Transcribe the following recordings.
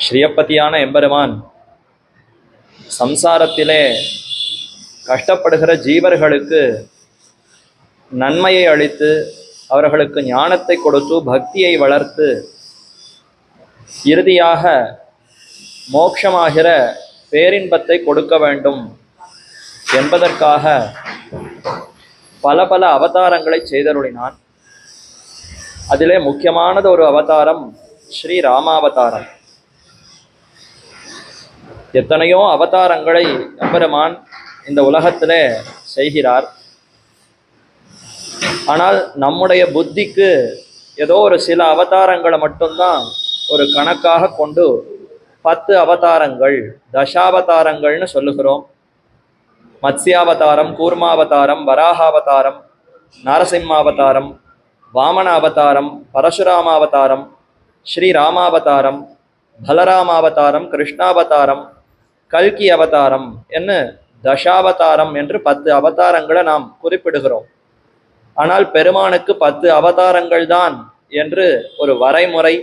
ஸ்ரீயப்பதியான எம்பெருமான் சம்சாரத்திலே கஷ்டப்படுகிற ஜீவர்களுக்கு நன்மையை அளித்து அவர்களுக்கு ஞானத்தை கொடுத்து பக்தியை வளர்த்து இறுதியாக மோட்சமாகிற பேரின்பத்தை கொடுக்க வேண்டும் என்பதற்காக பல பல அவதாரங்களை செய்தருளினான். அதிலே முக்கியமானது ஒரு அவதாரம் ஸ்ரீ ராமாவதாரம். எத்தனையோ அவதாரங்களை எம்பெருமான் இந்த உலகத்திலே செய்கிறார். ஆனால் நம்முடைய புத்திக்கு ஏதோ ஒரு சில அவதாரங்களை மட்டும்தான் ஒரு கணக்காக கொண்டு 10 அவதாரங்கள் தசாவதாரங்கள்னு சொல்லுகிறோம். மத்ஸ்யாவதாரம், கூர்மாவதாரம், வராகாவதாரம், நரசிம்மாவதாரம், வாமன அவதாரம், பரசுராமாவதாரம், ஸ்ரீராமாவதாரம், பலராமாவதாரம், கிருஷ்ணாவதாரம், கல்கி அவதாரம் என்ன தசாவதாரம் என்று 10 அவதாரங்களை நாம் குறிப்பிடுகிறோம். ஆனால் பெருமானுக்கு 10 அவதாரங்கள் தான் என்று ஒரு வரைமுறை,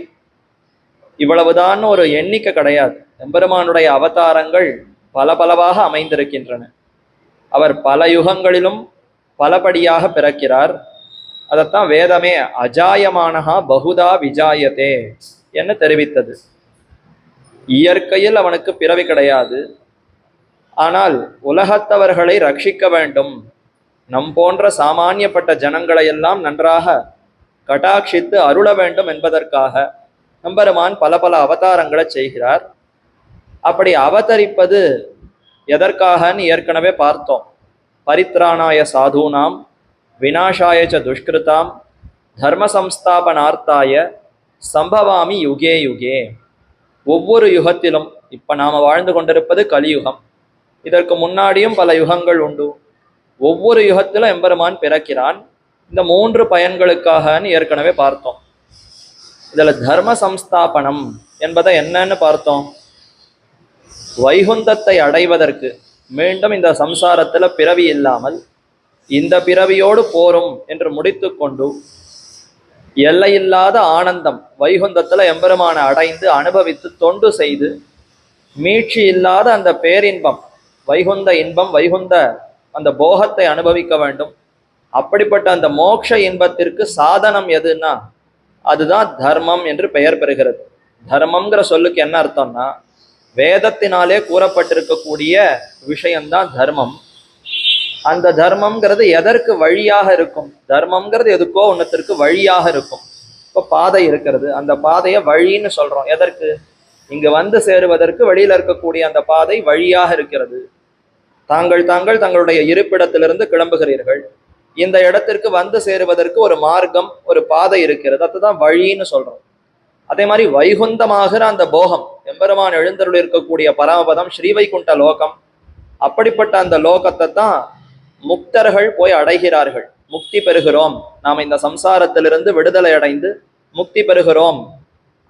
இவ்வளவுதான் ஒரு எண்ணிக்கை கிடையாது. எம்பெருமானுடைய அவதாரங்கள் பல பலவாக அமைந்திருக்கின்றன. அவர் பல யுகங்களிலும் பலபடியாக பிறக்கிறார். அதைத்தான் வேதமே அஜாயமானஹா பகுதா விஜாயத்தே என்று தெரிவித்தது. இயற்கையில் அவனுக்கு பிறவி கிடையாது. ஆனால் உலகத்தவர்களை ரட்சிக்க வேண்டும், நம் போன்ற சாமானியப்பட்ட ஜனங்களை எல்லாம் நன்றாக கடாட்சித்து அருள வேண்டும் என்பதற்காக எம்பெருமான் பல பல அவதாரங்களை செய்கிறார். அப்படி அவதரிப்பது எதற்காகன்னு ஏற்கனவே பார்த்தோம். பரித்ராணாய சாதூனாம் விநாசாய ச துஷ்கிருதாம் தர்ம சம்ஸ்தாபனார்த்தாய சம்பவாமி யுகே யுகே. ஒவ்வொரு யுகத்திலும், இப்ப நாம வாழ்ந்து கொண்டிருப்பது கலியுகம், இதற்கு முன்னாடியும் பல யுகங்கள் உண்டு. ஒவ்வொரு யுகத்திலும் எம்பெருமான் பிறக்கிறான். இந்த 3 பயன்களுக்காகன்னு ஏற்கனவே பார்த்தோம். இதுல தர்ம சம்ஸ்தாபனம் என்பதை என்னன்னு பார்த்தோம். வைகுந்தத்தை அடைவதற்கு மீண்டும் இந்த சம்சாரத்துல பிறவி இல்லாமல் இந்த பிறவியோடு போரும் என்று முடித்து கொண்டு எல்லையில்லாத ஆனந்தம் வைகுந்தத்துல எம்பெருமானை அடைந்து அனுபவித்து தொண்டு செய்து மீட்சி இல்லாத அந்த பேரின்பம் வைகுந்த இன்பம் வைகுந்த அந்த போகத்தை அனுபவிக்க வேண்டும். அப்படிப்பட்ட அந்த மோட்ச இன்பத்திற்கு சாதனம் எதுன்னா அதுதான் தர்மம் என்று பெயர் பெறுகிறது. தர்மம்ங்கிற சொல்லுக்கு என்ன அர்த்தம்னா வேதத்தினாலே கூறப்பட்டிருக்கக்கூடிய விஷயம்தான் தர்மம். அந்த தர்மம்ங்கிறது எதற்கு வழியாக இருக்கும்? தர்மம்ங்கிறது எதுக்கோ ஒன்றத்திற்கு வழியாக இருக்கும். இப்போ பாதை இருக்கிறது, அந்த பாதையை வழின்னு சொல்றோம். எதற்கு? இங்கு வந்து சேருவதற்கு வெளியில இருக்கக்கூடிய அந்த பாதை வழியாக இருக்கிறது. தாங்கள் தங்களுடைய இருப்பிடத்திலிருந்து கிளம்புகிறீர்கள், இந்த இடத்திற்கு வந்து சேருவதற்கு ஒரு மார்க்கம், ஒரு பாதை இருக்கிறது, அதுதான் வழின்னு சொல்றோம். அதே மாதிரி வைகுந்தமாகிற அந்த போகம், எம்பெருமான் எழுந்தருள் இருக்கக்கூடிய பரமபதம் ஸ்ரீவைகுண்ட லோகம், அப்படிப்பட்ட அந்த லோகத்தை தான் முக்தர்கள் போய் அடைகிறார்கள். முக்தி பெறுகிறோம், நாம் இந்த சம்சாரத்திலிருந்து விடுதலை அடைந்து முக்தி பெறுகிறோம்,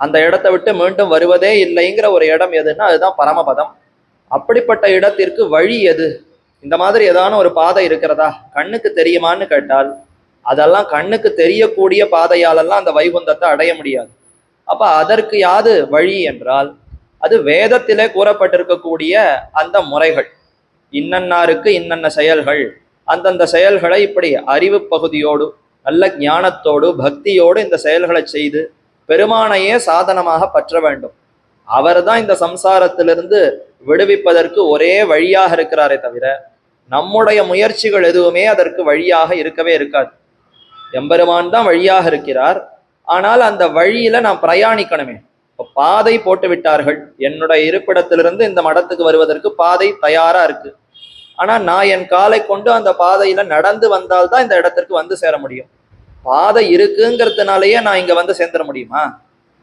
அந்த இடத்தை விட்டு மீண்டும் வருவதே இல்லைங்கிற ஒரு இடம் எதுன்னா அதுதான் பரமபதம். அப்படிப்பட்ட இடத்திற்கு வழி எது? இந்த மாதிரி ஏதான ஒரு பாதை இருக்கிறதா? கண்ணுக்கு தெரியுமான்னு கேட்டால் அதெல்லாம் கண்ணுக்கு தெரியக்கூடிய பாதையாலெல்லாம் அந்த வைகுந்தத்தை அடைய முடியாது. அப்ப அதற்கு யாது வழி என்றால் அது வேதத்திலே கூறப்பட்டிருக்கக்கூடிய அந்த முறைகள். இன்னன்னாருக்கு இன்னன்ன செயல்கள், அந்தந்த செயல்களை இப்படி அறிவு பகுதியோடு நல்ல ஞானத்தோடு பக்தியோடு இந்த செயல்களை செய்து பெருமானையே சாதனமாக பற்ற வேண்டும். அவர் தான் இந்த சம்சாரத்திலிருந்து விடுவிப்பதற்கு ஒரே வழியாக இருக்கிறாரே தவிர நம்முடைய முயற்சிகள் எதுவுமே அதற்கு வழியாக இருக்கவே இருக்காது. எம்பெருமான் தான் வழியாக இருக்கிறார். ஆனால் அந்த வழியில நாம் பிரயாணிக்கணுமே. இப்போ பாதை போட்டு விட்டார்கள், என்னுடைய இருப்பிடத்திலிருந்து இந்த மடத்துக்கு வருவதற்கு பாதை தயாரா இருக்கு. ஆனா நான் என் காலை கொண்டு அந்த பாதையில நடந்து வந்தால்தான் இந்த இடத்திற்கு வந்து சேர முடியும். பாதை இருக்குங்கிறதுனாலயே நான் இங்க வந்து சேர்ந்துட முடியுமா?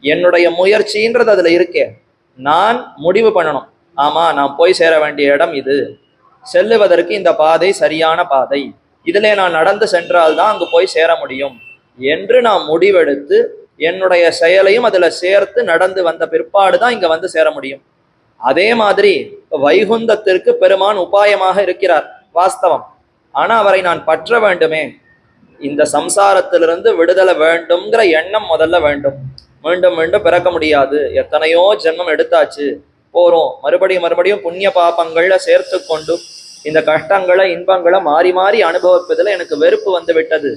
என்னுடைய முயற்சின்றது அதுல இருக்கே. நான் முடிவு பண்ணணும், ஆமா நான் போய் சேர வேண்டிய இடம் இது, செல்லுவதற்கு இந்த பாதை சரியான பாதை, இதிலே நான் நடந்து சென்றால்தான் அங்கு போய் சேர முடியும் என்று நான் முடிவெடுத்து என்னுடைய செயலையும் அதுல சேர்த்து நடந்து வந்த பிற்பாடுதான் இங்க வந்து சேர முடியும். அதே மாதிரி வைகுந்தத்திற்கு பெருமான் உபாயமாக இருக்கிறார், வாஸ்தவம். ஆனா அவரை நான் பற்ற வேண்டுமே. இந்த சம்சாரத்திலிருந்து விடுதலை வேண்டும்ங்கிற எண்ணம் முதல்ல வேண்டும். மீண்டும் மீண்டும் பிறக்க முடியாது, எத்தனையோ ஜென்மம் எடுத்தாச்சு, போறோம், மறுபடியும் மறுபடியும் புண்ணிய பாபங்கள்ல சேர்த்து கொண்டு இந்த கஷ்டங்களை இன்பங்களை மாறி மாறி அனுபவிப்பதில் எனக்கு வெறுப்பு வந்து விட்டது,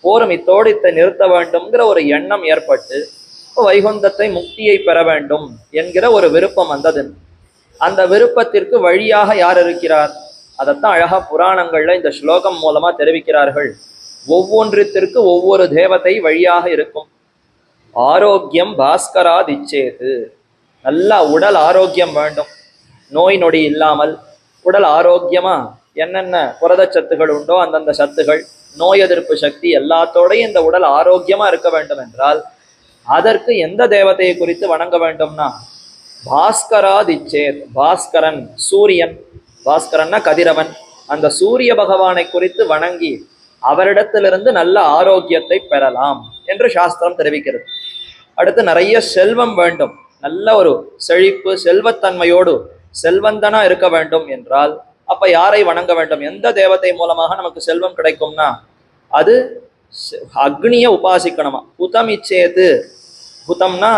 போரும், இத்தோடு இத்தை நிறுத்த வேண்டும்ங்கிற ஒரு எண்ணம் ஏற்பட்டு வைகுந்தத்தை முக்தியை பெற வேண்டும் என்கிற ஒரு விருப்பம் வந்தது. அந்த விருப்பத்திற்கு வழியாக யார் இருக்கிறார்? அதைத்தான் அழகா புராணங்கள்ல இந்த ஸ்லோகம் மூலமா தெரிவிக்கிறார்கள். ஒவ்வொன்றிற்கு ஒவ்வொரு தேவதை வழியாக இருக்கும். ஆரோக்கியம் பாஸ்கராதிச்சேது, நல்லா உடல் ஆரோக்கியம் வேண்டும், நோய் நொடி இல்லாமல் உடல் ஆரோக்கியமா என்னென்ன புரதச்சத்துகள் உண்டோ அந்தந்த சத்துகள், நோய் எதிர்ப்பு சக்தி எல்லாத்தோடையும் இந்த உடல் ஆரோக்கியமா இருக்க வேண்டும் என்றால் அதற்கு எந்த தேவதையை குறித்து வணங்க வேண்டும்னா பாஸ்கராதிச்சேத், பாஸ்கரன் சூரியன், பாஸ்கரன்னா கதிரவன், அந்த சூரிய பகவானை குறித்து வணங்கி அவரிடத்திலிருந்து நல்ல ஆரோக்கியத்தை பெறலாம் என்று சாஸ்திரம் தெரிவிக்கிறது. அடுத்து நிறைய செல்வம் வேண்டும், நல்ல ஒரு செழிப்பு செல்வத்தன்மையோடு செல்வந்தனா இருக்க வேண்டும் என்றால் அப்ப யாரை வணங்க வேண்டும்? எந்த தேவதை மூலமாக நமக்கு செல்வம் கிடைக்கும்னா அது அக்னிய உபாசிக்கணுமா. ஹுதம் இச்சேது, ஹுதம்னா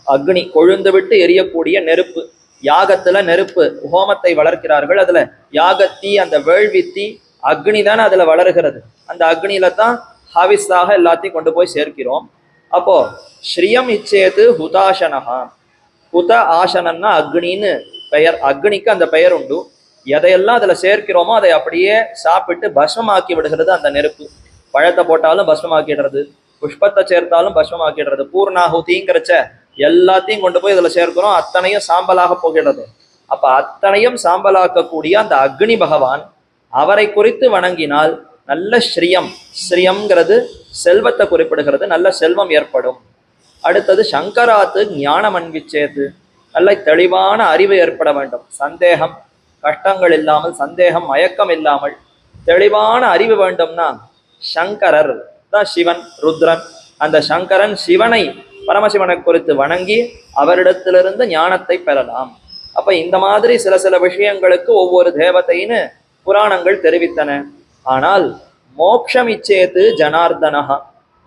அக்னி, கொழுந்து விட்டு எரியக்கூடிய நெருப்பு. யாகத்துல நெருப்பு ஹோமத்தை வளர்க்கிறார்கள், அதுல யாகத்தீ அந்த வேள்வித்தீ அக்னி தானே அதுல வளர்கிறது, அந்த அக்னியில தான் ஹவிஸாக எல்லாத்தையும் கொண்டு போய் சேர்க்கிறோம். அப்போ ஸ்ரீயம் இச்சேது ஹுதாசனஹா, ஹுத ஆசனன்னா அக்னின்னு பெயர், அக்னிக்கு அந்த பெயர் உண்டு. எதையெல்லாம் அதுல சேர்க்கிறோமோ அதை அப்படியே சாப்பிட்டு பஸ்மமாக்கி விடுகிறது அந்த நெருப்பு. பழத்தை போட்டாலும் பஸ்மமாக்கிடுறது, புஷ்பத்தை சேர்த்தாலும் பஸ்மமாக்கிடுறது, பூர்ணாகுதிங்கிறச்ச எல்லாத்தையும் கொண்டு போய் இதுல சேர்க்கிறோம், அத்தனையும் சாம்பலாக போகிறது. அப்ப அத்தனையும் சாம்பலாக்கக்கூடிய அந்த அக்னி பகவான், அவரை குறித்து வணங்கினால் நல்ல ஸ்ரீயம், ஸ்ரீயம்ங்கிறது செல்வத்தை குறிப்பிடுகிறது, நல்ல செல்வம் ஏற்படும். அடுத்தது சங்கராத்து ஞானம் அன்விச்சேது, நல்ல தெளிவான அறிவு ஏற்பட வேண்டும், சந்தேகம் கஷ்டங்கள் இல்லாமல், சந்தேகம் மயக்கம் இல்லாமல் தெளிவான அறிவு வேண்டும்னா சங்கரர் தான் சிவன் ருத்ரன், அந்த சங்கரன் சிவனை பரமசிவனை குறித்து வணங்கி அவரிடத்திலிருந்து ஞானத்தை பெறலாம். அப்ப இந்த மாதிரி சில சில விஷயங்களுக்கு ஒவ்வொரு தேவதைன்னு புராணங்கள் தெரிவித்தன. ஆனால் மோக்ஷம் இச்சேது ஜனார்தனஹா,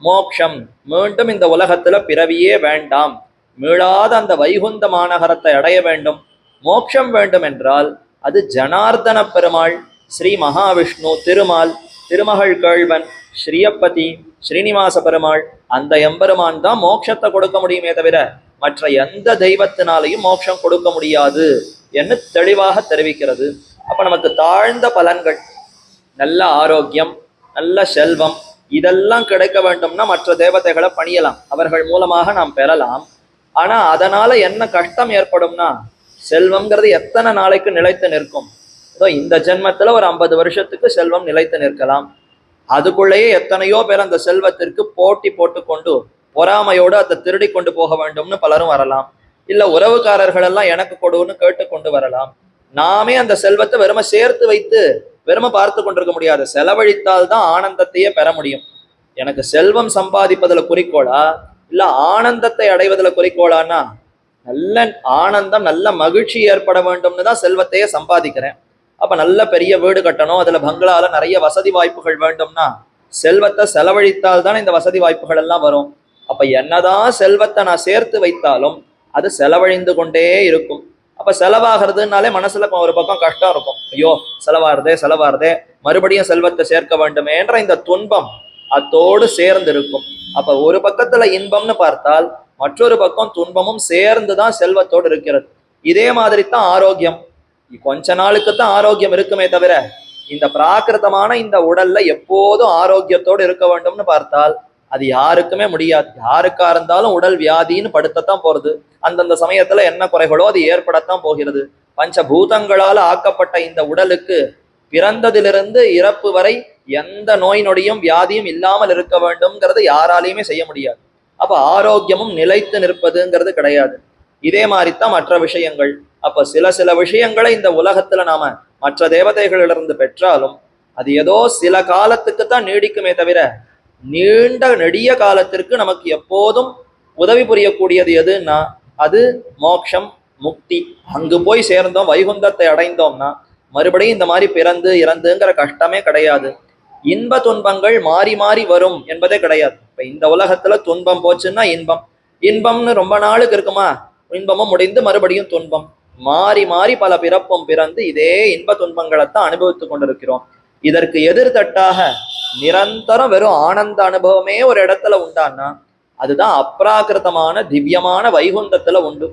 மோக்ஷம் மீண்டும் இந்த உலகத்துல பிறவியே வேண்டாம், மீளாத அந்த வைகுந்த மாநகரத்தை அடைய வேண்டும், மோட்சம் வேண்டும் என்றால் அது ஜனார்தன பெருமாள், ஸ்ரீ மகாவிஷ்ணு திருமால், திருமகள் கேழ்வன், ஸ்ரீயப்பதி, ஸ்ரீனிவாச பெருமாள், அந்த எம்பெருமான் தான் மோட்சத்தை கொடுக்க முடியுமே தவிர மற்ற எந்த தெய்வத்தினாலையும் மோட்சம் கொடுக்க முடியாது என்று தெளிவாக தெரிவிக்கிறது. அப்ப நமக்கு தாழ்ந்த பலன்கள், நல்ல ஆரோக்கியம், நல்ல செல்வம், இதெல்லாம் கிடைக்க வேண்டும்னா மற்ற தேவதைகளை பணியலாம், அவர்கள் மூலமாக நாம் பெறலாம். ஆனா அதனால என்ன கஷ்டம் ஏற்படும்னா, செல்வம்ங்கிறது எத்தனை நாளைக்கு நிலைத்து நிற்கும்? ஏதோ இந்த ஜென்மத்துல ஒரு 50 வருஷத்துக்கு செல்வம் நிலைத்து நிற்கலாம், அதுக்குள்ளேயே எத்தனையோ பேர் அந்த செல்வத்திற்கு போட்டி போட்டுக்கொண்டு பொறாமையோடு அதை திருடி கொண்டு போக வேண்டும்னு பலரும் வரலாம். இல்ல உறவுக்காரர்கள் எல்லாம் எனக்கு கொடுன்னு கேட்டுக்கொண்டு வரலாம். நாமே அந்த செல்வத்தை வெறும சேர்த்து வைத்து வெறும பார்த்து கொண்டிருக்க முடியாது, செலவழித்தால் தான் ஆனந்தத்தையே பெற முடியும். எனக்கு செல்வம் சம்பாதிப்பதுல குறிக்கோளா இல்ல ஆனந்தத்தை அடைவதுல குறிக்கோளானா, நல்ல ஆனந்தம் நல்ல மகிழ்ச்சி ஏற்பட வேண்டும்னு தான் செல்வத்தையே சம்பாதிக்கிறேன். அப்ப நல்ல பெரிய வீடு கட்டணும், அதுல பங்களால நிறைய வசதி வாய்ப்புகள் வேண்டும்னா செல்வத்தை செலவழித்தால் தான் இந்த வசதி வாய்ப்புகள் எல்லாம் வரும். அப்ப என்னதான் செல்வத்தை நான் சேர்த்து வைத்தாலும் அது செலவழிந்து கொண்டே இருக்கும். அப்ப செலவாகிறதுனாலே மனசுல ஒரு பக்கம் கஷ்டம் இருக்கும், ஐயோ செலவாறுதே மறுபடியும் செல்வத்தை சேர்க்க வேண்டுமேன்ற இந்த துன்பம் அத்தோடு சேர்ந்து இருக்கும். அப்ப ஒரு பக்கத்துல இன்பம்னு பார்த்தால் மற்றொரு பக்கம் துன்பமும் சேர்ந்துதான் செல்வத்தோடு இருக்கிறது. இதே மாதிரி தான் ஆரோக்கியம், கொஞ்ச நாளுக்கு தான் ஆரோக்கியம் இருக்குமே தவிர இந்த பிராகிருதமான இந்த உடல்ல எப்போதும் ஆரோக்கியத்தோடு இருக்க வேண்டும்னு பார்த்தால் அது யாருக்குமே முடியாது. யாருக்கா இருந்தாலும் உடல் வியாதின்னு படுத்தத்தான் போறது, அந்தந்த சமயத்துல என்ன குறைகளோ அது ஏற்படத்தான் போகிறது. பஞ்சபூதங்களால் ஆக்கப்பட்ட இந்த உடலுக்கு பிறந்ததிலிருந்து இறப்பு வரை எந்த நோய் நொடியும் வியாதியும் இல்லாமல் இருக்க வேண்டும்ங்கிறது யாராலையுமே செய்ய முடியாது. அப்ப ஆரோக்கியமும் நிலைத்து நிற்பதுங்கிறது கிடையாது. இதே மாதிரித்தான் மற்ற விஷயங்கள். அப்ப சில சில விஷயங்களை இந்த உலகத்துல நாம மற்ற தேவதைகளிலிருந்து பெற்றாலும் அது ஏதோ சில காலத்துக்கு தான் நீடிக்குமே தவிர நீண்ட நெடிய காலத்திற்கு நமக்கு எப்போதும் உதவி புரியக்கூடியது எதுன்னா அது மோட்சம் முக்தி. அங்கு போய் சேர்ந்தோம், வைகுந்தத்தை அடைந்தோம்னா மறுபடியும் இந்த மாதிரி பிறந்து இறந்துங்கிற கஷ்டமே கிடையாது. இன்ப துன்பங்கள் மாறி மாறி வரும் என்பதே கிடையாது. இப்ப இந்த உலகத்துல துன்பம் போச்சுன்னா இன்பம், இன்பம்னு ரொம்ப நாளுக்கு இருக்குமா? இன்பமும் முடிந்து மறுபடியும் துன்பம். மாறி மாறி பல பிறப்பும் பிறந்து இதே இன்ப துன்பங்களைத்தான் அனுபவித்துக் கொண்டிருக்கிறோம். இதற்கு எதிர்த்தட்டாக நிரந்தரம் வெறும் ஆனந்த அனுபவமே ஒரு இடத்துல உண்டான்னா அதுதான் அப்ராகிருதமான திவ்யமான வைகுந்தத்துல உண்டு.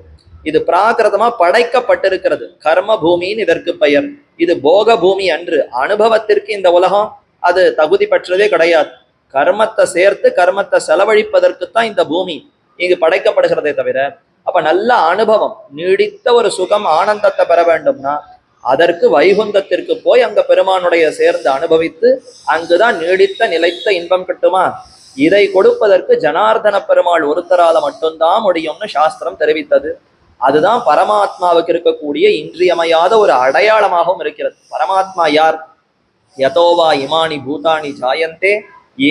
இது பிராகிருதமா படைக்கப்பட்டிருக்கிறது. கர்ம பூமின்னு இதற்கு பெயர். இது போக பூமி அன்று. அனுபவத்திற்கு இந்த உலகம் அது தகுதி பெற்றதே கிடையாது. கர்மத்தை சேர்த்து கர்மத்தை செலவழிப்பதற்குத்தான் இந்த பூமி இங்கு படைக்கப்படுகிறதே தவிர, அப்ப நல்ல அனுபவம், நீடித்த ஒரு சுகம் ஆனந்தத்தை பெற வேண்டும்னா அதற்கு வைகுந்தத்திற்கு போய் அங்க பெருமானுடைய சேர்ந்து அனுபவித்து அங்குதான் நீடித்த நிலைத்த இன்பம் கிட்டுமா? இதை கொடுப்பதற்கு ஜனார்தன பெருமாள் ஒருத்தரால மட்டும்தான் முடியும்னு சாஸ்திரம் தெரிவித்தது. அதுதான் பரமாத்மாவுக்கு இருக்கக்கூடிய இன்றியமையாத ஒரு அடையாளமாகவும் இருக்கிறது. பரமாத்மா யார்? யதோவா இமானி பூதானி ஜாயந்தே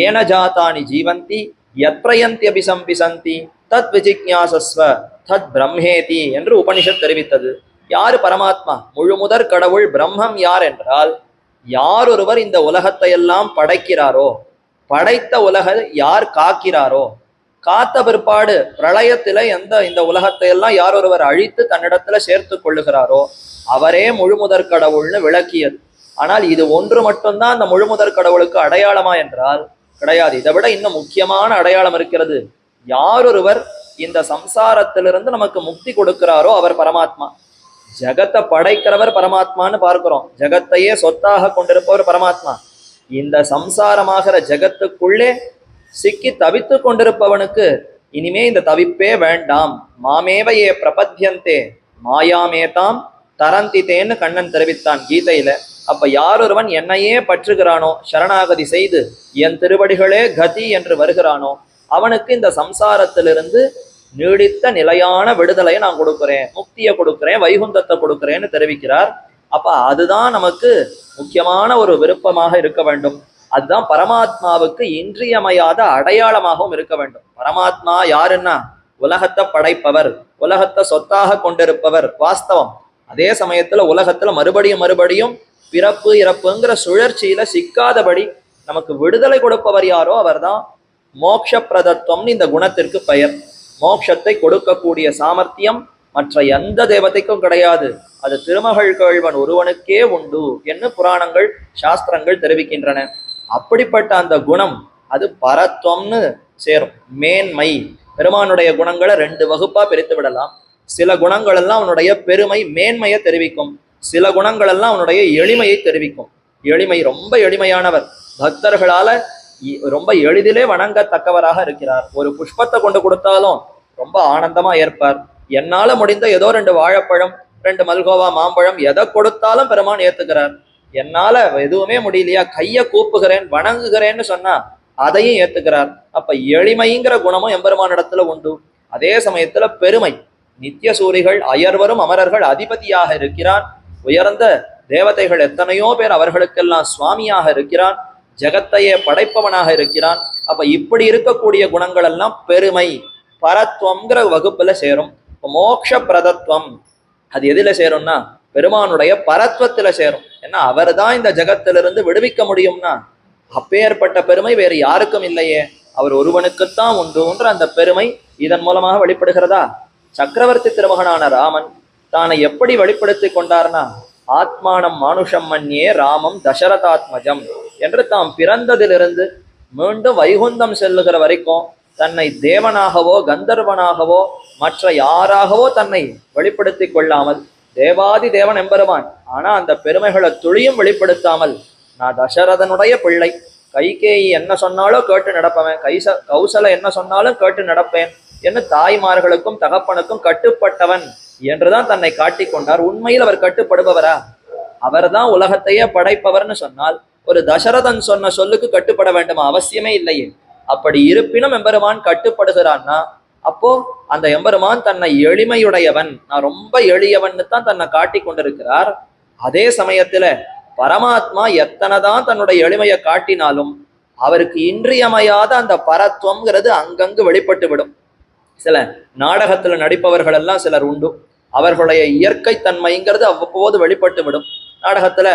ஏன ஜாத்தானி ஜீவந்தி யத்ரயந்தி அபிசம்பிசந்தி தத் விஜிக்ஞாசஸ்வ தத் பிரம்மேதி என்று உபனிஷத் தெரிவித்தது. யாரு பரமாத்மா? முழுமுதற் கடவுள் பிரம்மம் யார் என்றால், யார் ஒருவர் இந்த உலகத்தை எல்லாம் படைக்கிறாரோ, படைத்த உலக யார் காக்கிறாரோ, காத்த பிற்பாடு பிரளயத்தில இந்த உலகத்தை எல்லாம் யார் ஒருவர் அழித்து தன்னிடத்துல சேர்த்து கொள்ளுகிறாரோ அவரே முழுமுதற் கடவுள்னு விளக்கியது. ஆனால் இது ஒன்று மட்டும்தான் அந்த முழுமுதற் கடவுளுக்கு அடையாளமா என்றால் கிடையாது. இதை விட இன்னும் முக்கியமான அடையாளம் இருக்கிறது. யார் ஒருவர் இந்த சம்சாரத்திலிருந்து நமக்கு முக்தி கொடுக்கிறாரோ அவர் பரமாத்மா. ஜகத்தை படைக்கிறவர் பரமாத்மான்னு பார்க்கிறோம். ஜகத்தையே சொத்தாக கொண்டிருப்பவர் பரமாத்மா. இந்த சம்சாரமாகிற ஜகத்துக்குள்ளே சிக்கி தவித்து கொண்டிருப்பவனுக்கு இனிமே இந்த தவிப்பே வேண்டாம். மாமேவையே பிரபத்யந்தே மாயாமேதாம் தரந்தித்தேன்னு கண்ணன் தெரிவித்தான் கீதையில. அப்ப யார் ஒருவன் என்னையே பற்றுகிறானோ, சரணாகதி செய்து என் திருவடிகளே கதி என்று வருகிறானோ அவனுக்கு இந்த சம்சாரத்திலிருந்து நீடித்த நிலையான விடுதலையை நான் கொடுக்குறேன், முக்தியை கொடுக்குறேன், வைகுந்தத்தை கொடுக்குறேன்னு தெரிவிக்கிறார். அப்ப அதுதான் நமக்கு முக்கியமான ஒரு விருப்பமாக இருக்க வேண்டும். அதுதான் பரமாத்மாவுக்கு இன்றியமையாத அடையாளமாகவும் இருக்க வேண்டும். பரமாத்மா யாருன்னா உலகத்தை படைப்பவர், உலகத்தை சொத்தாக கொண்டிருப்பவர் வாஸ்தவம். அதே சமயத்துல உலகத்துல மறுபடியும் மறுபடியும் பிறப்பு இறப்புங்கிற சுழற்சியில சிக்காதபடி நமக்கு விடுதலை கொடுப்பவர் யாரோ அவர்தான் மோட்ச பிரதத்துவம்னு இந்த குணத்திற்கு பெயர். மோட்சத்தை கொடுக்கக்கூடிய சாமர்த்தியம் மற்ற எந்த தேவதைக்கும் கிடையாது. அது திருமகள் கேழ்வன் ஒருவனுக்கே உண்டு என்று புராணங்கள் சாஸ்திரங்கள் தெரிவிக்கின்றன. அப்படிப்பட்ட அந்த குணம் அது பரத்வம்னு சேரும். மேன்மை. பெருமானுடைய குணங்களை ரெண்டு வகுப்பா பிரித்து விடலாம். சில குணங்கள் எல்லாம் அவனுடைய பெருமை மேன்மையை தெரிவிக்கும், சில குணங்கள் எல்லாம் அவனுடைய எளிமையை தெரிவிக்கும். எளிமை, ரொம்ப எளிமையானவர், பக்தர்களால ரொம்ப எளிதிலே வணங்கத்தக்கவராக இருக்கிறார். ஒரு புஷ்பத்தை கொண்டு கொடுத்தாலும் ரொம்ப ஆனந்தமா ஏற்பார். என்னால முடிந்த ஏதோ 2 வாழைப்பழம் 2 மல்கோவா மாம்பழம் எதை கொடுத்தாலும் பெருமான் ஏத்துக்கிறார். என்னால எதுவுமே முடியலையா, கையை கூப்புகிறேன் வணங்குகிறேன்னு சொன்னா அதையும் ஏத்துக்கிறார். அப்ப எளிமைங்கிற குணமும் எம்பெருமானிடத்துல உண்டு. அதே சமயத்துல பெருமை. நித்திய சூரிகள் அயர்வரும் அமரர்கள் அதிபதியாக இருக்கிறான். உயர்ந்த தேவதைகள் எத்தனையோ பேர் அவர்களுக்கெல்லாம் சுவாமியாக இருக்கிறான். ஜெகத்தையே படைப்பவனாக இருக்கிறான். அப்ப இப்படி இருக்கக்கூடிய குணங்கள் எல்லாம் பெருமை பரத்வம்ங்கிற வகுப்புல சேரும். மோட்ச பிரதத்துவம் அது எதுல சேரும்னா பெருமானுடைய பரத்வத்துல சேரும். ஏன்னா அவர் தான் இந்த ஜகத்திலிருந்து விடுவிக்க முடியும்னா அப்பேற்பட்ட பெருமை வேறு யாருக்கும் இல்லையே, அவர் ஒருவனுக்குத்தான் உண்டுன்ற அந்த பெருமை இதன் மூலமாக வெளிப்படுகிறதா? சக்கரவர்த்தி திருமகனான ராமன் தானை எப்படி வெளிப்படுத்தி கொண்டார்னா, ஆத்மானம் மானுஷம் மன்யே ராமம் தசரதாத்மஜம் என்று தாம் பிறந்ததிலிருந்து மீண்டும் வைகுந்தம் செல்லுகிற வரைக்கும் தன்னை தேவனாகவோ கந்தர்வனாகவோ மற்ற யாராகவோ தன்னை வெளிப்படுத்தி கொள்ளாமல், தேவாதி தேவன் எம்பெருமான், ஆனா அந்த பெருமைகளை துளியும் வெளிப்படுத்தாமல், நான் தசரதனுடைய பிள்ளை, கைகேயி என்ன சொன்னாலும் கேட்டு நடப்பவன், கௌசல என்ன சொன்னாலும் கேட்டு நடப்பேன் என்று தாய்மார்களுக்கும் தகப்பனுக்கும் கட்டுப்பட்டவன் என்றுதான் தன்னை காட்டி கொண்டார். உண்மையில் அவர் கட்டுப்படுபவரா? அவர் தான் உலகத்தையே படைப்பவர்னு சொன்னால் ஒரு தசரதன் சொன்ன சொல்லுக்கு கட்டுப்பட வேண்டுமா? அவசியமே இல்லையே. அப்படி இருப்பினும் எம்பெருமான் கட்டுப்படுகிறான்னா அப்போ அந்த எம்பெருமான் தன்னை எளிமையுடையவன், நான் ரொம்ப எளியவன்னு தான் தன்னை காட்டி கொண்டிருக்கிறார். அதே சமயத்துல பரமாத்மா எத்தனைதான் தன்னுடைய எளிமையை காட்டினாலும் அவருக்கு இன்றியமையாத அந்த பரத்துவம்ங்கிறது அங்கங்கு வெளிப்பட்டு விடும். சில நாடகத்துல நடிப்பவர்கள் எல்லாம் சிலர் உண்டு, அவர்களுடைய இயற்கை தன்மைங்கிறது அவ்வப்போது வெளிப்பட்டு விடும். நாடகத்துல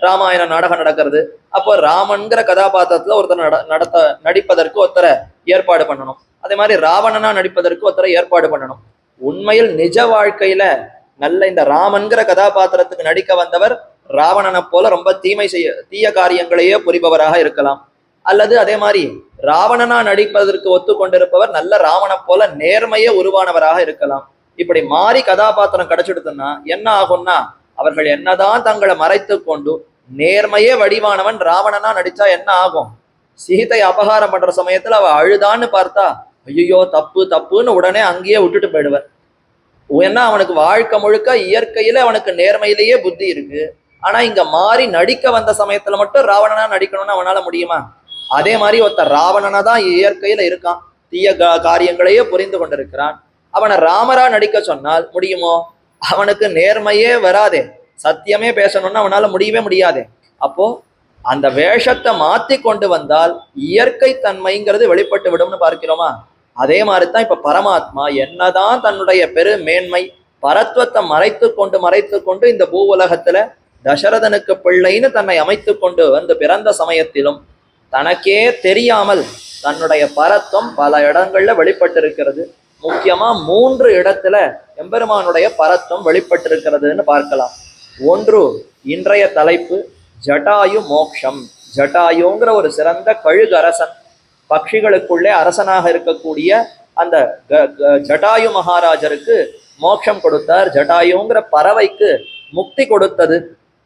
ராமாயண நாடகம் நடக்கிறது. அப்போ ராமன்கிற கதாபாத்திரத்துல ஒருத்தர் நடிப்பதற்கு ஒருத்தரை ஏற்பாடு பண்ணணும். அதே மாதிரி ராவணனா நடிப்பதற்கு ஒருத்தரை ஏற்பாடு பண்ணணும். உண்மையில் நிஜ வாழ்க்கையில நல்ல இந்த ராமன்கிற கதாபாத்திரத்துக்கு நடிக்க வந்தவர் ராவணனை போல ரொம்ப தீய காரியங்களையே புரிபவராக இருக்கலாம். அல்லது அதே மாதிரி ராவணனா நடிப்பதற்கு ஒத்துக்கொண்டிருப்பவர் நல்ல ராவண போல நேர்மையே உருவானவராக இருக்கலாம். இப்படி மாறி கதாபாத்திரம் கிடைச்சிடுதுன்னா என்ன ஆகும்னா, அவர்கள் என்னதான் தங்களை மறைத்து கொண்டு நேர்மையே வடிவானவன் ராவணனா நடிச்சா என்ன ஆகும்? சீதை அபகாரம் பண்ற சமயத்துல அவ அழுதான்னு பார்த்தா ஐயோ தப்பு தப்புன்னு உடனே அங்கேயே விட்டுட்டு போயிடுவர். ஏன்னா அவனுக்கு வாழ்க்கை முழுக்க இயற்கையில அவனுக்கு நேர்மையிலேயே புத்தி இருக்கு. ஆனா இங்க மாறி நடிக்க வந்த சமயத்துல மட்டும் ராவணனா நடிக்கணும்னு அவனால முடியுமா? அதே மாதிரி ஒருத்தர் ராவணனா தான் இயற்கையில இருக்கான், தீய காரியங்களையே புரிந்து கொண்டிருக்கிறான். அவனை ராமரா நடிக்க சொன்னால் முடியுமோ? அவனுக்கு நேர்மையே வராதே, சத்தியமே பேசணும்னு அவனால முடியவே முடியாதே. அப்போ அந்த வேஷத்தை மாத்தி கொண்டு வந்தால் இயற்கை தன்மைங்கிறது வெளிப்பட்டு விடும்னு பார்க்கிறோமா? அதே மாதிரிதான் இப்ப பரமாத்மா என்னதான் தன்னுடைய பெரு மேன்மை பரத்வத்தை மறைத்து கொண்டு இந்த பூ உலகத்துல தசரதனுக்கு பிள்ளைன்னு தன்னை அமைத்து கொண்டு வந்து பிறந்த சமயத்திலும் தனக்கே தெரியாமல் தன்னுடைய பரத்வம் பல இடங்கள்ல வெளிப்பட்டிருக்கிறது. முக்கியமா 3 இடத்துல எம்பெருமானுடைய பரத்வம் வெளிப்பட்டிருக்கிறதுன்னு பார்க்கலாம். ஒன்று, இன்றைய தலைப்பு ஜட்டாயு மோக்ஷம். ஜட்டாயுங்கிற ஒரு சிறந்த கழுகு அரசன், பட்சிகளுக்குள்ளே அரசனாக இருக்கக்கூடிய அந்த ஜட்டாயு மகாராஜருக்கு மோட்சம் கொடுத்தார். ஜட்டாயுங்கிற பறவைக்கு முக்தி கொடுத்தது.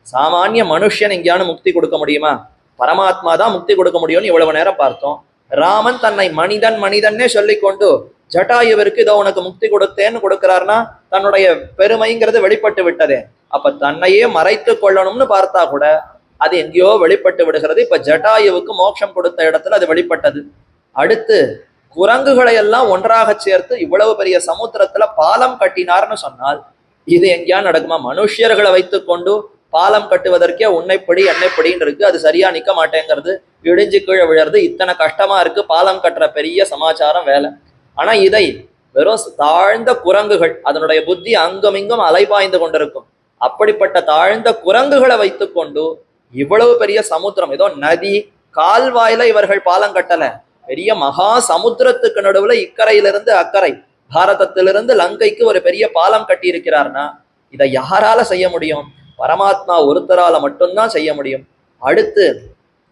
சாமானிய மனுஷன் எங்கேயானு முக்தி கொடுக்க முடியுமா? பரமாத்மா தான் முக்தி கொடுக்க முடியும்னு இவ்வளவு நேரம் பார்த்தோம். ராமன் தன்னை மனிதன்னே சொல்லிக்கொண்டு ஜட்டாயுவிற்கு இதோ உனக்கு முக்தி கொடுத்தேன்னு கொடுக்கிறார்னா தன்னுடைய பெருமைங்கிறது வெளிப்பட்டு விட்டதே. அப்ப தன்னையே மறைத்து கொள்ளணும்னு பார்த்தா கூட அது எங்கேயோ வெளிப்பட்டு விடுகிறது. இப்ப ஜட்டாயுவுக்கு மோட்சம் கொடுத்த இடத்துல அது வெளிப்பட்டது. அடுத்து குரங்குகளை எல்லாம் ஒன்றாக சேர்த்து இவ்வளவு பெரிய சமுத்திரத்துல பாலம் கட்டினார்னு சொன்னால் இது எங்கேயா நடக்குமா? மனுஷர்களை வைத்து கொண்டு பாலம் கட்டுவதற்கே உன்னைப்படி என்னைப்படின்னு இருக்கு, அது சரியா நிக்க மாட்டேங்கிறது, இடிஞ்சு கீழே விழறது, இத்தனை கஷ்டமா இருக்கு பாலம் கட்டுற பெரிய சமாச்சாரம் வேலை. ஆனா இதை வெறும் தாழ்ந்த குரங்குகள், அதனுடைய புத்தி அங்குமிங்கும் அலைபாய்ந்து கொண்டிருக்கும். அப்படிப்பட்ட தாழ்ந்த குரங்குகளை வைத்து கொண்டு இவ்வளவு பெரிய சமுத்திரம், ஏதோ நதி கால்வாயில இவர்கள் பாலம் கட்டல, பெரிய மகா சமுத்திரத்துக்கு நடுவுல இக்கரையிலிருந்து அக்கறை, பாரதத்திலிருந்து லங்கைக்கு ஒரு பெரிய பாலம் கட்டி இருக்கிறார்னா இதை யாரால செய்ய முடியும்? பரமாத்மா ஒருத்தரால மட்டும்தான் செய்ய முடியும். அடுத்து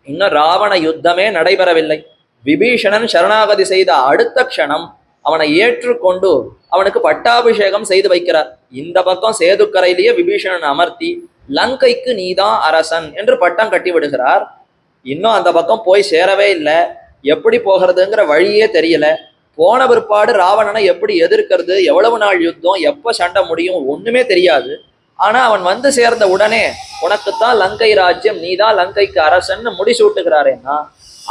இன்னும் ராவண யுத்தமே நடைபெறவில்லை. விபீஷணன் சரணாகதி செய்த அடுத்த க்ஷணம் அவனை ஏற்றுக்கொண்டு அவனுக்கு பட்டாபிஷேகம் செய்து வைக்கிறார். இந்த பக்கம் சேதுக்கரையிலேயே விபீஷணன் அமர்த்தி லங்கைக்கு நீதான் அரசன் என்று பட்டம் கட்டி விடுகிறார். இன்னும் அந்த பக்கம் போய் சேரவே இல்லை, எப்படி போகிறதுங்கிற வழியே தெரியல. போன பிற்பாடு ராவணனை எப்படி எதிர்க்கிறது, எவ்வளவு நாள் யுத்தம், எப்ப சண்டை முடியும், ஒண்ணுமே தெரியாது. ஆனா அவன் வந்து சேர்ந்த உடனே உனக்குத்தான் லங்கை ராஜ்யம், நீதான் லங்கைக்கு அரசன்னு முடிசூட்டுகிறாரேன்னா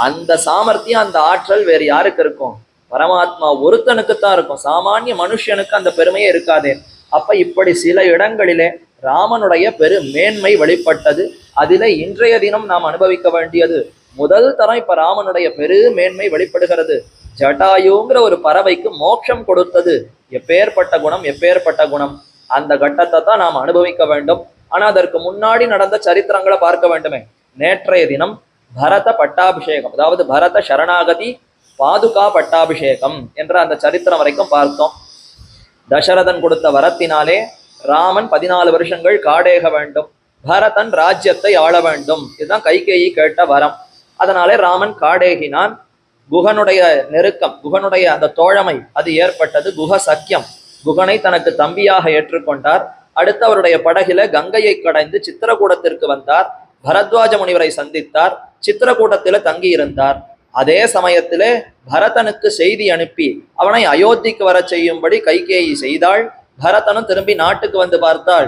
அந்த சாமர்த்தியம் அந்த ஆற்றல் வேறு யாருக்கு இருக்கும்? பரமாத்மா ஒருத்தனுக்குத்தான் இருக்கும். சாமானிய மனுஷனுக்கு அந்த பெருமையே இருக்காதே. அப்ப இப்படி சில இடங்களிலே ராமனுடைய பெரு மேன்மை வெளிப்பட்டது. அதில இன்றைய தினம் நாம் அனுபவிக்க வேண்டியது முதல் தரம். இப்ப ராமனுடைய பெரு மேன்மை வெளிப்படுகிறது. ஜட்டாயுங்கிற ஒரு பறவைக்கு மோட்சம் கொடுத்தது எப்பேற்பட்ட குணம், எப்பேற்பட்ட குணம்! அந்த கட்டத்தை தான் நாம் அனுபவிக்க வேண்டும். ஆனா அதற்கு முன்னாடி நடந்த சரித்திரங்களை பார்க்க வேண்டுமே. நேற்றைய தினம் பரத பட்டாபிஷேகம், அதாவது பரத சரணாகதி பாதுகா பட்டாபிஷேகம் என்ற அந்த சரித்திரம் வரைக்கும் பார்த்தோம். தசரதன் கொடுத்த வரத்தினாலே ராமன் 14 வருஷங்கள் காடேக வேண்டும், பரதன் ராஜ்யத்தை ஆள வேண்டும். இதுதான் கைகேயி கேட்ட வரம். அதனாலே ராமன் காடேகினான். குகனுடைய நெருக்கம், குகனுடைய அந்த தோழமை அது ஏற்பட்டது. குக சக்கியம், குகனை தனக்கு தம்பியாக ஏற்றுக்கொண்டார். அடுத்து அவருடைய படகில கங்கையை கடைந்து சித்திரகூடத்திற்கு வந்தார். பரத்வாஜ முனிவரை சந்தித்தார், சித்திரகூடத்தில தங்கி இருந்தார். அதே சமயத்திலே பரதனுக்கு செய்தி அனுப்பி அவனை அயோத்திக்கு வர செய்யும்படி கைகேயி செய்தாள். பரதனும் திரும்பி நாட்டுக்கு வந்து பார்த்தாள்.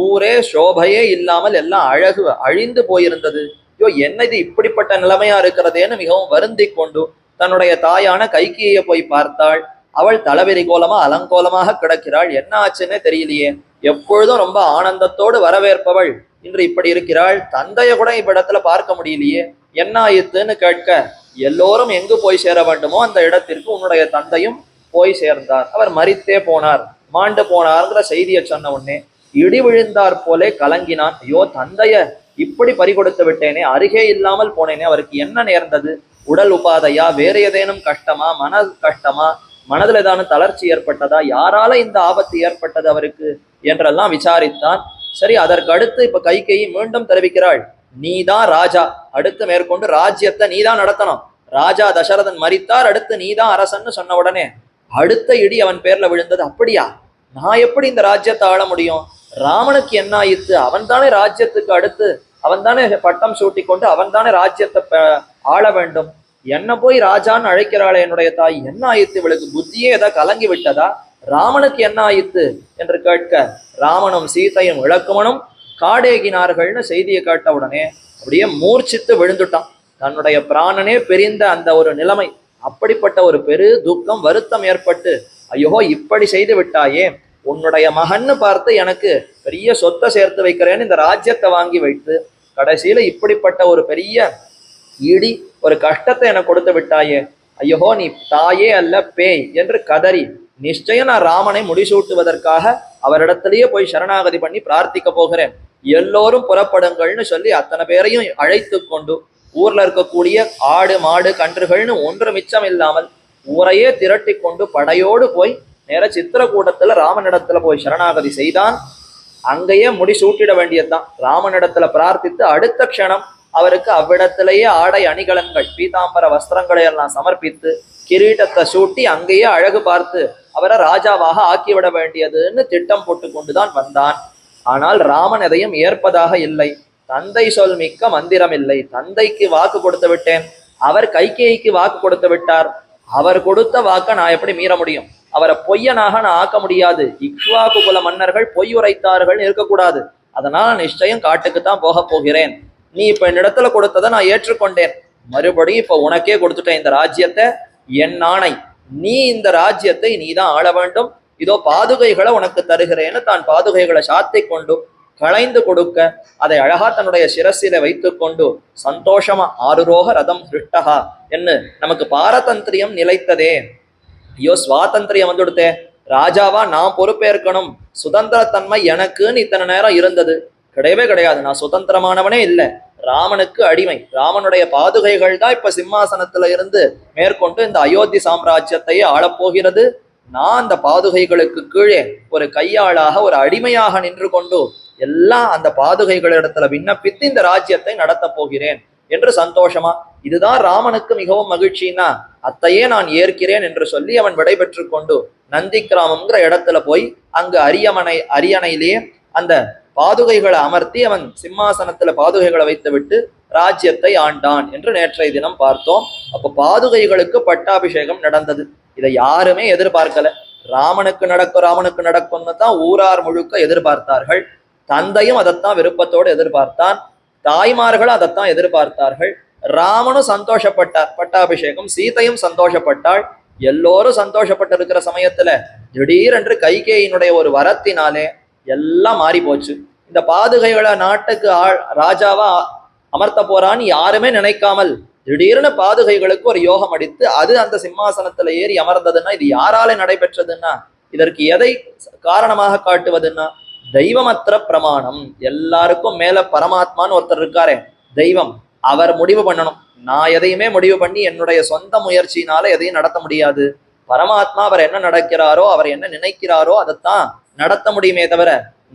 ஊரே சோபையே இல்லாமல் எல்லாம் அழகு அழிந்து போயிருந்தது. ஐயோ, என்ன இது இப்படிப்பட்ட நிலைமையா இருக்கிறதேன்னு மிகவும் வருந்தி கொண்டு தன்னுடைய தாயான கைகேயை போய் பார்த்தாள். அவள் தலைவெறி கோலமா அலங்கோலமாக கிடக்கிறாள். என்ன ஆச்சுன்னே தெரியலையே. எப்பொழுதும் ரொம்ப ஆனந்தத்தோடு வரவேற்பவள் இன்று இப்படி இருக்கிறாள். தந்தைய கூட இப்ப இடத்துல பார்க்க முடியலையே, என்ன ஆயித்துன்னு கேட்க, எல்லோரும் எங்கு போய் சேர வேண்டுமோ அந்த இடத்திற்கு உன்னுடைய தந்தையும் போய் சேர்ந்தார். அவர் மரித்தே போனார், மாண்டு போனார்ங்கிற செய்தியை சொன்ன உடனே இடி விழுந்தார் போலே கலங்கினான். ஐயோ, தந்தைய இப்படி பறிகொடுத்து விட்டேனே, அருகே இல்லாமல் போனேனே, அவருக்கு என்ன நேர்ந்தது? உடல் உபாதையா, வேற ஏதேனும் கஷ்டமா, மன கஷ்டமா, மனதில் ஏதானும் தளர்ச்சி ஏற்பட்டதா, யாரால இந்த ஆபத்து ஏற்பட்டது அவருக்கு என்றெல்லாம் விசாரித்தான். சரி, அதற்கு அடுத்து இப்ப கைகேயி மீண்டும் தெரிவிக்கிறாள், நீதான் ராஜா, அடுத்து மேற்கொண்டு ராஜ்யத்தை நீதான் நடத்தணும். ராஜா தசரதன் மரித்தார், அடுத்து நீதான் அரசன்னு சொன்ன உடனே அடுத்த இடி அவன் பேர்ல விழுந்தது. அப்படியா, நான் எப்படி இந்த ராஜ்யத்தை ஆள முடியும்? ராமனுக்கு என்ன ஆயித்து? அவன் தானே ராஜ்யத்துக்கு அடுத்து, அவன் தானே பட்டம் சூட்டி கொண்டு அவன் தானே ராஜ்யத்தை ஆள வேண்டும். என்ன போய் ராஜான்னு அழைக்கிறாளே என்னுடைய தாய், என்ன ஆயித்து? இவளுக்கு புத்தியே ஏதாவது கலங்கி விட்டதா? ராமனுக்கு என்ன ஆயித்து என்று கேட்க, ராமனும் சீதையும் இலக்குமனும் காடேகினார்கள்னு செய்தியை கேட்ட உடனே அப்படியே மூர்ச்சித்து விழுந்துட்டான். தன்னுடைய பிராணனே பிரிந்த அந்த ஒரு நிலைமை, அப்படிப்பட்ட ஒரு பெரு துக்கம் வருத்தம் ஏற்பட்டு, ஐயோ இப்படி செய்து விட்டாயே, உன்னுடைய மகன்னு பார்த்து எனக்கு பெரிய சொத்தை சேர்த்து வைக்கிறேன்னு இந்த ராஜ்யத்தை வாங்கி வைத்து கடைசியில இப்படிப்பட்ட ஒரு பெரிய இடி ஒரு கஷ்டத்தை எனக்கு கொடுத்து விட்டாயே, ஐயோ நீ தாயே அல்ல பேய் என்று கதறி நிச்சயம் நான் ராமனை முடிசூட்டுவதற்காக அவரிடத்திலேயே போய் சரணாகதி பண்ணி பிரார்த்திக்க போகிறேன், எல்லோரும் புறப்படுங்கள்னு சொல்லி அத்தனை பேரையும் அழைத்து கொண்டு ஊர்ல இருக்கக்கூடிய ஆடு மாடு கன்றுகள்னு ஒன்று மிச்சம் இல்லாமல் ஊரையே திரட்டி கொண்டு படையோடு போய் நேர சித்திரக்கூடத்துல ராமனிடத்துல போய் சரணாகதி செய்தான். அங்கேயே முடிசூட்டிட வேண்டியதுதான். ராமனிடத்துல பிரார்த்தித்து அடுத்த க்ஷணம் அவருக்கு அவ்விடத்திலேயே ஆடை அணிகலன்கள் பீதாம்பர வஸ்திரங்களை எல்லாம் சமர்ப்பித்து கிரீட்டத்தை சூட்டி அங்கேயே அழகு பார்த்து அவரை ராஜாவாக ஆக்கிவிட வேண்டியதுன்னு திட்டம் போட்டு கொண்டுதான் வந்தான். ஆனால் ராமன் எதையும் ஏற்பதாக இல்லை. தந்தை சொல் மிக்க மந்திரம் இல்லை, தந்தைக்கு வாக்கு கொடுத்து விட்டேன், அவர் கைகேயிக்கு வாக்கு கொடுத்து விட்டார், அவர் கொடுத்த வாக்க நான் எப்படி மீற முடியும்? அவரை பொய்யனாக நான் ஆக்க முடியாது. இக்ஷ்வாகு குல மன்னர்கள் பொய் உரைத்தார்கள் இருக்கக்கூடாது. அதனால நிச்சயம் காட்டுக்குத்தான் போக போகிறேன். நீ இப்ப என்னிடத்துல கொடுத்ததை நான் ஏற்றுக்கொண்டேன், மறுபடியும் இப்ப உனக்கே கொடுத்துட்டேன் இந்த ராஜ்யத்தை, என் ஆணை, நீ இந்த ராஜ்யத்தை நீதான் ஆள வேண்டும், இதோ பாதுகைகளை உனக்கு தருகிறேன்னு தான் பாதுகைகளை சாத்தி கொண்டு களைந்து கொடுக்க அதை அழகா தன்னுடைய சிரசில வைத்து கொண்டு சந்தோஷமா ஆருரோக ரதம் ஹிருஷ்டகா என்று நமக்கு பாரதந்திரியம் நிலைத்ததே. ஐயோ சுவாதந்திரியம் வந்துடுத்தே, ராஜாவா நான் பொறுப்பேற்கணும், சுதந்திரத்தன்மை எனக்குன்னு இத்தனை நேரம் இருந்தது, கிடையவே கிடையாது. நான் சுதந்திரமானவனே இல்லை, ராமனுக்கு அடிமை. ராமனுடைய பாதுகைகள் தான் இப்ப சிம்மாசனத்துல இருந்து மேற்கொண்டு இந்த அயோத்தி சாம்ராஜ்யத்தையே ஆளப்போகிறது. நான் அந்த பாதுகைகளுக்கு கீழே ஒரு கையாளாக ஒரு அடிமையாக நின்று கொண்டு எல்லாம் அந்த பாதுகைகளிடத்துல விண்ணப்பித்து இந்த ராஜ்யத்தை நடத்த போகிறேன் என்று சந்தோஷமா, இதுதான் ராமனுக்கு மிகவும் மகிழ்ச்சின்னா அத்தையே நான் ஏற்கிறேன் என்று சொல்லி அவன் விடைபெற்று கொண்டு நந்தி கிராமம்ங்கிற இடத்துல போய் அங்கு அரியணையிலேயே அந்த பாதுகைகளை அமர்த்தி அவன் சிம்மாசனத்துல பாதுகைகளை வைத்து விட்டு ராஜ்யத்தை ஆண்டான் என்று நேற்றைய தினம் பார்த்தோம். அப்ப பாதுகைகளுக்கு பட்டாபிஷேகம் நடந்தது. இதை யாருமே எதிர்பார்க்கல. ராமனுக்கு நடக்கும்னு தான் ஊரார் முழுக்க எதிர்பார்த்தார்கள். தந்தையும் அதைத்தான் விருப்பத்தோடு எதிர்பார்த்தான், தாய்மார்களும் அதைத்தான் எதிர்பார்த்தார்கள். ராமனும் சந்தோஷப்பட்டார், பட்டாபிஷேகம், சீதையும் சந்தோஷப்பட்டாள். எல்லோரும் சந்தோஷப்பட்டு இருக்கிற சமயத்துல திடீரென்று கைகேயினுடைய ஒரு வரத்தினாலே எல்லாம் மாறி போச்சு. இந்த பாதுகைகளை நாட்டுக்கு ராஜாவா அமர்த்த போறான்னு யாருமே நினைக்காமல் திடீர்னு பாதுகைகளுக்கு ஒரு யோகம் அடித்து அது அந்த சிம்மாசனத்துல ஏறி அமர்ந்ததுன்னா இது யாரால நடைபெற்றதுன்னா, இதற்கு எதை காரணமாக காட்டுவதுன்னா தெய்வமற்ற பிரமாணம். எல்லாருக்கும் மேல பரமாத்மான்னு ஒருத்தர் இருக்காரே தெய்வம், அவர் முடிவு பண்ணணும். நான் எதையுமே முடிவு பண்ணி என்னுடைய சொந்த முயற்சியினால எதையும் நடத்த முடியாது. பரமாத்மா அவர் என்ன நடக்கிறாரோ, அவர் என்ன நினைக்கிறாரோ அதைத்தான் நடத்த முடியுமே தவிர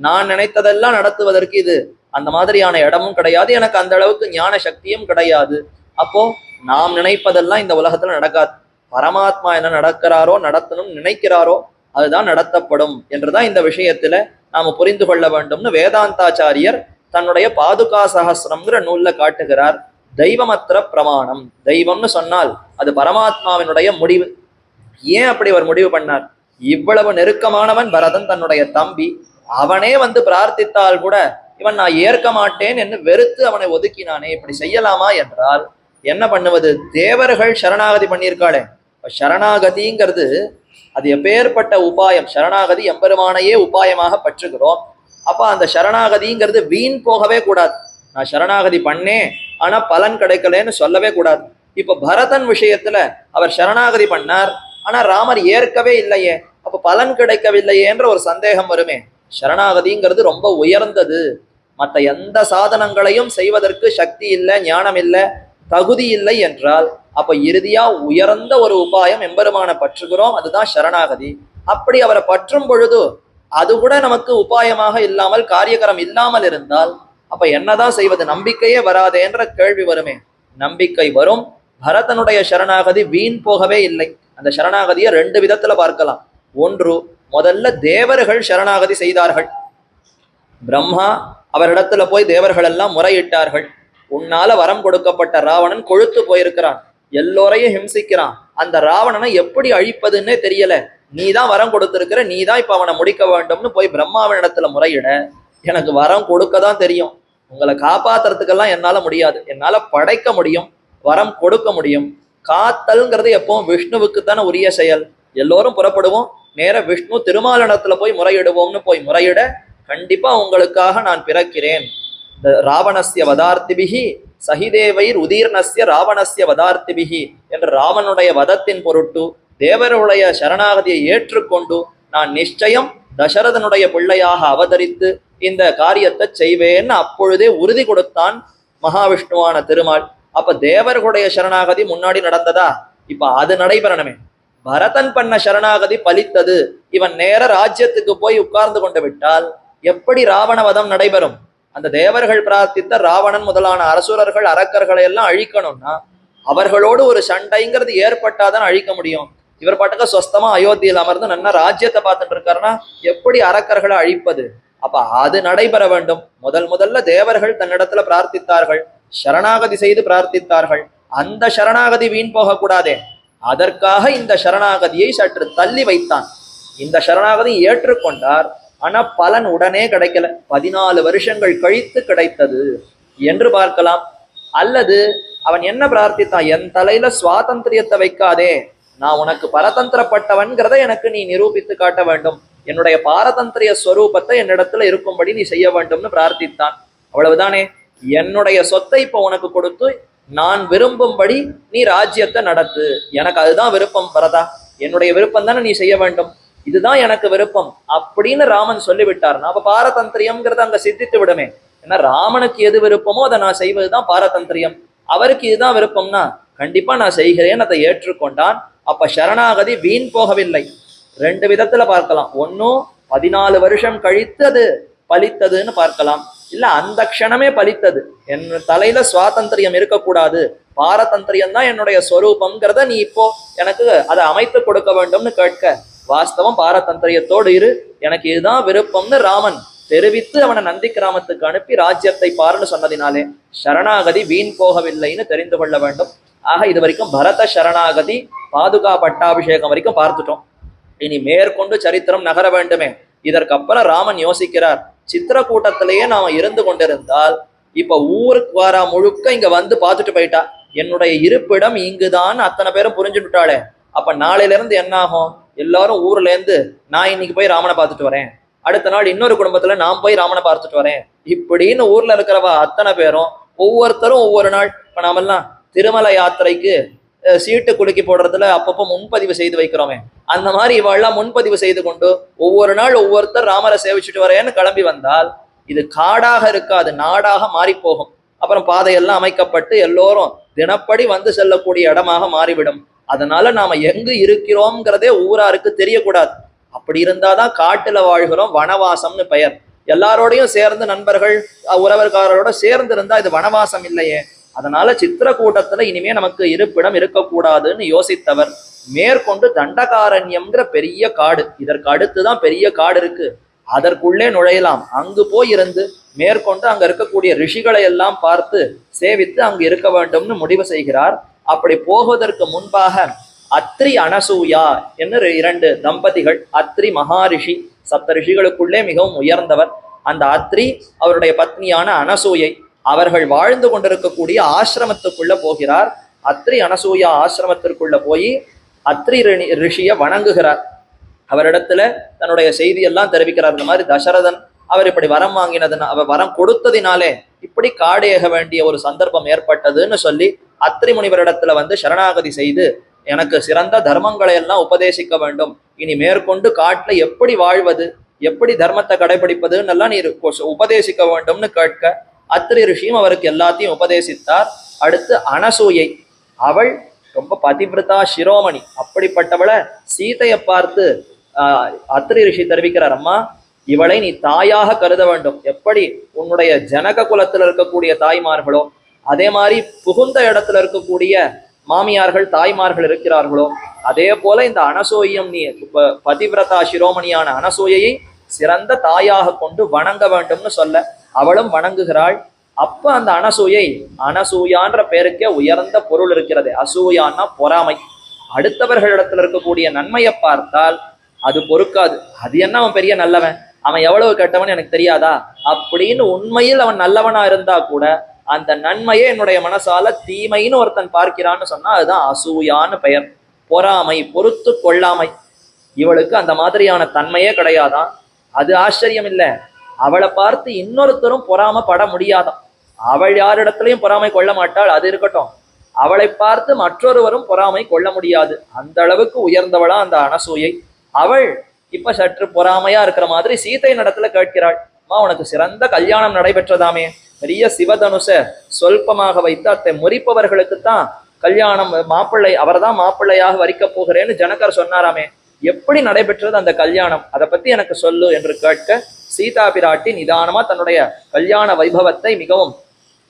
நான் நினைத்ததெல்லாம் நடத்துவதற்கு இது அந்த மாதிரியான இடமும் கிடையாது, எனக்கு அந்த அளவுக்கு ஞான சக்தியும் கிடையாது. அப்போ நாம் நினைப்பதெல்லாம் இந்த உலகத்துல நடக்காது. பரமாத்மா என்ன நடக்கிறாரோ நடத்தணும்னு நினைக்கிறாரோ அதுதான் நடத்தப்படும் என்றுதான் இந்த விஷயத்துல நாம புரிந்து கொள்ள வேண்டும்னு வேதாந்தாச்சாரியர் தன்னுடைய பாதுகா சகஸ்ரம்ங்கிற நூல்ல காட்டுகிறார். தெய்வமற்ற பிரமாணம், தெய்வம்னு சொன்னால் அது பரமாத்மாவினுடைய முடிவு. ஏன் அப்படி அவர் முடிவு பண்ணார்? இவ்வளவு நெருக்கமானவன் பரதன், தன்னுடைய தம்பி, அவனே வந்து பிரார்த்தித்தால் கூட இவன் நான் ஏற்க மாட்டேன் என்று வெறுத்து அவனை ஒதுக்கினானே, இப்படி செய்யலாமா என்றால் என்ன பண்ணுவது? தேவர்கள் சரணாகதி பண்ணியிருக்காளே, சரணாகதிங்கிறது அது எப்பேற்பட்ட உபாயம். சரணாகதி எம்பெருமானையே உபாயமாக பற்றுகிறோம். அப்ப அந்த சரணாகதிங்கிறது வீண் போகவே கூடாது. நான் சரணாகதி பண்ணேன் ஆனா பலன் கிடைக்கலன்னு சொல்லவே கூடாது. இப்ப பரதன் விஷயத்துல அவர் சரணாகதி பண்ணார், ஆனா ராமர் ஏற்கவே இல்லையே, அப்ப பலன் கிடைக்கவில்லையே என்ற ஒரு சந்தேகம் வருமே. சரணாகதிங்கிறது ரொம்ப உயர்ந்தது. மற்ற எந்த சாதனங்களையும் செய்வதற்கு சக்தி இல்லை, ஞானம் இல்லை, தகுதி இல்லை என்றால் அப்ப இறுதியா உயர்ந்த ஒரு உபாயம் எம்பெருமான பற்றுகிறோம், அதுதான் சரணாகதி. அப்படி அவரை பற்றும் பொழுது அது கூட நமக்கு உபாயமாக இல்லாமல் காரியகரம் இல்லாமல் இருந்தால் அப்ப என்னதான் செய்வது? நம்பிக்கையே வராதேன்ற கேள்வி வருமே. நம்பிக்கை வரும். பரதனுடைய சரணாகதி வீண் போகவே இல்லை. அந்த சரணாகதியை ரெண்டு விதத்துல பார்க்கலாம். ஒன்று, முதல்ல தேவர்கள் சரணாகதி செய்தார்கள். பிரம்மா அவரிடத்துல போய் தேவர்கள் எல்லாம் முறையிட்டார்கள். உன்னால வரம் கொடுக்கப்பட்ட ராவணன் கொழுத்து போயிருக்கிறான், எல்லோரையும் ஹிம்சிக்கிறான், அந்த ராவணனை எப்படி அழிப்பதுன்னே தெரியல, நீதான் வரம் கொடுத்திருக்கிற, நீதான் இப்ப அவனை முடிக்க வேண்டும்னு போய் பிரம்மாவின் இடத்துல முறையிட, எனக்கு வரம் கொடுக்க தான் தெரியும், உங்களை காப்பாத்துறதுக்கெல்லாம் என்னால முடியாது, என்னால படைக்க முடியும், வரம் கொடுக்க முடியும், காத்தல்ங்கிறது எப்பவும் விஷ்ணுவுக்கு தானே உரிய செயல், எல்லோரும் புறப்படுவோம், நேர விஷ்ணு திருமாலிடத்துல போய் முறையிடுவோம்னு போய் முறையிட, கண்டிப்பா உங்களுக்காக நான் பிறக்கிறேன், ராவணஸ்ய வதார்த்திபிகி சகிதேவைர் உதீர்ணஸ்ய ராவணஸ்ய வதார்த்திபிகி என்ற ராவனுடைய வதத்தின் பொருட்டு தேவருடைய சரணாகதியை ஏற்றுக்கொண்டு நான் நிச்சயம் தசரதனுடைய பிள்ளையாக அவதரித்து இந்த காரியத்தை செய்வேன்னு அப்பொழுதே உறுதி கொடுத்தான் மகாவிஷ்ணுவான திருமால். அப்ப தேவர்களுடைய சரணாகதி முன்னாடி நடந்ததா? இப்ப அது நடைபெறணுமே. பரதன் பண்ண சரணாகதி பலித்தது. இவன் நேர ராஜ்யத்துக்கு போய் உட்கார்ந்து கொண்டு விட்டால் எப்படி ராவணவதம் நடைபெறும்? அந்த தேவர்கள் பிரார்த்தித்த ராவணன் முதலான அரசுரர்கள் அரக்கர்களை எல்லாம் அழிக்கணும்னா அவர்களோடு ஒரு சண்டைங்கிறது ஏற்பட்டாதான் அழிக்க முடியும். இவர் பாட்டுக்க சொஸ்தமா அயோத்தியில் அமர்ந்து நன்னா ராஜ்யத்தை பார்த்துட்டு இருக்காருன்னா எப்படி அரக்கர்களை அழிப்பது? அப்ப அது நடைபெற வேண்டும். முதல்ல தேவர்கள் தன்னிடத்துல பிரார்த்தித்தார்கள், சரணாகதி செய்து பிரார்த்தித்தார்கள். அந்த சரணாகதி வீண் போகக்கூடாதே, அதற்காக இந்த சரணாகதியை சற்று தள்ளி வைத்தான். இந்த சரணாகதி ஏற்றுக்கொண்டார், ஆனா பலன் உடனே கிடைக்கல, 14 வருஷங்கள் கழித்து கிடைத்தது என்று பார்க்கலாம். அல்லது அவன் என்ன பிரார்த்தித்தான்? என் தலையில சுவாதந்திரியத்தை வைக்காதே, நான் உனக்கு பரதந்திரப்பட்டவன்கிறத எனக்கு நீ நிரூபித்து காட்ட வேண்டும், என்னுடைய பாரதந்திரிய ஸ்வரூபத்தை என்னிடத்துல இருக்கும்படி நீ செய்ய வேண்டும்னு பிரார்த்தித்தான். அவ்வளவுதானே. என்னுடைய சொத்தை இப்ப உனக்கு கொடுத்து நான் விரும்பும்படி நீ ராஜ்யத்தை நடத்து, எனக்கு அதுதான் விருப்பம் பரதா, என்னுடைய விருப்பம் தானே நீ செய்ய வேண்டும், இதுதான் எனக்கு விருப்பம் அப்படின்னு ராமன் சொல்லிவிட்டார்னா அப்ப பாரதந்திரியம்ங்கிறத அங்க சித்தித்து விடுமே. ஏன்னா ராமனுக்கு எது விருப்பமோ அதை நான் செய்வதுதான் பாரதந்திரியம், அவருக்கு இதுதான் விருப்பம்னா கண்டிப்பா நான் செய்கிறேன், அதை ஏற்றுக்கொண்டான். அப்ப சரணாகதி வீண் போகவில்லை. ரெண்டு விதத்துல பார்க்கலாம். ஒன்னும் 14 வருஷம் கழித்து அது பலித்ததுன்னு பார்க்கலாம், இல்ல அந்த க்ஷணமே பலித்தது, என் தலையில சுவாதந்திரியம் இருக்கக்கூடாது, பாரதந்திரியம் தான் என்னுடைய ஸ்வரூபம்ங்கிறத நீ இப்போ எனக்கு அதை அமைத்து கொடுக்க வேண்டும்னு கேட்க, வாஸ்தவம் பாரதந்திரியத்தோடு இரு, எனக்கு இதுதான் விருப்பம்னு ராமன் தெரிவித்து அவனை நந்தி கிராமத்துக்கு அனுப்பி ராஜ்யத்தை பாருன்னு சொன்னதினாலே சரணாகதி வீண் போகவில்லைன்னு தெரிந்து கொள்ள வேண்டும். ஆக இது வரைக்கும் பரத சரணாகதி பாதுகா பட்டாபிஷேகம் வரைக்கும் பார்த்துட்டோம். இனி மேற்கொண்டு சரித்திரம் நகர வேண்டுமே. இதற்கப்புறம் ராமன் யோசிக்கிறார், சித்திரக்கூட்டத்திலேயே நாம இருந்து கொண்டிருந்தால் இப்ப ஊருக்கு வர முழுக்க இங்க வந்து பார்த்துட்டு போயிட்டா, என்னுடைய இருப்பிடம் இங்குதான் அத்தனை பேரும் புரிஞ்சுட்டாளே, அப்ப நாளையில இருந்து என்ன ஆகும்? எல்லாரும் ஊர்ல இருந்து நான் இன்னைக்கு போய் ராமனை பார்த்துட்டு வரேன், அடுத்த நாள் இன்னொரு குடும்பத்துல நான் போய் ராமனை பார்த்துட்டு வரேன், இப்படின்னு ஊர்ல இருக்கிறவா அத்தனை பேரும் ஒவ்வொருத்தரும் ஒவ்வொரு நாள், இப்ப நாமெல்லாம் திருமலை யாத்திரைக்கு சீட்டு குலுக்கி போடுறதுல அப்பப்போ முன்பதிவு செய்து வைக்கிறோமே, அந்த மாதிரி இவெல்லாம் முன்பதிவு செய்து கொண்டு ஒவ்வொரு நாள் ஒவ்வொருத்தர் ராமரை சேவிச்சுட்டு வரேன்னு கிளம்பி வந்தால் இது காடாக இருக்காது, நாடாக மாறி போகும். அப்புறம் பாதையெல்லாம் அமைக்கப்பட்டு எல்லோரும் தினப்படி வந்து செல்லக்கூடிய இடமாக மாறிவிடும். அதனால நாம எங்கு இருக்கிறோம்ங்கிறதே ஊராருக்கு தெரியக்கூடாது. அப்படி இருந்தாதான் காட்டுல வாழ்கிறோம், வனவாசம்னு பெயர். எல்லாரோடையும் சேர்ந்து நண்பர்கள் உறவர்காரரோட சேர்ந்து இருந்தா இது வனவாசம் இல்லையே. அதனால சித்திரக்கூட்டத்துல இனிமே நமக்கு இருப்பிடம் இருக்கக்கூடாதுன்னு யோசித்தவர் மேற்கொண்டு தண்டகாரண்யம்ங்கிற பெரிய காடு, இதற்கு அடுத்துதான் பெரிய காடு இருக்கு, அதற்குள்ளே நுழையலாம், அங்கு போய் இருந்து மேற்கொண்டு அங்க இருக்கக்கூடிய ரிஷிகளை எல்லாம் பார்த்து சேவித்து அங்கு இருக்க வேண்டும்னு முடிவு செய்கிறார். அப்படி போவதற்கு முன்பாக அத்ரி அனசூயா என்று 2 தம்பதிகள், அத்ரி மகாரிஷி, 7 ரிஷிகளுக்குள்ளே மிகவும் உயர்ந்தவர், அந்த அத்ரி அவருடைய பத்னியான அனசூயை, அவர்கள் வாழ்ந்து கொண்டிருக்கக்கூடிய ஆசிரமத்துக்குள்ள போகிறார். அத்ரி அனசூயா ஆசிரமத்திற்குள்ள போய் அத்ரி ரிஷிய வணங்குகிறார். அவரிடத்துல தன்னுடைய செய்தியெல்லாம் தெரிவிக்கிறார். இந்த மாதிரி தசரதன் அவர் இப்படி வரம் வாங்கினதுன்னா, அவர் வரம் கொடுத்ததினாலே இப்படி காடு ஏக வேண்டிய ஒரு சந்தர்ப்பம் ஏற்பட்டதுன்னு சொல்லி அத்ரி முனிவரிடத்துல வந்து சரணாகதி செய்து எனக்கு சிறந்த தர்மங்களை எல்லாம் உபதேசிக்க வேண்டும், இனி மேற்கொண்டு காட்டுல எப்படி வாழ்வது, எப்படி தர்மத்தை கடைபிடிப்பதுன்னு எல்லாம் நீ உபதேசிக்க வேண்டும்னு கேட்க அத்திரி ரிஷியும் அவருக்கு எல்லாத்தையும் உபதேசித்தார். அடுத்து அனசூயை, அவள் ரொம்ப பதிவிரதா சிரோமணி. அப்படிப்பட்டவளை சீதையை பார்த்து அத்திரி ரிஷி தெரிவிக்கிறார், அம்மா இவளை நீ தாயாக கருத வேண்டும். எப்படி உன்னுடைய ஜனக குலத்துல இருக்கக்கூடிய தாய்மார்களோ அதே மாதிரி புகுந்த இடத்துல இருக்கக்கூடிய மாமியார்கள் தாய்மார்கள் இருக்கிறார்களோ அதே போல இந்த அனசூயம் நீ பதிவிரதா சிரோமணியான அனசூயையை சிறந்த தாயாக கொண்டு வணங்க வேண்டும்னு சொல்ல அவளும் வணங்குகிறாள். அப்ப அந்த அனசூயை, அனசூயான்ற பேருக்கே உயர்ந்த பொருள் இருக்கிறது. அசூயான்னா பொறாமை. அடுத்தவர்களிடத்துல இருக்கக்கூடிய நன்மையை பார்த்தால் அது பொறுக்காது. அது என்ன அவன் பெரிய நல்லவன், அவன் எவ்வளவு கெட்டவன் எனக்கு தெரியாதா அப்படின்னு உண்மையில் அவன் நல்லவனா இருந்தா கூட அந்த நன்மையே என்னுடைய மனசால தீமைன்னு ஒருத்தன் பார்க்கிறான்னு சொன்னா அதுதான் அசூயான்னு பெயர். பொறாமை, பொறுத்து கொள்ளாமை. இவளுக்கு அந்த மாதிரியான தன்மையே கிடையாதான். அது ஆச்சரியம் இல்லை, அவளை பார்த்து இன்னொருத்தரும் பொறாமப்பட முடியாதான். அவள் யாரிடத்திலையும் பொறாமை கொள்ள மாட்டாள், அது இருக்கட்டும். அவளை பார்த்து மற்றொருவரும் பொறாமை கொள்ள முடியாது. அந்த அளவுக்கு உயர்ந்தவளா அந்த அனசூயை. அவள் இப்ப சற்று பொறாமையா இருக்கிற மாதிரி சீதை நடத்துல கேட்கிறாள், அம்மா உனக்கு சிறந்த கல்யாணம் நடைபெற்றதாமே, பெரிய சிவதனுச சொல்பமாக வைத்து அத்தை முறிப்பவர்களுக்குத்தான் கல்யாணம், மாப்பிள்ளை அவர்தான் மாப்பிள்ளையாக வரிக்கப் போகிறேன்னு ஜனகர் சொன்னாராமே, எப்படி நடைபெற்றது அந்த கல்யாணம், அதை பத்தி எனக்கு சொல்லு என்று கேட்க சீதா பிராட்டி நிதானமா தன்னுடைய கல்யாண வைபவத்தை மிகவும்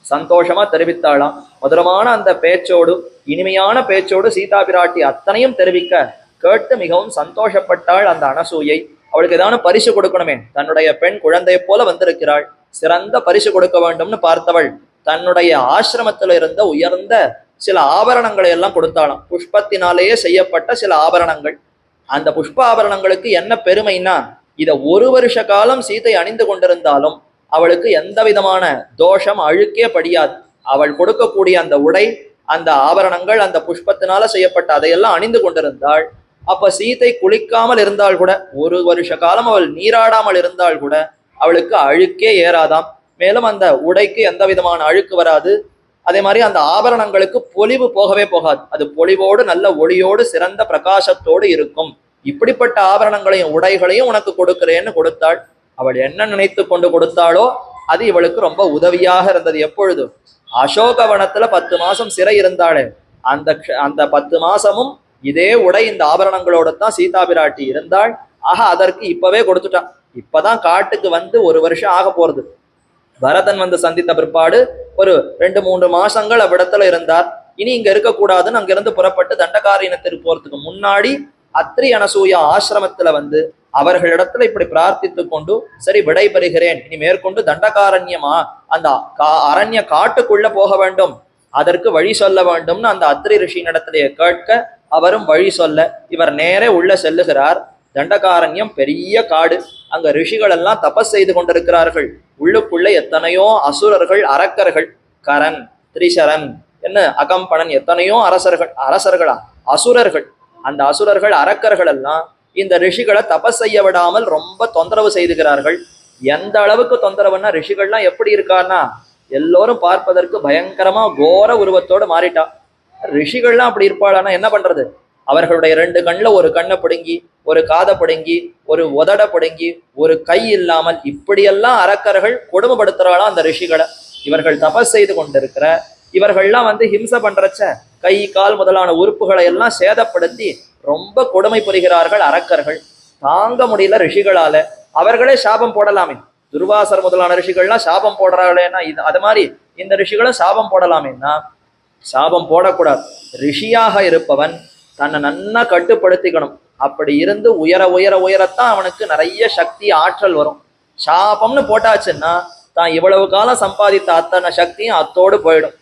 சந்தோஷமா தெரிவித்தாளாம். மதுரமான அந்த பேச்சோடு, இனிமையான பேச்சோடு சீதா பிராட்டி அத்தனையும் தெரிவிக்க கேட்டு மிகவும் சந்தோஷப்பட்டாள் அந்த அனசூயை. அவளுக்கு ஏதான பரிசு கொடுக்கணுமே, தன்னுடைய பெண் குழந்தையை போல வந்திருக்கிறாள், சிறந்த பரிசு கொடுக்க வேண்டும்னு பார்த்தவள் தன்னுடைய ஆசிரமத்தில் இருந்த உயர்ந்த சில ஆபரணங்களை எல்லாம் கொடுத்தாளாம். புஷ்பத்தினாலேயே செய்யப்பட்ட சில ஆபரணங்கள். அந்த புஷ்ப ஆபரணங்களுக்கு என்ன பெருமைன்னா, இதை ஒரு வருஷ காலம் சீதை அணிந்து கொண்டிருந்தாலும் அவளுக்கு எந்த விதமான தோஷம் அழுக்கே படியாது. அவள் கொடுக்கக்கூடிய அந்த உடை, அந்த ஆபரணங்கள், அந்த புஷ்பத்தினால செய்யப்பட்ட அதையெல்லாம் அணிந்து கொண்டிருந்தாள். அப்ப சீதை குளிக்காமல் இருந்தால் கூட, ஒரு வருஷ காலம் அவள் நீராடாமல் இருந்தால் கூட அவளுக்கு அழுக்கே ஏறாதாம். மேலும் அந்த உடைக்கு எந்த விதமான அழுக்கு வராது. அதே மாதிரி அந்த ஆபரணங்களுக்கு பொலிவு போகவே போகாது. அது பொலிவோடு நல்ல ஒளியோடு சிறந்த பிரகாசத்தோடு இருக்கும். இப்படிப்பட்ட ஆபரணங்களையும் உடைகளையும் உனக்கு கொடுக்கிறேன்னு கொடுத்தாள். அவள் என்ன நினைத்து கொண்டு கொடுத்தாளோ அது இவளுக்கு ரொம்ப உதவியாக இருந்தது. எப்பொழுது அசோகவனத்துல 10 மாசம் சிறை இருந்தாளே, அந்த 10 மாசமும் இதே உடை இந்த ஆபரணங்களோட தான் சீதா பிராட்டி இருந்தாள். ஆக அதற்கு இப்பவே கொடுத்துட்டான். இப்பதான் காட்டுக்கு வந்து 1 வருஷம் ஆக போறது. பரதன் வந்து சந்தித்த பிற்பாடு ஒரு 2-3 மாசங்கள் அவ்விடத்துல இருந்தார். இனி இங்க இருக்கக்கூடாதுன்னு அங்கிருந்து புறப்பட்டு தண்டகாரண்யத்திற்கு போறதுக்கு முன்னாடி அத்ரி அனசூயா ஆசிரமத்துல வந்து அவர்களிடத்துல இப்படி பிரார்த்தித்து கொண்டு, சரி விடை பெறுகிறேன், இனி மேற்கொண்டு தண்டகாரண்யமா அந்த அரண்ய காட்டுக்குள்ள போக வேண்டும், அதற்கு வழி சொல்ல வேண்டும்னு அந்த அத்ரி ரிஷியினிடத்திலேயே கேட்க அவரும் வழி சொல்ல இவர் நேரே உள்ள செல்லுகிறார். தண்டகாரண்யம் பெரிய காடு. அங்க ரிஷிகள் எல்லாம் தபஸ் செய்து கொண்டிருக்கிறார்கள். உள்ளுக்குள்ள எத்தனையோ அசுரர்கள், அரக்கர்கள், கரன், திரிசரன், என்ன அகம்பனன், எத்தனையோ அரசர்களா அசுரர்கள். அந்த அசுரர்கள், அரக்கர்கள் எல்லாம் இந்த ரிஷிகளை தபஸ் செய்ய விடாமல் ரொம்ப தொந்தரவு செய்துகிறார்கள். எந்த அளவுக்கு தொந்தரவுன்னா, ரிஷிகள்லாம் எப்படி இருக்கான்னா எல்லோரும் பார்ப்பதற்கு பயங்கரமா கோர உருவத்தோடு மாறிட்டா. ரிஷிகள்லாம் அப்படி இருப்பாளான்னா என்ன பண்றது? அவர்களுடைய 2 கண்ணுல ஒரு கண்ணை பிடுங்கி, ஒரு காதை பிடுங்கி, ஒரு உதட பிடுங்கி, ஒரு கை இல்லாமல் இப்படியெல்லாம் அரக்கர்கள் கொடுமைப்படுத்துறாளாம் அந்த ரிஷிகளை. இவர்கள் தபஸ் செய்து கொண்டிருக்கிற இவர்கள்லாம் வந்து ஹிம்சை பண்றச்ச கை கால் முதலான உறுப்புகளை எல்லாம் சேதப்படுத்தி ரொம்ப கொடுமை புரிகிறார்கள் அரக்கர்கள். தாங்க முடியல ரிஷிகளால. அவர்களே சாபம் போடலாமே, துர்வாசர் முதலான ரிஷிகள்லாம் சாபம் போடுறாங்களேன்னா அது மாதிரி இந்த ரிஷிகளும் சாபம் போடலாமேன்னா சாபம் போடக்கூடாது. ரிஷியாக இருப்பவன் தன்னை நன்னா கட்டுப்படுத்திக்கணும். அப்படி இருந்து உயர உயர உயரத்தான் அவனுக்கு நிறைய சக்தி, ஆற்றல் வரும். சாபம்னு போட்டாச்சுன்னா தான் இவ்வளவு காலம் சம்பாதித்த அத்தனை சக்தியும் அத்தோடு போயிடும்.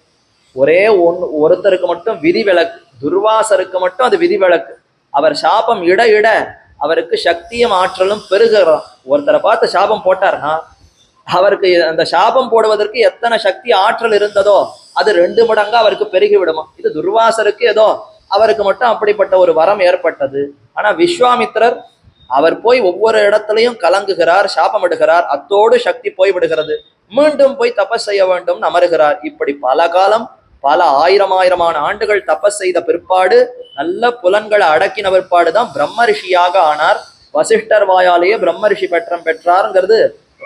ஒருத்தருக்கு மட்டும் விதிவிலக்கு, துர்வாசருக்கு மட்டும் அது விதிவிலக்கு. அவர் சாபம் இட இட அவருக்கு சக்தியும் ஆற்றலும் பெருகிறான். ஒருத்தரை பார்த்து சாபம் போட்டார்னா அவருக்கு அந்த சாபம் போடுவதற்கு எத்தனை சக்தி ஆற்றல் இருந்ததோ அது 2 மடங்கா அவருக்கு பெருகி விடுமா. இது துர்வாசருக்கு ஏதோ அவருக்கு மட்டும் அப்படிப்பட்ட ஒரு வரம் ஏற்பட்டது. ஆனா விஸ்வாமித்திரர் அவர் போய் ஒவ்வொரு இடத்துலையும் கலங்குகிறார், சாபமிடுகிறார், அத்தோடு சக்தி போய் விடுகிறது. மீண்டும் போய் தபஸ் செய்ய வேண்டும் அமருகிறார். இப்படி பல காலம், பல ஆயிரமான ஆண்டுகள் தபஸ் செய்த பிற்பாடு, நல்ல புலன்களை அடக்கின பிற்பாடுதான் பிரம்ம ரிஷியாக ஆனார். வசிஷ்டர் வாயாலேயே பிரம்ம ரிஷி பெற்றம் பெற்றாருங்கிறது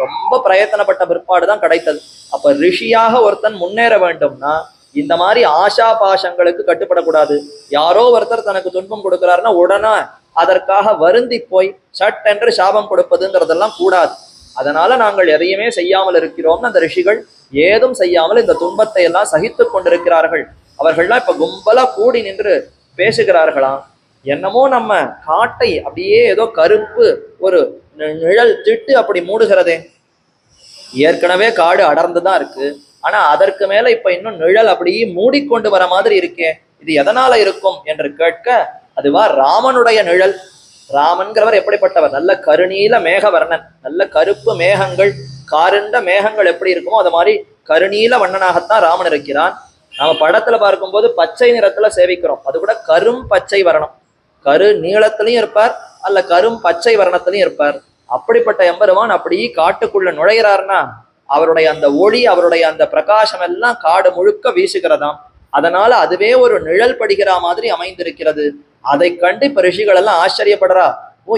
ரொம்ப பிரயத்தனப்பட்ட பிற்பாடுதான் கிடைத்தது. அப்ப ரிஷியாக ஒருத்தன் முன்னேற வேண்டும்னா இந்த மாதிரி ஆஷா பாஷங்களுக்கு கட்டுப்படக்கூடாது. யாரோ ஒருத்தர் தனக்கு துன்பம் கொடுக்கிறாருன்னா உடனே அதற்காக வருந்தி போய் சட்டென்று சாபம் கொடுப்பதுங்கிறதெல்லாம் கூடாது. அதனால நாங்கள் எதையுமே செய்யாமல் இருக்கிறோம்னு அந்த ரிஷிகள் ஏதும் செய்யாமல் இந்த துன்பத்தை எல்லாம் சகித்து கொண்டிருக்கிறார்கள். அவர்கள்லாம் இப்ப கும்பலா கூடி நின்று பேசுகிறார்களாம். என்னமோ நம்ம காட்டை அப்படியே ஏதோ கருப்பு ஒரு நிழல் திட்டு அப்படி மூடுகிறதே. ஏற்கனவே காடு அடர்ந்துதான் இருக்கு, ஆனா அதற்கு மேல இப்ப இன்னும் நிழல் அப்படியே மூடிக்கொண்டு வர மாதிரி இருக்கே, இது எதனால இருக்கும் என்று கேட்க, அதுவா ராமனுடைய நிழல். ராமன்கிறவர் எப்படிப்பட்டவர்? நல்ல கருநீல மேகவர்ணன், நல்ல கருப்பு மேகங்கள், காருண்ட மேகங்கள் எப்படி இருக்குமோ அது மாதிரி கருநீல வண்ணனாகத்தான் ராமன் இருக்கிறான். நாம படத்துல பார்க்கும்போது பச்சை நிறத்துல சேவிக்கிறோம், அது கூட கரும் பச்சை வர்ணம். கரு நீளத்திலையும் இருப்பார், அல்ல கரும் பச்சை வர்ணத்திலையும் இருப்பார். அப்படிப்பட்ட எம்பெருமான் அப்படி காட்டுக்குள்ள நுழைகிறார்னா அவருடைய அந்த ஒளி, அவருடைய அந்த பிரகாசம் எல்லாம் காடு முழுக்க வீசுகிறதாம். அதனால அதுவே ஒரு நிழல் படுகிற மாதிரி அமைந்திருக்கிறது. அதை கண்டு இப்ப ரிஷிகள் எல்லாம் ஆச்சரியப்படுறா. ஓ,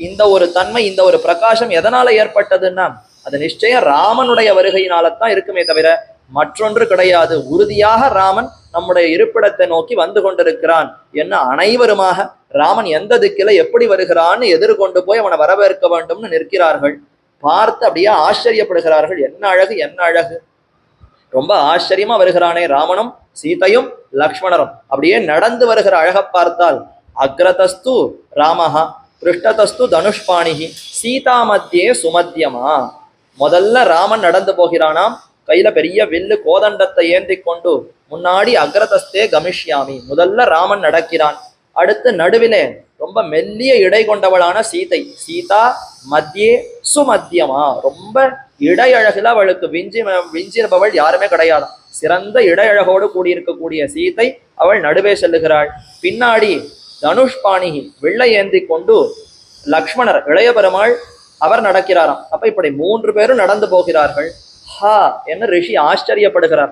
இந்த ஒரு தன்மை, இந்த ஒரு பிரகாசம் எதனால ஏற்பட்டதுன்னா அது நிச்சயம் ராமனுடைய வருகையினால்தான் இருக்குமே தவிர மற்றொன்று கிடையாது. உறுதியாக ராமன் நம்முடைய இருப்பிடத்தை நோக்கி வந்து கொண்டிருக்கிறான் என்ன அனைவருமாக ராமன் எந்த திக்கில எப்படி வருகிறான்னு எதிர்கொண்டு போய் அவனை வரவேற்க வேண்டும்னு நிற்கிறார்கள். பார்த்து அப்படியே ஆச்சரியப்படுகிறார்கள். என்ன அழகு, என்ன அழகு, ரொம்ப ஆச்சரியமா வருகிறானே ராமனும் சீதையும் லக்ஷ்மணரும். அப்படியே நடந்து வருகிற அழக பார்த்தால் அக்ரதஸ்து ராமஹா பிருஷ்டதஸ்து தனுஷ்பாணிகி சீதா மத்தியே சுமத்தியமா. முதல்ல ராமன் நடந்து போகிறானாம், கையில பெரிய வில்லு கோதண்டத்தை ஏந்தி கொண்டு. முன்னாடி அக்ரதஸ்தே கமிஷ்யாமி, முதல்ல ராமன் நடக்கிறான். அடுத்து நடுவிலே ரொம்ப மெல்லிய இடை கொண்டவளான சீதை, சீதா மத்தியே சுமத்தியமா, ரொம்ப இடையழகுல அவளுக்கு விஞ்சினபவள் யாருமே கிடையாதாம். சிறந்த இடையழகோடு கூடியிருக்கக்கூடிய சீதை அவள் நடுவே செல்லுகிறாள். பின்னாடி தனுஷ்பாணிகி வில்லை ஏந்தி கொண்டு லக்ஷ்மணர் இளைய பெருமாள் அவர் நடக்கிறாராம். அப்ப இப்படி 3 பேரும் நடந்து போகிறார்கள். ஹா என்ன ரிஷி ஆச்சரியப்படுகிறார்.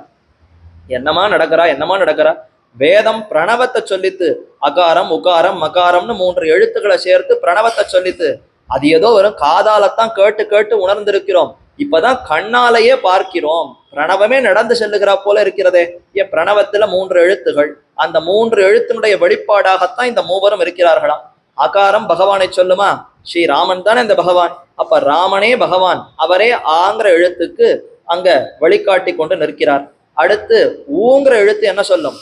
என்னமா நடக்கிறா, என்னமா நடக்கிறா. வேதம் பிரணவத்தை சொல்லித்து, அகாரம் உகாரம் மகாரம்னு 3 எழுத்துக்களை சேர்த்து பிரணவத்தை சொல்லித்து. அது ஏதோ வெறும் காதாலத்தான் கேட்டு கேட்டு உணர்ந்திருக்கிறோம், இப்பதான் கண்ணாலேயே பார்க்கிறோம். பிரணவமே நடந்து செல்லுகிறா போல இருக்கிறதே. ஏன் பிரணவத்துல 3 எழுத்துகள், அந்த 3 எழுத்தினுடைய வெளிப்பாடாகத்தான் இந்த மூவரும் இருக்கிறார்களாம். அகாரம் பகவானை சொல்லுமா? ஸ்ரீராமன் தானே இந்த பகவான். அப்ப ராமனே பகவான், அவரே ஆங்கிற எழுத்துக்கு அங்க வழிகாட்டி கொண்டு நிற்கிறார். அடுத்து ஊங்கிற எழுத்து என்ன சொல்லும்?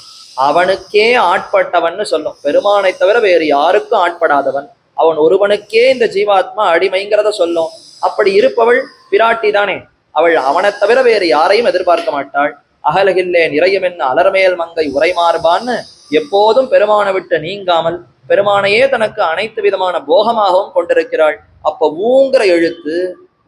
அவனுக்கே ஆட்பட்டவன் சொல்லும். பெருமானை தவிர வேறு யாருக்கும் ஆட்படாதவன், அவன் ஒருவனுக்கே இந்த ஜீவாத்மா அடிமைங்கிறத சொல்லும். அப்படி இருப்பவள் பிராட்டி தானே. அவள் அவனை தவிர வேறு யாரையும் எதிர்பார்க்க மாட்டாள். அகலகில்லே நிறையும் என்ன அலர்மேல் மங்கை உரைமாறுபான்னு எப்போதும் பெருமானை விட்டு நீங்காமல் பெருமானையே தனக்கு அனைத்து விதமான போகமாகவும் கொண்டிருக்கிறாள். அப்ப ஊங்கிற எழுத்து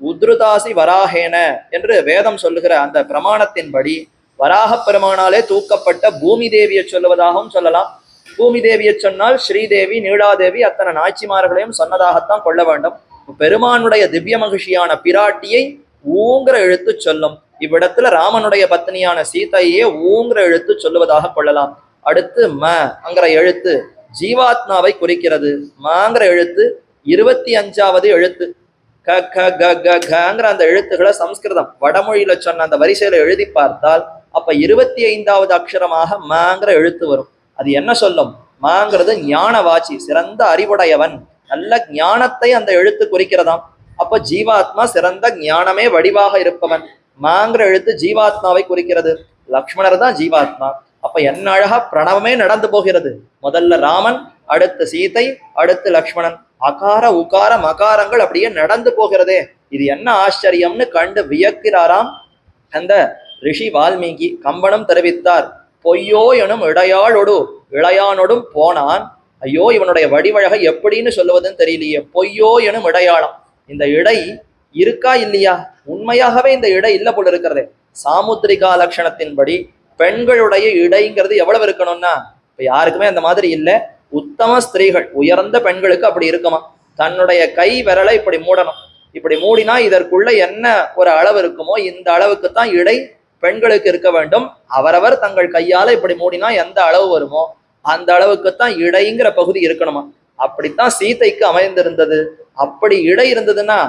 உத்ருதாசி வராகேன என்று வேதம் சொல்லுகிற அந்த பிரமாணத்தின்படி வராக பெருமானாலே தூக்கப்பட்ட பூமி தேவியை சொல்லுவதாகவும் சொல்லலாம். பூமி தேவியை சொன்னால் ஸ்ரீதேவி நீலாதேவி அத்தனை நாச்சிமார்களையும் சொன்னதாகத்தான் கொள்ள வேண்டும். பெருமானுடைய திவ்ய மகிழ்ச்சியான பிராட்டியை ஊங்கிற எழுத்து சொல்லும். இவ்விடத்துல ராமனுடைய பத்னியான சீதையே ஊங்கிற எழுத்து சொல்லுவதாக கொள்ளலாம். அடுத்து மங்கிற எழுத்து ஜீவாத்மாவை குறிக்கிறது. மாங்கிற எழுத்து 25வது எழுத்து. க க க க கங்கிற அந்த எழுத்துக்களை சம்ஸ்கிருதம் வடமொழியில சொன்ன அந்த வரிசையில எழுதி பார்த்தால் அப்ப 25வது அக்ஷரமாக மாங்கிற எழுத்து வரும். அது என்ன சொல்லும்? மாங்கிறது ஞான வாச்சி, சிறந்த அறிவுடையவன், நல்ல ஞானத்தை அந்த எழுத்து குறிக்கிறதாம். அப்ப ஜீவாத்மா சிறந்த ஞானமே வடிவாக இருப்பவன். மாங்கிற எழுத்து ஜீவாத்மாவை குறிக்கிறது. லக்ஷ்மணர் தான் ஜீவாத்மா. அப்ப என்ன அழகா பிரணவமே நடந்து போகிறது. முதல்ல ராமன், அடுத்து சீதை, அடுத்து லக்ஷ்மணன். அகார உகார மகாரங்கள் அப்படியே நடந்து போகிறதே, இது என்ன ஆச்சரியம்னு கண்டு வியக்கிறாராம் அந்த ரிஷி வால்மீகி. கம்பனும் தெரிவித்தார், பொய்யோ எனும் இடையாளொடு இளையானொடும் போனான். ஐயோ, இவனுடைய வடிவழகை எப்படின்னு சொல்லுவதுன்னு தெரியலையே. பொய்யோ எனும் இடையாளம், இந்த இடை இருக்கா இல்லையா? உண்மையாகவே இந்த இடை இல்ல போல இருக்கிறதே. சாமுத்திரிகா லட்சணத்தின்படி பெண்களுடைய இடைங்கிறது எவ்வளவு இருக்கணும்னா, இப்ப யாருக்குமே அந்த மாதிரி இல்லை. உத்தம ஸ்திரீகள், உயர்ந்த பெண்களுக்கு அப்படி இருக்குமா, தன்னுடைய கை விரலை இப்படி மூடணும். இப்படி மூடினா இதற்குள்ள என்ன ஒரு அளவு இருக்குமோ இந்த அளவுக்கு தான் இடை பெண்களுக்கு இருக்க வேண்டும். அவரவர் தங்கள் கையால இப்படி மூடினா எந்த அளவு வருமோ அந்த அளவுக்குத்தான் இடைங்கிற பகுதி இருக்கணுமா. அப்படித்தான் சீதைக்கு அமைந்திருந்தது. அப்படி இடை இருந்ததுன்னா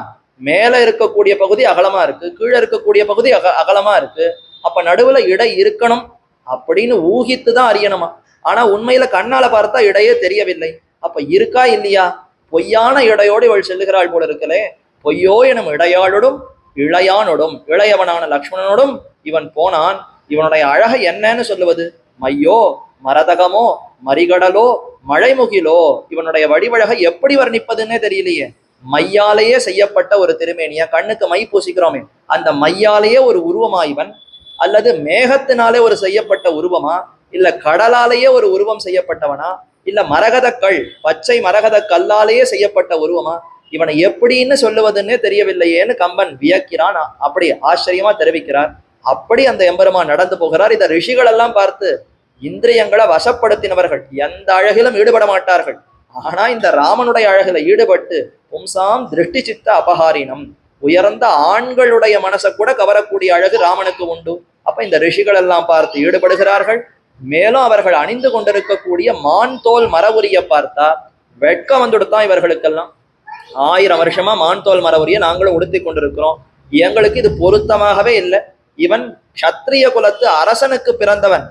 மேல இருக்கக்கூடிய பகுதி அகலமா இருக்கு, கீழே இருக்கக்கூடிய பகுதி அகலமா இருக்கு. அப்ப நடுவுல இடை இருக்கணும் அப்படின்னு ஊகித்துதான் அறியணுமா. ஆனா உண்மையில கண்ணால பார்த்தா இடையே தெரியவில்லை. அப்ப இருக்கா இல்லையா? பொய்யான இடையோடு இவள் செல்லுகிறாள் போல இருக்கலே. பொய்யோ எனும் இடையாளோடும் இளையானோடும், இளையவனான லக்ஷ்மணனோடும் இவன் போனான். இவனுடைய அழகை என்னன்னு சொல்லுவது? மையோ மரதகமோ மரிகடலோ மழைமுகிலோ, இவனுடைய வடிவழகை எப்படி வர்ணிப்பதுன்னே தெரியலையே. மையாலேயே செய்யப்பட்ட ஒரு திருமேனியா, கண்ணுக்கு மை பூசிக்கிறோமே அந்த மையாலேயே ஒரு உருவமா இவன், அல்லது மேகத்தினாலே ஒரு செய்யப்பட்ட உருவமா, இல்ல கடலாலேயே ஒரு உருவம் செய்யப்பட்டவனா, இல்ல மரகத கல் பச்சை மரகத கல்லாலேயே செய்யப்பட்ட உருவமா, இவனை எப்படின்னு சொல்லுவதுன்னே தெரியவில்லையேன்னு கம்பன் வியக்கிறான். அப்படி ஆச்சரியமா தெரிவிக்கிறார். அப்படி அந்த எம்பெருமான் நடந்து போகிறார். இத ரிஷிகள் எல்லாம் பார்த்து, இந்திரியங்களை வசப்படுத்தினவர்கள் எந்த அழகிலும் ஈடுபட மாட்டார்கள். ஆனா இந்த ராமனுடைய அழகுல ஈடுபட்டு பும்சாம் திருஷ்டி சித்த அபகாரினம், உயர்ந்த ஆண்களுடைய மனசை கூட கவரக்கூடிய அழகு ராமனுக்கு உண்டு. அப்ப இந்த ரிஷிகள் எல்லாம் பார்த்து ஈடுபடுகிறார்கள். மேலும் அவர்கள் அணிந்து கொண்டிருக்கக்கூடிய மான் தோல் மரவுரிய பார்த்தா வெட்கம் வந்துடுத்தான் இவர்களுக்கெல்லாம். 1000 வருஷமா மான் தோல் மரவுரிய நாங்களும் உடுத்தி கொண்டிருக்கிறோம், எங்களுக்கு இது பொருத்தமாகவே இல்லை. இவன் சத்திரிய குலத்து அரசனுக்கு பிறந்தவன்,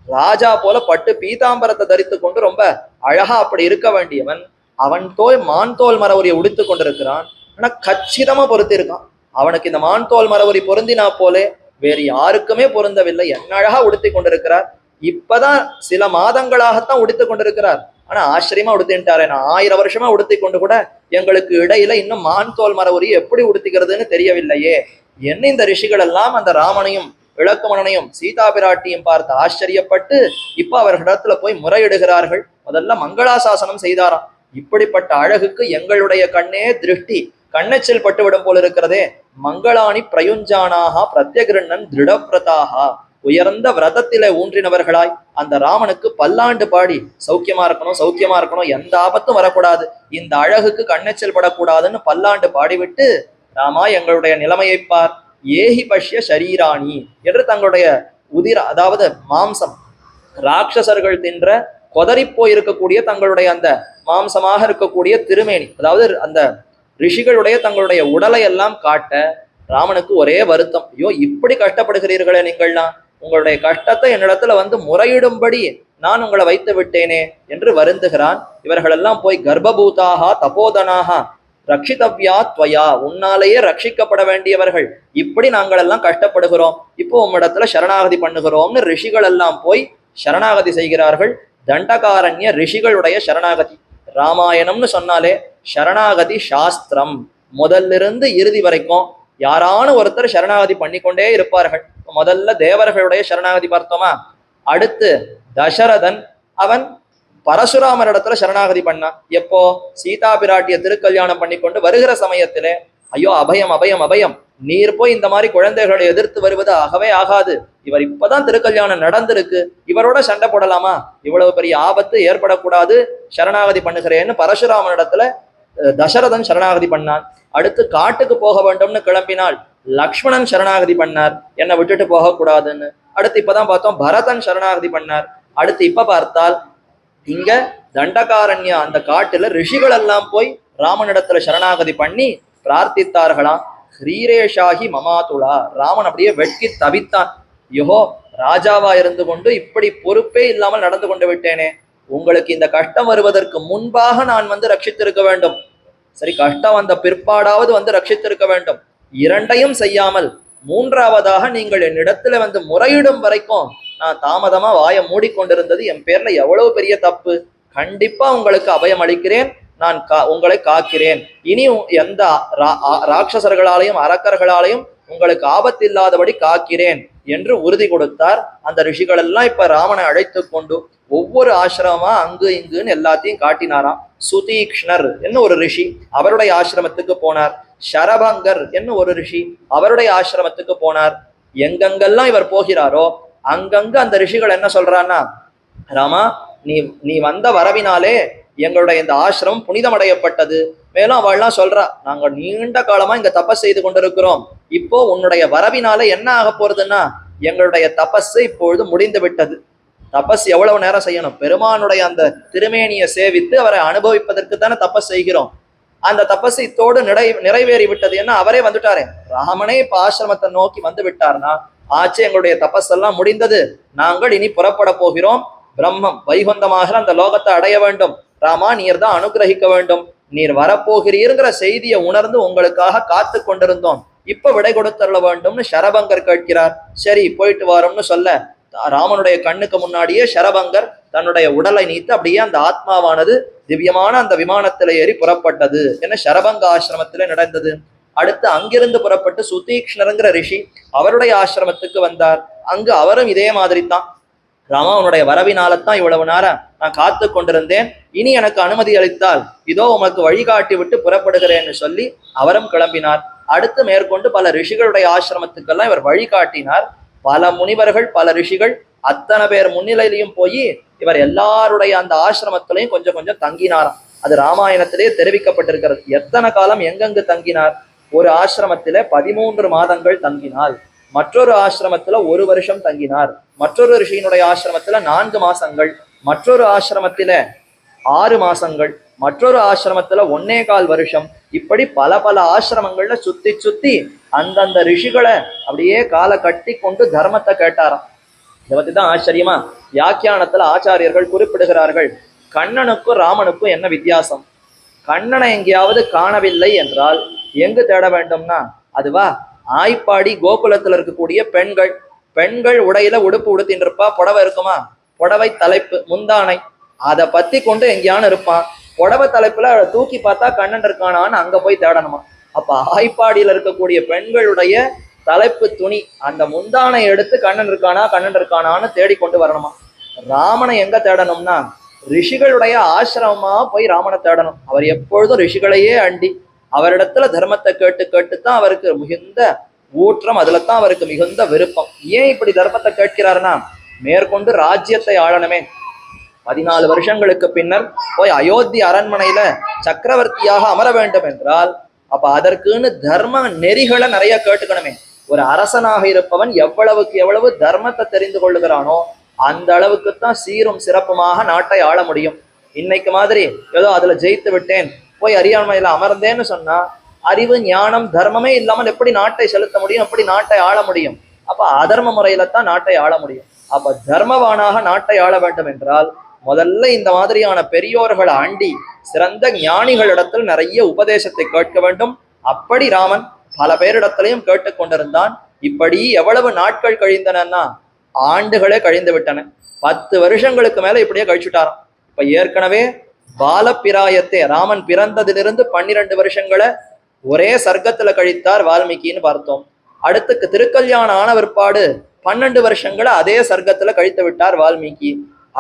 ராஜா போல பட்டு பீதாம்பரத்தை தரித்து கொண்டு ரொம்ப அழகா அப்படி இருக்க வேண்டியவன், அவன் மான் தோல் மரவுரியை உடுத்து கொண்டிருக்கிறான். ஆனா கச்சிதமா பொருத்தி இருக்கான். அவனுக்கு இந்த மான் தோல் மரவுரி பொருந்தினா போலே வேறு யாருக்குமே பொருந்தவில்லை. என்ன அழகா உடுத்தி கொண்டிருக்கிறார். இப்பதான் சில மாதங்களாகத்தான் உடுத்து கொண்டிருக்கிறார். ஆனா ஆச்சரியமா உடுத்தின்ட்டாரு. நான் 1000 வருஷமா உடுத்தி கொண்டு கூட எங்களுக்கு இடையில இன்னும் மான் தோல் மரவுரி எப்படி உடுத்திக்கிறதுன்னு தெரியவில்லையே என்ன. இந்த ரிஷிகள் எல்லாம் அந்த ராமனையும் விளக்குமணனையும் சீதா பிராட்டியும் பார்த்து ஆச்சரியப்பட்டு இப்ப அவர்களிடத்துல போய் முறையிடுகிறார்கள். முதல்ல மங்களாசாசனம் செய்தாராம். இப்படிப்பட்ட அழகுக்கு எங்களுடைய கண்ணே திருஷ்டி கண்ணச்சில் பட்டுவிடும் போல இருக்கிறதே. மங்களாணி பிரயுஞ்சானாக பிரத்யகிருண்ணன் திருடப்பிரதாகா, உயர்ந்த விரதத்திலே ஊன்றினவர்களாய் அந்த ராமனுக்கு பல்லாண்டு பாடி சௌக்கியமா இருக்கணும் சௌக்கியமா இருக்கணும், எந்த ஆபத்தும் வரக்கூடாது, இந்த அழகுக்கு கண்ணச்சில் படக்கூடாதுன்னு பல்லாண்டு பாடிவிட்டு, ராமா எங்களுடைய நிலைமையை பார், ஏஹி பஷ்ய ஷரீராணி என்று தங்களுடைய அதாவது மாம்சம், ராட்சசர்கள் தின்ற கொதறி போயிருக்கக்கூடிய தங்களுடைய அந்த மாம்சமாக இருக்கக்கூடிய திருமேனி, அதாவது அந்த ரிஷிகளுடைய தங்களுடைய உடலை எல்லாம் காட்ட ராமனுக்கு ஒரே வருத்தம். ஐயோ இப்படி கஷ்டப்படுகிறீர்களே நீங்கள்லாம், உங்களுடைய கஷ்டத்தை என்னிடத்துல வந்து முறையிடும்படி நான் உங்களை வைத்து விட்டேனே என்று வருந்துகிறான். இவர்களெல்லாம் போய் கர்ப்பபூதாக தபோதனாக ரட்சிதவ்யா துவயா, உன்னாலேயே ரட்சிக்கப்பட வேண்டியவர்கள், இப்படி நாங்கள் எல்லாம் கஷ்டப்படுகிறோம், இப்போ உம்மிடத்துல சரணாகதி பண்ணுகிறோம்னு ரிஷிகள் எல்லாம் போய் சரணாகதி செய்கிறார்கள். தண்டகாரண்ய ரிஷிகளுடைய சரணாகதி. ராமாயணம்னு சொன்னாலே சரணாகதி சாஸ்திரம், முதல்லிருந்து இறுதி வரைக்கும் யாரான ஒருத்தர் சரணாகதி பண்ணிக்கொண்டே இருப்பார்கள். முதல்ல தேவர்களுடைய சரணாகதி பார்த்தோமா, அடுத்து தசரதன் அவன் பரசுராமர் இடத்துல சரணாகதி பண்ணான். எப்போ சீதா பிராட்டிய திருக்கல்யாணம் பண்ணிக்கொண்டு வருகிற சமயத்திலே, ஐயோ அபயம் அபயம் அபயம், நீர் போய் இந்த மாதிரி குழந்தைகளை எதிர்த்து வருவது ஆகவே ஆகாது, இவர் இப்பதான் திருக்கல்யாணம் நடந்திருக்கு, இவரோட சண்டை போடலாமா, இவ்வளவு பெரிய ஆபத்து ஏற்படக்கூடாது, சரணாகதி பண்ணுகிறேன்னு பரசுராமன் இடத்துல தசரதன் சரணாகதி பண்ணான். அடுத்து காட்டுக்கு போக வேண்டும்னு கிளம்பினால் லக்ஷ்மணன் சரணாகதி பண்ணார், என்னை விட்டுட்டு போகக்கூடாதுன்னு. அடுத்து இப்பதான் பார்த்தோம் பரதன் சரணாகதி பண்ணார். அடுத்து இப்ப பார்த்தால் இங்க தண்டகாரண்யா அந்த காட்டுல ரிஷிகள் எல்லாம் போய் ராமனிடத்துல சரணாகதி பண்ணி பிரார்த்தித்தார்களாம். ஹ்ரீரேஷாகி மமாதுளா, ராமன் அப்படியே வெட்கி தவித்தான். யோகோ ராஜாவா இருந்து கொண்டு இப்படி பொறுப்பே இல்லாமல் நடந்து கொண்டு விட்டேனே, உங்களுக்கு இந்த கஷ்டம் வருவதற்கு முன்பாக நான் வந்து ரட்சித்திருக்க வேண்டும், சரி கஷ்டம் வந்த பிற்பாடாவது வந்து ரட்சித்திருக்க வேண்டும், இரண்டையும் செய்யாமல் மூன்றாவதாக நீங்கள் என்னிடத்துல வந்து முறையிடும் வரைக்கும் நான் தாமதமா வாயை மூடிக்கொண்டிருந்தது என் பேர்ல எவ்வளவு பெரிய தப்பு, கண்டிப்பா உங்களுக்கு அபயம் அளிக்கிறேன், நான் உங்களை காக்கிறேன், இனி எந்த ராட்சசர்களாலையும் அரக்கர்களாலையும் உங்களுக்கு ஆபத்து இல்லாதபடி காக்கிறேன் என்று உறுதி கொடுத்தார். அந்த ரிஷிகள் எல்லாம் இப்ப ராமனை அழைத்து கொண்டு ஒவ்வொரு ஆசிரமமா அங்கு இங்குன்னு எல்லாத்தையும் காட்டினாராம். சுதீக்ஷ்ணர் என்ன ஒரு ரிஷி, அவருடைய ஆசிரமத்துக்கு போனார். ஷரபங்கர் என்ன ஒரு ரிஷி, அவருடைய ஆசிரமத்துக்கு போனார். எங்கெங்கெல்லாம் இவர் போகிறாரோ அங்கங்க அந்த ரிஷிகள் என்ன சொல்றான்னா, ராமா நீ வந்த வரவினாலே எங்களுடைய இந்த ஆசிரமம் புனிதமடையப்பட்டது. மேலும் அவள்லாம் சொல்றா, நாங்க நீண்ட காலமா இங்க தபஸ் செய்து கொண்டிருக்கிறோம், இப்போ உன்னுடைய வரவினால என்ன ஆக போறதுன்னா எங்களுடைய தபஸ் இப்பொழுது முடிந்து விட்டது, தபஸ் எவ்வளவு நேரம் செய்யணும்? பெருமானுடைய அந்த திருமேனியை சேவித்து அவரை அனுபவிப்பதற்கு தானே தபஸ் செய்கிறோம். அந்த தபஸ் இத்தோடு நிறைவேறி விட்டது. என்ன, அவரே வந்துட்டாரே, ராமனே இப்ப ஆசிரமத்தை நோக்கி வந்து விட்டார்னா ஆச்சு, எங்களுடைய தபஸ் எல்லாம் முடிந்தது, நாங்கள் இனி புறப்பட போகிறோம், பிரம்மம் வைகுந்தமாக அந்த லோகத்தை அடைய வேண்டும், ராமா நீர் தான் அனுகிரகிக்க வேண்டும், நீர் வரப்போகிறீர்ங்கிற செய்தியை உணர்ந்து உங்களுக்காக காத்து கொண்டிருந்தோம், இப்ப விடை கொடுத்தருள வேண்டும்னு சரபங்கர் கேட்கிறார். சரி போயிட்டு வரோம்னு சொல்ல ராமனுடைய கண்ணுக்கு முன்னாடியே சரபங்கர் தன்னுடைய உடலை நீத்து அப்படியே அந்த ஆத்மாவானது திவ்யமான அந்த விமானத்தில ஏறி புறப்பட்டது. என்ன சரபங்க ஆசிரமத்திலே நடந்தது. அடுத்து அங்கிருந்து புறப்பட்டு சுதீக்ஷ்ணருங்கிற ரிஷி அவருடைய ஆசிரமத்துக்கு வந்தார். அங்கு அவரும் இதே மாதிரி தான், ராமா உன்னுடைய வரவினால்தான் இவ்வளவு நேரம் நான் காத்து கொண்டிருந்தேன், இனி எனக்கு அனுமதி அளித்தால் இதோ உமக்கு வழிகாட்டி விட்டு புறப்படுகிறேன்னு சொல்லி அவரும் கிளம்பினார். அடுத்து மேற்கொண்டு பல ரிஷிகளுடைய ஆசிரமத்துக்கெல்லாம் இவர் வழிகாட்டினார். பல முனிவர்கள் பல ரிஷிகள் அத்தனை பேர் முன்னிலையிலையும் போய் இவர் எல்லாருடைய அந்த ஆசிரமத்திலையும் கொஞ்சம் கொஞ்சம் தங்கினாராம். அது ராமாயணத்திலே தெரிவிக்கப்பட்டிருக்கிறது. எத்தனை காலம் எங்கெங்கு தங்கினார்? ஒரு ஆசிரமத்தில 13 மாதங்கள் தங்கினார், மற்றொரு ஆசிரமத்துல 1 வருஷம் தங்கினார், மற்றொரு ரிஷியினுடைய ஆசிரமத்துல 4 மாசங்கள், மற்றொரு ஆசிரமத்தில 6 மாசங்கள், மற்றொரு ஆசிரமத்துல 1.25 வருஷம். இப்படி பல பல ஆசிரமங்கள்ல சுத்தி சுத்தி அந்தந்த ரிஷிகளை அப்படியே காலை கட்டி கொண்டு தர்மத்தை கேட்டாராம். இதை பத்தி தான் ஆச்சரியமா வியாக்கியானத்துல ஆச்சாரியர்கள் குறிப்பிடுகிறார்கள். கண்ணனுக்கும் ராமனுக்கும் என்ன வித்தியாசம்? கண்ணனை எங்கேயாவது காணவில்லை என்றால் எங்கு தேட வேண்டும்னா, அதுவா ஆய்ப்பாடி கோகுலத்துல இருக்கக்கூடிய பெண்கள் உடையில உடுப்பு உடுத்தின்னு இருப்பா, புடவை இருக்குமா, புடவை தலைப்பு முந்தானை அதை பத்தி கொண்டு எங்கேயானு இருப்பான். புடவை தலைப்புல தூக்கி பார்த்தா கண்ணன் இருக்கானான்னு அங்க போய் தேடணுமா. அப்ப ஆய்ப்பாடியில இருக்கக்கூடிய பெண்களுடைய தலைப்பு துணி அந்த முந்தானை எடுத்து கண்ணன் இருக்கானான்னு தேடிக்கொண்டு வரணுமா. ராமனை எங்க தேடணும்னா ரிஷிகளுடைய ஆசிரமமா போய் ராமனை தேடணும். அவர் எப்பொழுதும் ரிஷிகளையே அண்டி அவரிடத்துல தர்மத்தை கேட்டு கேட்டுத்தான் அவருக்கு மிகுந்த ஊற்றம், அதுல தான் அவருக்கு மிகுந்த விருப்பம். ஏன் இப்படி தர்மத்தை கேட்கிறாருன்னா, மேற்கொண்டு ராஜ்யத்தை ஆளணுமே. 14 வருஷங்களுக்கு பின்னர் போய் அயோத்தி அரண்மனையில சக்கரவர்த்தியாக அமர வேண்டும் என்றால் அப்ப அதற்குன்னு தர்ம நெறிகளை நிறைய கேட்டுக்கணுமே. ஒரு அரசனாக இருப்பவன் எவ்வளவுக்கு எவ்வளவு தர்மத்தை தெரிந்து கொள்ளுகிறானோ அந்த அளவுக்குத்தான் சீரும் சிறப்புமாக நாட்டை ஆள முடியும். இன்னைக்கு மாதிரி ஏதோ அதுல ஜெயித்து விட்டேன் போய் அறியாமையில அமர்ந்தேன்னு சொன்னா அறிவு ஞானம் தர்மமே இல்லாமல் எப்படி நாட்டை செலுத்த முடியும், எப்படி நாட்டை ஆள முடியும்? அப்ப அதர்ம முறையில தான் நாட்டை ஆள முடியும். அப்ப தர்மவானாக நாட்டை ஆள வேண்டும் என்றால் முதல்ல இந்த மாதிரியான பெரியோர்களை அண்டி சிறந்த ஞானிகளிடத்தில் நிறைய உபதேசத்தை கேட்க வேண்டும். அப்படி ராமன் பல பேரிடத்திலையும் கேட்டுக்கொண்டிருந்தான். இப்படி எவ்வளவு நாட்கள் கழிந்தனன்னா ஆண்டுகளே கழிந்து விட்டன. 10 வருஷங்களுக்கு மேல இப்படியே கழிச்சுட்டாராம். இப்ப ஏற்கனவே பாலப்பிராயத்தை ராமன் பிறந்ததிலிருந்து 12 வருஷங்களை ஒரே சர்க்கத்துல கழித்தார் வால்மீகின்னு பார்த்தோம். அடுத்துக்கு திருக்கல்யாணம் ஆன பிற்பாடு 12 வருஷங்களை அதே சர்க்கத்துல கழித்து விட்டார் வால்மீகி.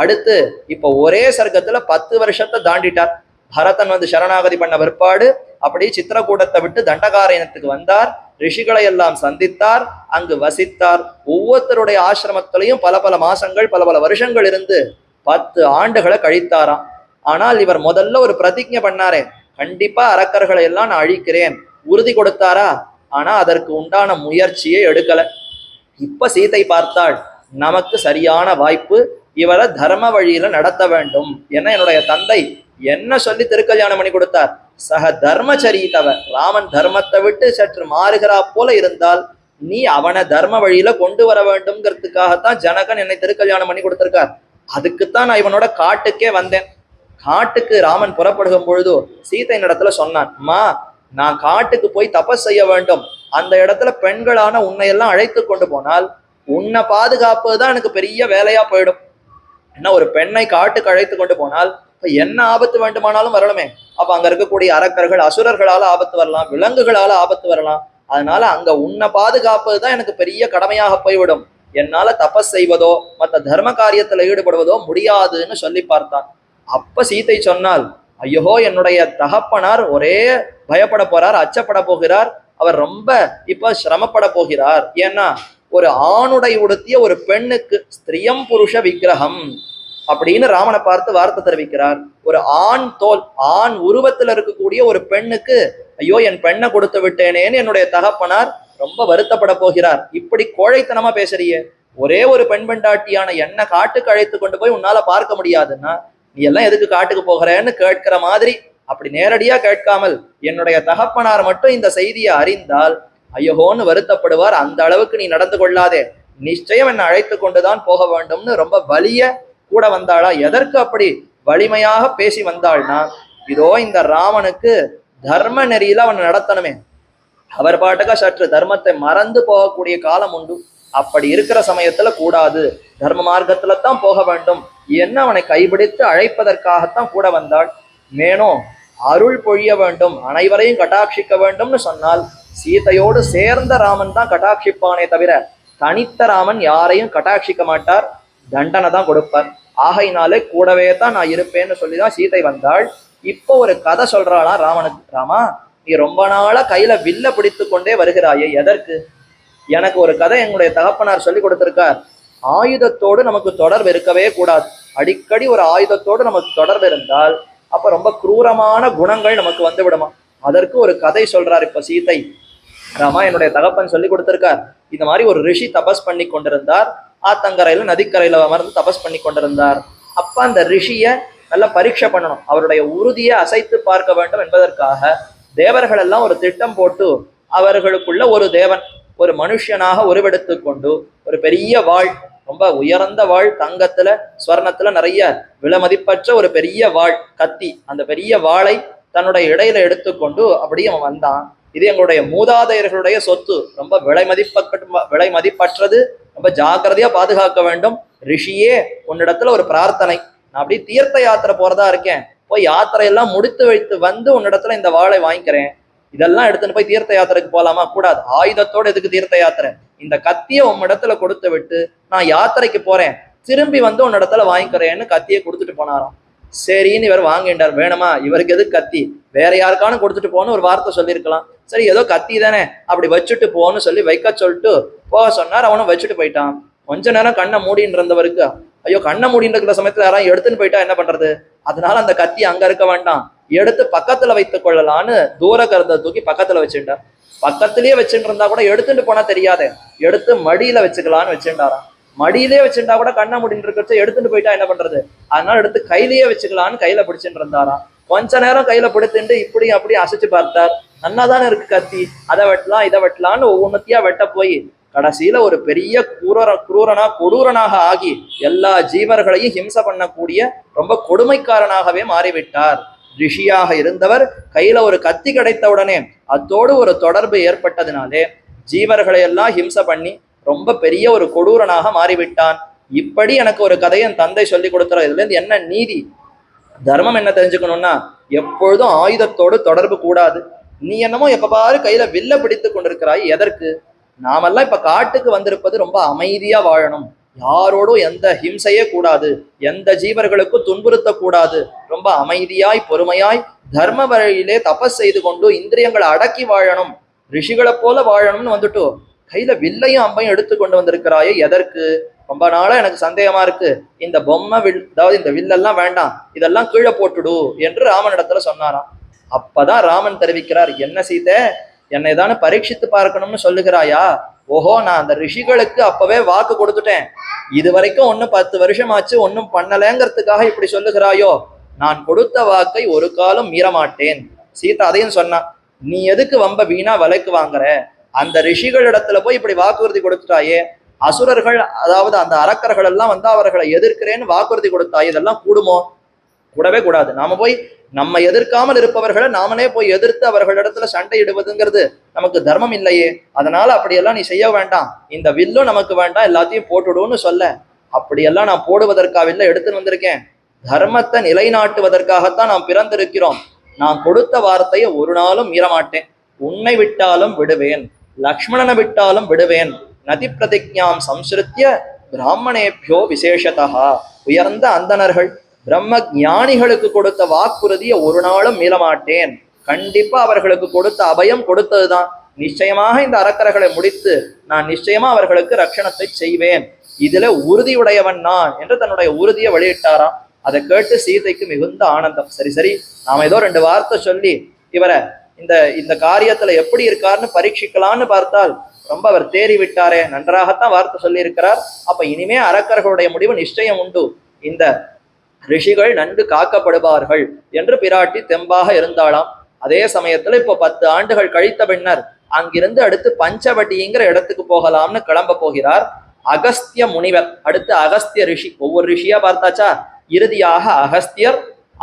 அடுத்து இப்ப ஒரே சர்க்கத்துல 10 வருஷத்தை தாண்டிட்டார். பரதன் வந்து சரணாகதி பண்ண பிற்பாடு அப்படி சித்திரக்கூடத்தை விட்டு தண்டகாரண்யத்துக்கு வந்தார், ரிஷிகளை எல்லாம் சந்தித்தார், அங்கு வசித்தார். ஒவ்வொருத்தருடைய ஆசிரமத்திலையும் பல பல மாசங்கள் பல பல வருஷங்கள் இருந்து 10 ஆண்டுகளை கழித்தாராம். ஆனால் இவர் முதல்ல ஒரு பிரதிஜை பண்ணாரே, கண்டிப்பா அரக்கர்களை எல்லாம் நான் அழிக்கிறேன், உறுதி கொடுத்தாரா? ஆனா அதற்கு உண்டான முயற்சியை எடுக்கல. இப்ப சீதை பார்த்தாள், நமக்கு சரியான வாய்ப்பு, இவரை தர்ம வழியில நடத்த வேண்டும். ஏன்னா என்னுடைய தந்தை என்ன சொல்லி திருக்கல்யாணம் பண்ணி கொடுத்தார், சக தர்மச்சரீதவர், ராமன் தர்மத்தை விட்டு சற்று மாறுகிறா போல இருந்தால் நீ அவனை தர்ம வழியில கொண்டு வர வேண்டும்ங்கிறதுக்காகத்தான் ஜனகன் என்னை திருக்கல்யாணம் பண்ணி கொடுத்திருக்கார். அதுக்குத்தான் நான் இவனோட காட்டுக்கே வந்தேன். காட்டுக்கு ராமன் புறப்படுகும் பொழுது சீதை இடத்துல சொன்னான், அம்மா நான் காட்டுக்கு போய் தபஸ் செய்ய வேண்டும், அந்த இடத்துல பெண்களான உன்னையெல்லாம் அழைத்து கொண்டு போனால் உன்னை பாதுகாப்பு தான் எனக்கு பெரிய வேலையா போயிடும். என்ன, ஒரு பெண்ணை காட்டுக்கு அழைத்து கொண்டு போனால் என்ன ஆபத்து வேண்டுமானாலும் வரணுமே. அப்ப அங்க இருக்கக்கூடிய அரக்கர்கள் அசுரர்களால ஆபத்து வரலாம், விலங்குகளால ஆபத்து வரலாம். அதனால அங்க உன்னை பாதுகாப்பது தான் எனக்கு பெரிய கடமையாக போய்விடும். என்னால தபஸ் செய்வதோ மற்ற தர்ம காரியத்துல ஈடுபடுவதோ முடியாதுன்னு சொல்லி பார்த்தான். அப்ப சீதை சொன்னால், ஐயோ என்னுடைய தகப்பனார் ஒரே பயப்பட போறார், அச்சப்பட போகிறார், அவர் ரொம்ப இப்ப சிரமப்பட போகிறார். ஏன்னா ஒரு ஆணுடை உடுத்திய ஒரு பெண்ணுக்கு ஸ்திரியம் புருஷ விக்கிரகம் அப்படின்னு ராமனை பார்த்து வார்த்தை தெரிவிக்கிறார். ஒரு ஆண் தோல் ஆண் உருவத்துல இருக்கக்கூடிய ஒரு பெண்ணுக்கு ஐயோ என் பெண்ணை கொடுத்து விட்டேனேன்னு என்னுடைய தகப்பனார் ரொம்ப வருத்தப்பட போகிறார். இப்படி கோழைத்தனமா பேசுறியே, ஒரே ஒரு பெண் பெண்டாட்டியான என்ன காட்டுக்கு அழைத்து கொண்டு போய் உன்னால பார்க்க முடியாதுன்னா நீ எல்லாம் எதுக்கு காட்டுக்கு போகிறேன்னு கேட்கிற மாதிரி அப்படி நேரடியா கேட்காமல் என்னுடைய தகப்பனார் மட்டும் இந்த செய்தியை அறிந்தால் ஐயோன்னு வருத்தப்படுவார். அந்த அளவுக்கு நீ நடந்து கொள்ளாதே, நிச்சயம் என்னை அழைத்து கொண்டுதான் போக வேண்டும்னு ரொம்ப வலிய கூட வந்தாளா? எதற்கு அப்படி வலிமையாக பேசி வந்தாள்னா, இதோ இந்த ராமனுக்கு தர்ம நெறியில அவன் நடத்தணுமே, அவர் பாட்டுக்க சற்று தர்மத்தை மறந்து போகக்கூடிய காலம் உண்டு. அப்படி இருக்கிற சமயத்துல கூடாது, தர்ம மார்க்கத்துல தான் போக வேண்டும் என்ன அவனை கைபிடித்து அழைப்பதற்காகத்தான் கூட வந்தாள். மேனோ அருள் பொழிய வேண்டும், அனைவரையும் கட்டாட்சிக்க வேண்டும்னு சொன்னால் சீதையோடு சேர்ந்த ராமன் தான் கட்டாட்சிப்பானே தவிர தனித்த ராமன் யாரையும் கட்டாட்சிக்க மாட்டார், தண்டனை தான் கொடுப்பார். ஆகையினாலே கூடவே தான் நான் இருப்பேன்னு சொல்லிதான் சீதை வந்தாள். இப்போ ஒரு கதை சொல்றாளாம் ராமனுக்கு. ராமா, நீ ரொம்ப நாளா கையில வில்ல பிடித்து கொண்டே வருகிறாயே, எதற்கு? எனக்கு ஒரு கதை என்னுடைய தகப்பனார் சொல்லி கொடுத்திருக்கார். ஆயுதத்தோடு நமக்கு தொடர்பு இருக்கவே கூடாது. அடிக்கடி ஒரு ஆயுதத்தோடு நமக்கு தொடர்பு இருந்தால் அப்ப ரொம்ப குரூரமான குணங்கள் நமக்கு வந்து விடுமா. அதற்கு ஒரு கதை சொல்றார் இப்ப சீதை. ராமா, என்னுடைய தகப்பன் சொல்லி கொடுத்திருக்கார், இந்த மாதிரி ஒரு ரிஷி தபஸ் பண்ணி கொண்டிருந்தார், ஆத்தங்கரையில நதிக்கரையில அமர்ந்து தபஸ் பண்ணி கொண்டிருந்தார். அப்ப அந்த ரிஷிய நல்ல பரீட்சை பண்ணணும், அவருடைய உறுதியை அசைத்து பார்க்க வேண்டும் என்பதற்காக தேவர்கள் எல்லாம் ஒரு திட்டம் போட்டு அவர்களுக்குள்ள ஒரு தேவன் ஒரு மனுஷனாக உருவெடுத்து கொண்டு ஒரு பெரிய வாழ், ரொம்ப உயர்ந்த வாழ், தங்கத்துல ஸ்வர்ணத்துல நிறைய விலைமதிப்பற்ற ஒரு பெரிய வாழ், கத்தி, அந்த பெரிய வாளை தன்னுடைய இடையில எடுத்துக்கொண்டு அப்படியே அவன் வந்தான். இது எங்களுடைய மூதாதையர்களுடைய சொத்து, ரொம்ப விலை மதிப்பற்றது, ரொம்ப ஜாக்கிரதையா பாதுகாக்க வேண்டும். ரிஷியே, உன்னிடத்துல ஒரு பிரார்த்தனை, நான் அப்படி தீர்த்த யாத்திரை போறதா இருக்கேன், போய் யாத்திரையெல்லாம் முடித்து வைத்து வந்து உன்னிடத்துல இந்த வாளை வாங்கிக்கிறேன். இதெல்லாம் எடுத்துன்னு போய் தீர்த்த யாத்திரைக்கு போலாமா? கூடாது. ஆயுதத்தோடு எதுக்கு தீர்த்த யாத்திரை? இந்த கத்தியை உன்னிடத்துல கொடுத்து விட்டு நான் யாத்திரைக்கு போறேன், திரும்பி வந்து உன்னிடத்துல வாங்கிக்கிறேன்னு கத்தியை கொடுத்துட்டு போனாராம். சரின்னு இவர் வாங்கிட்டார். வேணுமா, இவருக்கு எது கத்தி, வேற யாருக்கானு கொடுத்துட்டு போன்னு ஒரு வார்த்தை சொல்லியிருக்கலாம். சரி, ஏதோ கத்தி தானே, அப்படி வச்சுட்டு போன்னு சொல்லி வைக்க சொல்லிட்டு போக சொன்னார். அவனும் வச்சுட்டு போயிட்டான். கொஞ்ச நேரம் கண்ணை மூடின்னு இருந்தவருக்கு, ஐயோ கண்ணை மூடின்னு இருக்கிற சமயத்துல யாராவது எடுத்துன்னு போயிட்டா என்ன பண்றது, அதனால அந்த கத்தி அங்க இருக்க வேண்டாம், எடுத்து பக்கத்துல வைத்துக் கொள்ளலான்னு தூர கருத்தை தூக்கி பக்கத்துல வச்சுட்டார். பக்கத்திலேயே வச்சுட்டு இருந்தா கூட எடுத்துட்டு போனா தெரியாதே, எடுத்து மடியில வச்சுக்கலான்னு வச்சுட்டாராம். மடியிலே வச்சுட்டா கூட கண்ணை முடின்னு இருக்கிறத எடுத்துட்டு போயிட்டா என்ன பண்றது, அதனால எடுத்து கையிலேயே வச்சுக்கலான்னு கையில பிடிச்சிட்டு இருந்தாராம். கொஞ்ச நேரம் கையில பிடித்துட்டு இப்படி அப்படி அசைச்சு பார்த்தார். நன்னாதானே இருக்கு கத்தி, அதை வெட்டலாம் இதை வெட்டலான்னு ஒவ்வொன்னத்தையா வெட்ட போய் கடைசியில ஒரு பெரிய கொடூரனாக ஆகி எல்லா ஜீவர்களையும் ஹிம்சை பண்ணக்கூடிய ரொம்ப கொடுமைக்காரனாகவே மாறிவிட்டார். ரிஷியாக இருந்தவர் கையில ஒரு கத்தி கிடைத்த உடனே அத்தோடு ஒரு தொடர்பு ஏற்பட்டதினாலே ஜீவர்களை எல்லாம் ஹிம்சை பண்ணி ரொம்ப பெரிய ஒரு கொடூரனாக மாறிவிட்டான். இப்படி எனக்கு ஒரு கதையை என் தந்தை சொல்லி கொடுத்துற. இதுல இருந்து என்ன நீதி தர்மம் என்ன தெரிஞ்சுக்கணும்னா, எப்பொழுதும் ஆயுதத்தோடு தொடர்பு கூடாது. நீ என்னமோ எப்ப பாரு கையில வில்ல பிடித்து கொண்டிருக்கிறாய், எதற்கு? நாமெல்லாம் இப்ப காட்டுக்கு வந்திருப்பது ரொம்ப அமைதியா வாழணும், யாரோடும் எந்த ஹிம்சையே கூடாது, எந்த ஜீவர்களுக்கும் துன்புறுத்த கூடாது, ரொம்ப அமைதியாய் பொறுமையாய் தர்ம வழியிலே தபஸ் செய்து கொண்டு இந்திரியங்களை அடக்கி வாழணும், ரிஷிகளை போல வாழணும்னு வந்துட்டு கையில வில்லையும் அம்பையும் எடுத்து கொண்டு வந்திருக்கிறாயே, எதற்கு? ரொம்ப நாளா எனக்கு சந்தேகமா இருக்கு, இந்த பொம்மை வில், அதாவது இந்த வில்லெல்லாம் வேண்டாம், இதெல்லாம் கீழே போட்டுடு என்று ராமனிடத்துல சொன்னாராம். அப்பதான் ராமன் தெரிவிக்கிறார், என்ன சீதை, என்னை தானே பரீட்சித்து பார்க்கணும்னு சொல்லுகிறாயா? ஓஹோ, நான் அந்த ரிஷிகளுக்கு அப்பவே வாக்கு கொடுத்துட்டேன், இது வரைக்கும் ஒன்னும் 10 வருஷம் ஆச்சு, ஒன்னும் பண்ணலங்கிறதுக்காக இப்படி சொல்லுகிறாயோ? நான் கொடுத்த வாக்கை ஒரு காலம் மீறமாட்டேன். சீதா அதையும் சொன்னான், நீ எதுக்கு வம்ப வீணா விலைக்கு வாங்குற, அந்த ரிஷிகளிடத்துல போய் இப்படி வாக்குறுதி கொடுத்துட்டாயே, அசுரர்கள் அதாவது அந்த அரக்கர்கள் எல்லாம் வந்து அவர்களை எதிர்க்கிறேன்னு வாக்குறுதி கொடுத்தாயே, இதெல்லாம் கூடுமோ? கூடவே கூடாது. நாம போய் நம்ம எதிர்க்காமல் இருப்பவர்களை நாமளே போய் எதிர்த்து அவர்களிடத்துல சண்டையிடுவதுங்கிறது நமக்கு தர்மம் இல்லையே. அதனால அப்படியெல்லாம் நீ செய்ய வேண்டாம், இந்த வில்லும் நமக்கு வேண்டாம், எல்லாத்தையும் போட்டுடுன்னு சொல்ல. அப்படியெல்லாம் நான் போடுவதற்காக எடுத்துன்னு வந்திருக்கேன், தர்மத்தை நிலைநாட்டுவதற்காகத்தான் நாம் பிறந்திருக்கிறோம். நான் கொடுத்த வார்த்தையை ஒரு நாளும் மீறமாட்டேன். உன்னை விட்டாலும் விடுவேன், லக்ஷ்மணனை விட்டாலும் விடுவேன். நதி பிரதிஜாம் சம்ஸ்ருத்திய பிராமணேபியோ விசேஷதா, உயர்ந்த அந்தணர்கள் பிரம்ம ஞானிகளுக்கு கொடுத்த வாக்குறுதியை ஒரு நாளும் மீளமாட்டேன். கண்டிப்பா அவர்களுக்கு கொடுத்த அபயம் கொடுத்ததுதான். நிச்சயமாக இந்த அரக்கர்களை முடித்து நான் நிச்சயமா அவர்களுக்கு ரட்சணத்தை செய்வேன், இதுல உறுதியுடையவன் நான் என்று தன்னுடைய உறுதியை வெளியிட்டாராம். அதை கேட்டு சீதைக்கு மிகுந்த ஆனந்தம். சரி சரி, நாம ஏதோ 2 வார்த்தை சொல்லி இவரை இந்த இந்த காரியத்துல எப்படி இருக்காருன்னு பரீட்சிக்கலான்னு பார்த்தால் ரொம்ப அவர் தேறி விட்டாரே, நன்றாகத்தான் வார்த்தை சொல்லி இருக்கிறார். அப்ப இனிமே அரக்கர்களுடைய முடிவு நிச்சயம் உண்டு, இந்த ரிஷிகள் நன்கு காக்கப்படுவார்கள் என்று பிராட்டி தெம்பாக இருந்தாளாம். அதே சமயத்துல இப்போ 10 ஆண்டுகள் கழித்த பின்னர் அங்கிருந்து அடுத்து பஞ்சவட்டிங்கிற இடத்துக்கு போகலாம்னு கிளம்ப போகிறார் அகஸ்திய முனிவர். அடுத்து அகஸ்திய ரிஷி, ஒவ்வொரு ரிஷியா பார்த்தாச்சா. இறுதியாக அகஸ்தியர்,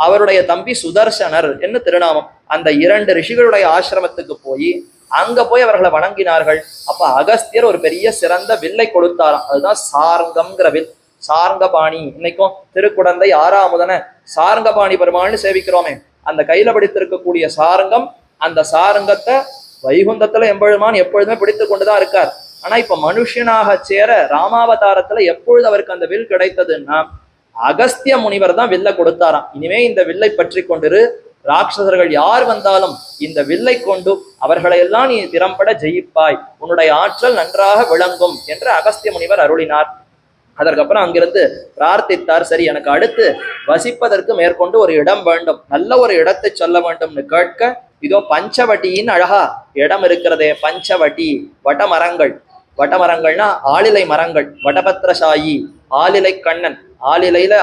அவருடைய தம்பி சுதர்சனர் என்று திருநாமம். அந்த 2 ரிஷிகளுடைய ஆசிரமத்துக்கு போய் அங்க போய் அவர்களை வணங்கினார்கள். அப்ப அகஸ்தியர் ஒரு பெரிய சிறந்த வில்லை கொடுத்தாராம். அதுதான் சார்ங்கம்ங்கிற வில், சார்ங்கபாணி. இன்னைக்கும் திருக்குடந்தை ஆறாமுதன சார்ங்கபாணி பெருமாள்னு சேவிக்கிறோமே, அந்த கையில பிடித்திருக்கக்கூடிய சாரங்கம், அந்த சாரங்கத்தை வைகுந்தத்துல எம்பெருமான் எப்பொழுதுமே பிடித்து கொண்டுதான் இருக்கார். ஆனா இப்ப மனுஷனாக சேர ராமாவதாரத்துல எப்பொழுது அவருக்கு அந்த வில் கிடைத்ததுன்னா அகஸ்திய முனிவர் தான் வில்லை கொடுத்தாராம். இனிமே இந்த வில்லை பற்றி கொண்டிரு, ராட்சசர்கள் யார் வந்தாலும் இந்த வில்லை கொண்டு அவர்களையெல்லாம் நீ திறம்பட ஜெயிப்பாய், உன்னுடைய ஆற்றல் நன்றாக விளங்கும் என்று அகஸ்திய முனிவர் அருளினார். அதற்கப்புறம் அங்கிருந்து பிரார்த்தித்தார். சரி, எனக்கு அடுத்து வசிப்பதற்கு மேற்கொண்டு ஒரு இடம் வேண்டும், நல்ல ஒரு இடத்தை சொல்ல வேண்டும்னு கேட்க, இதோ பஞ்சவட்டியின் அழகா இடம் இருக்கிறதே. பஞ்சவட்டி, வடமரங்கள். வடமரங்கள்னா ஆளிலை மரங்கள். வடபத்ரசாயி, ஆளிலை கண்ணன், ஆளிலையில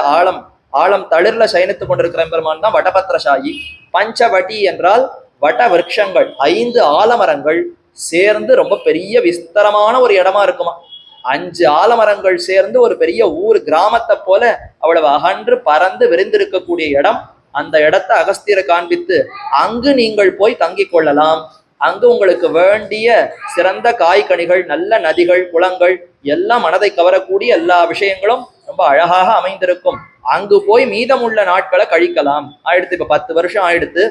ஆழம் தளிர்ல சயனித்துக் கொண்டிருக்கிற பெருமான் தான் வடபத்ரசாயி. பஞ்சவட்டி என்றால் வட விருட்சங்கள், 5 ஆலமரங்கள் சேர்ந்து ரொம்ப பெரிய விஸ்தரமான ஒரு இடமா இருக்குமா. 5 ஆலமரங்கள் சேர்ந்து ஒரு பெரிய ஊர், கிராமத்தை போல அவ்வளவு அகன்று பறந்து விரிந்திருக்கக்கூடிய இடம். அந்த இடத்தை அகஸ்தியரை காண்பித்து, அங்கு நீங்கள் போய் தங்கிக் கொள்ளலாம், அங்கு உங்களுக்கு வேண்டிய சிறந்த காய்கனிகள், நல்ல நதிகள், குளங்கள் எல்லாம் மனதை கவரக்கூடிய எல்லா விஷயங்களும் ரொம்ப அழகாக அமைந்திருக்கும், அங்கு போய் மீதமுள்ள நாட்களை கழிக்கலாம். ஆயிடுத்து, இப்ப 10 வருஷம் ஆயிடுத்து.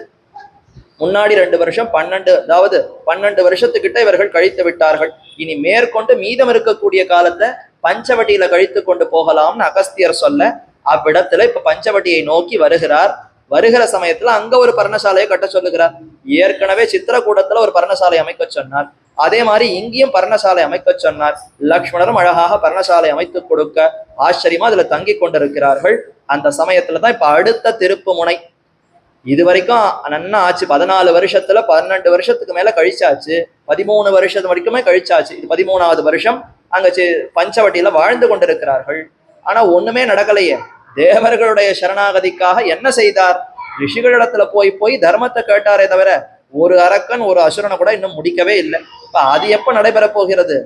முன்னாடி 2 வருஷம் 12, அதாவது 12 வருஷத்துக்கிட்ட இவர்கள் கழித்து விட்டார்கள். இனி மேற்கொண்டு மீதம் இருக்கக்கூடிய காலத்தை பஞ்சவட்டியில கழித்து கொண்டு போகலாம்னு அகஸ்தியர் சொல்ல, அவ்விடத்துல இப்ப பஞ்சவட்டியை நோக்கி வருகிறார். வருகிற சமயத்துல அங்க ஒரு பர்ணசாலையை கட்ட சொல்லுகிறார். ஏற்கனவே சித்திரக்கூடத்துல ஒரு பர்ணசாலை அமைக்க சொன்னார், அதே மாதிரி இங்கேயும் பர்ணசாலை அமைக்க சொன்னார். லக்ஷ்மணரும் அழகாக பர்ணசாலை அமைத்து கொடுக்க ஆச்சரியமா அதுல தங்கி கொண்டிருக்கிறார்கள். அந்த சமயத்துலதான் இப்ப அடுத்த திருப்பு முனை. இது வரைக்கும் நன்னா ஆச்சு, 14 வருஷத்துல 12 வருஷத்துக்கு மேல கழிச்சாச்சு, 13 வருஷத்து வரைக்குமே கழிச்சாச்சு. இது 13வது வருஷம் அங்க பஞ்சவட்டியில வாழ்ந்து கொண்டிருக்கிறார்கள். ஆனா ஒண்ணுமே நடக்கலையே. தேவர்களுடைய சரணாகதிக்காக என்ன செய்தார்? ரிஷிகளிடத்துல போய் போய் தர்மத்தை கேட்டாரே தவிர ஒரு அரக்கன் ஒரு அசுரனை கூட இன்னும் முடிக்கவே இல்லை. இப்ப அது எப்ப நடைபெற போகிறது?